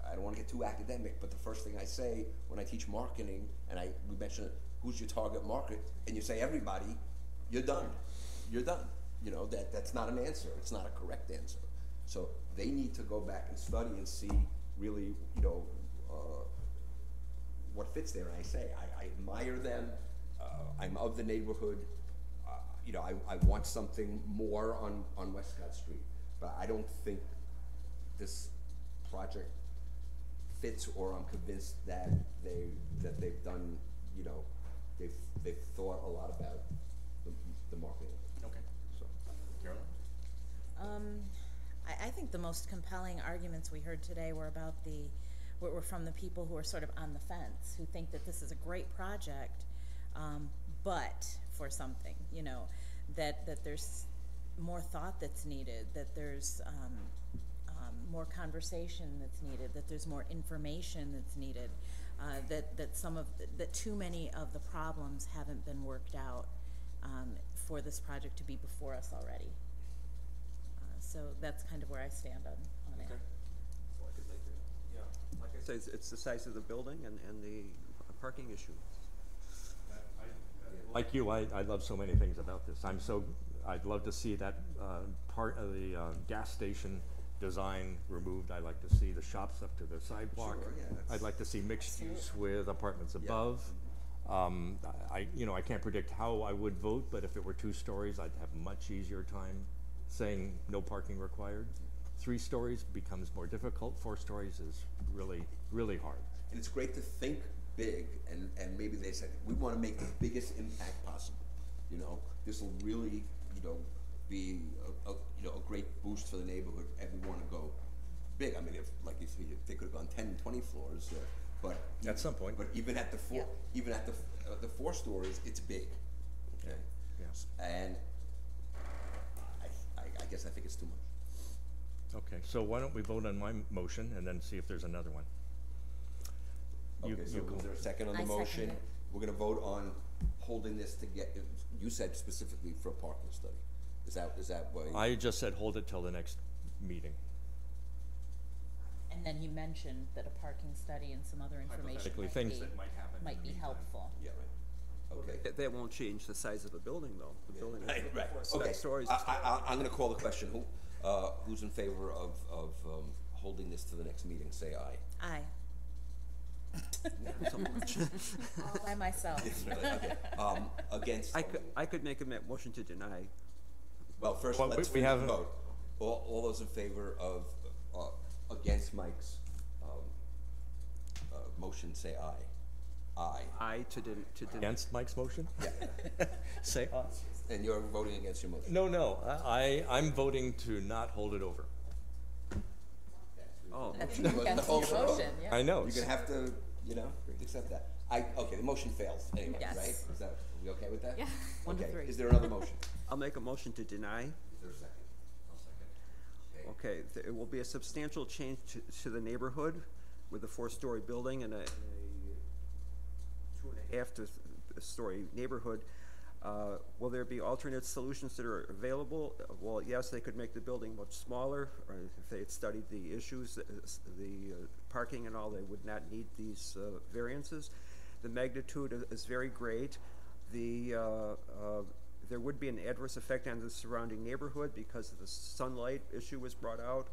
I don't want to get too academic, but the first thing I say when I teach marketing, and we mention who's your target market, and you say everybody, you're done. You're done. You know, that's not an answer. It's not a correct answer. So they need to go back and study and see really, you know, what fits there. And I say, I admire them. I'm of the neighborhood. You know, I want something more on Westcott Street, but I don't think this project fits, or I'm convinced that they've done, you know, they've thought a lot about the marketing. Okay. So, Caroline? I think the most compelling arguments we heard today were from the people who are sort of on the fence, who think that this is a great project, but for something, you know, that there's more thought that's needed, that there's more conversation that's needed, that there's more information that's needed, that too many of the problems haven't been worked out for this project to be before us already. So that's kind of where I stand on it. Okay. So I could make it. Yeah. Like I say, it's the size of the building and the parking issue. Like you, I love so many things about this. I'd love to see that part of the gas station design removed. I'd like to see the shops up to the sidewalk. Sure, yeah, I'd like to see mixed use with apartments above. I can't predict how I would vote, but if it were 2 stories, I'd have a much easier time saying no parking required. 3 stories becomes more difficult. 4 stories is really, really hard. And it's great to think big, and maybe they said, we want to make the biggest impact possible. You know, this will really, you know, be a great boost for the neighborhood, and we want to go big. I mean, if, like you said, they could have gone 10, 20 floors, but at some point. But even at the 4 stories, it's big. Okay. Yes. And I guess I think it's too much. Okay, so why don't we vote on my motion and then see if there's another one? Okay, so is there a second on the motion? Second it. We're gonna vote on holding this to get, you said specifically for a parking study. Is that why? I just said hold it till the next meeting. And then he mentioned that a parking study and some other information Hypothetically, things that might happen in might the be meantime. helpful. Yeah, right. Okay. That won't change the size of the building, though. The building is Right. 4 Okay. stories. I'm gonna call the question. Who's in favor of holding this to the next meeting, say aye. Aye. So much. All by myself. Yes, really, okay. Against? I could make a motion to deny. Well, first, Well, let's we finish the have- vote. All those in favor of, against Mike's, motion, say aye. Aye. Aye to deny. Against Mike's motion? Yeah. Say aye. And you're voting against your motion? No, I'm voting to not hold it over. Oh. That's It wasn't against the your whole motion, yeah. I know. You're gonna have to, accept that. Okay, the motion fails anyway, Yes. right? Are we okay with that? Yeah. 1 to 3. Okay, is there another motion? I'll make a motion to deny. Is there a second? I'll second. Okay, it will be a substantial change to the neighborhood with a 4-story building and a 2.5-story neighborhood. Will there be alternate solutions that are available? Well, yes, they could make the building much smaller, or if they had studied the issues, the parking and all, they would not need these variances. The magnitude is very great. There would be an adverse effect on the surrounding neighborhood because the sunlight issue was brought out.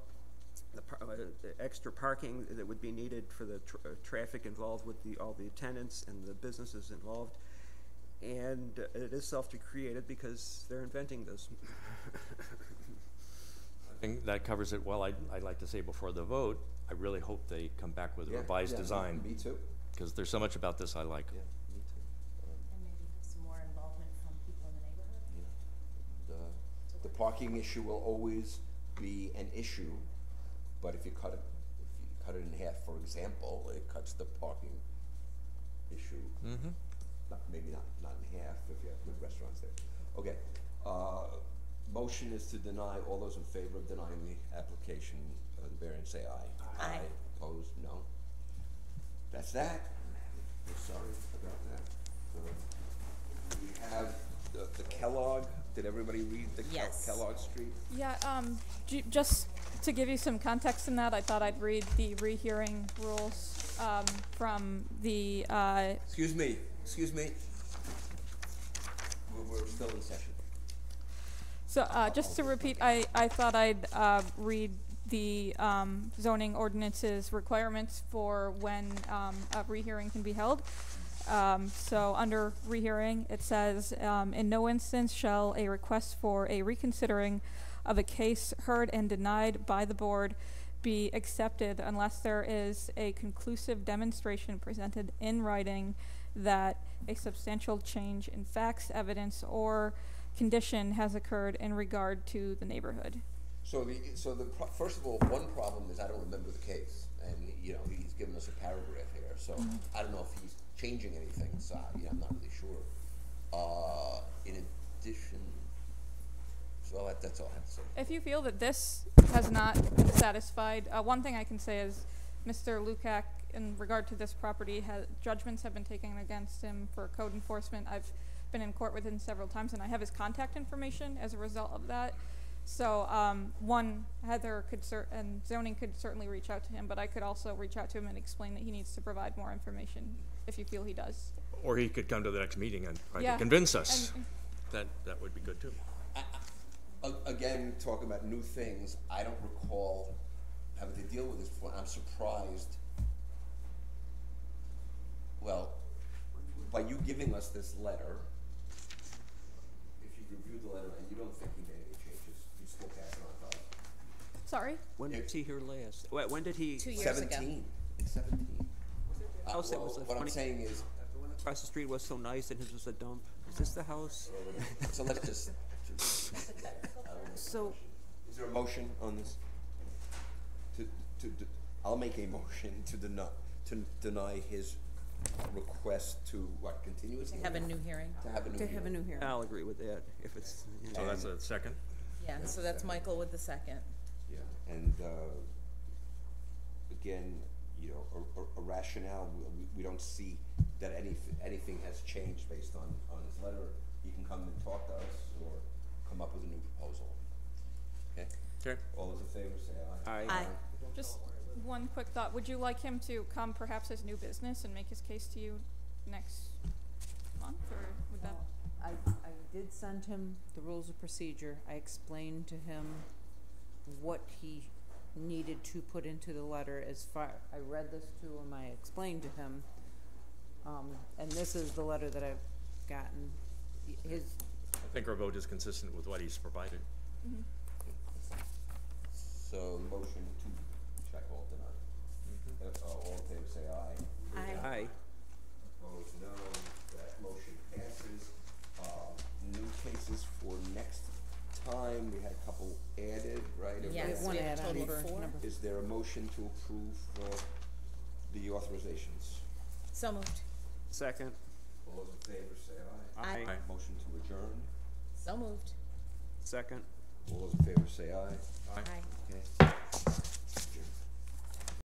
The extra parking that would be needed for the traffic involved with all the tenants and the businesses involved. And it is self-created because they're inventing this. I think that covers it well. I'd like to say before the vote, I really hope they come back with a revised design. Me too. Because there's so much about this I like. Yeah, me too. And maybe some more involvement from people in the neighborhood? The parking issue will always be an issue, but if you cut it in half, for example, it cuts the parking issue. Mm-hmm. Maybe not in half if you have good restaurants there. Okay, motion is to deny. All those in favor of denying the application of the variance, say aye. Aye. Opposed, no. That's that. I'm sorry about that. We have the Kellogg. Did everybody read the Yes. Kellogg Street? Yeah, just to give you some context in that, I thought I'd read the rehearing rules from the. Excuse me. We're still in session. So just to repeat, I thought I'd read the zoning ordinance's requirements for when a rehearing can be held. So under rehearing, it says, in no instance shall a request for a reconsidering of a case heard and denied by the board be accepted unless there is a conclusive demonstration presented in writing that a substantial change in facts, evidence, or condition has occurred in regard to the neighborhood. First of all, one problem is I don't remember the case, and he's given us a paragraph here, so I don't know if he's changing anything. So I'm not really sure. In addition, so that's all I have to say. If you feel that this has not satisfied, one thing I can say is Mr. Lukac, in regard to this property, judgments have been taken against him for code enforcement. I've been in court with him several times, and I have his contact information as a result of that. So, Heather and zoning could certainly reach out to him, but I could also reach out to him and explain that he needs to provide more information if you feel he does. Or he could come to the next meeting and try Yeah. to convince us. And- That would be good too. Again, talking about new things, I don't recall having to deal with this before. I'm surprised. Well, by you giving us this letter, if you review the letter and you don't think he made any changes, you still pass it on to us. Sorry? When was he here last? When did he? 2 years ago. 17. In 17. House that was What funny. I'm saying is, The one across the street was so nice and his was a dump. Is this the house? so let's just. So, Is there a motion on this? I'll make a motion to deny his request to continue his hearing? have a new hearing? To have a new hearing. I'll agree with that if it's. So that's a second? Yeah, so that's Michael with the second. Yeah, and again, a rationale, we don't see that anything has changed based on his letter. He can come and talk to us or come up with a new proposal. Okay? Okay. All those in favor say aye. Aye. Just one quick thought. Would you like him to come perhaps as new business and make his case to you next month, or would that? I did send him the rules of procedure. I explained to him what needed to put into the letter as far, I read this to him, I explained to him, and this is the letter that I've gotten. His, I think our vote is consistent with what he's provided. So motion to check all tonight. All in favor say aye. Aye. Opposed, no. That motion passes. New cases for next time, we had a couple added, right? Yes, Everybody- one add on for number. Is there a motion to approve the authorizations? So moved. Second. All those in favor say aye. Aye. Motion to adjourn. So moved. Second. All those in favor say aye.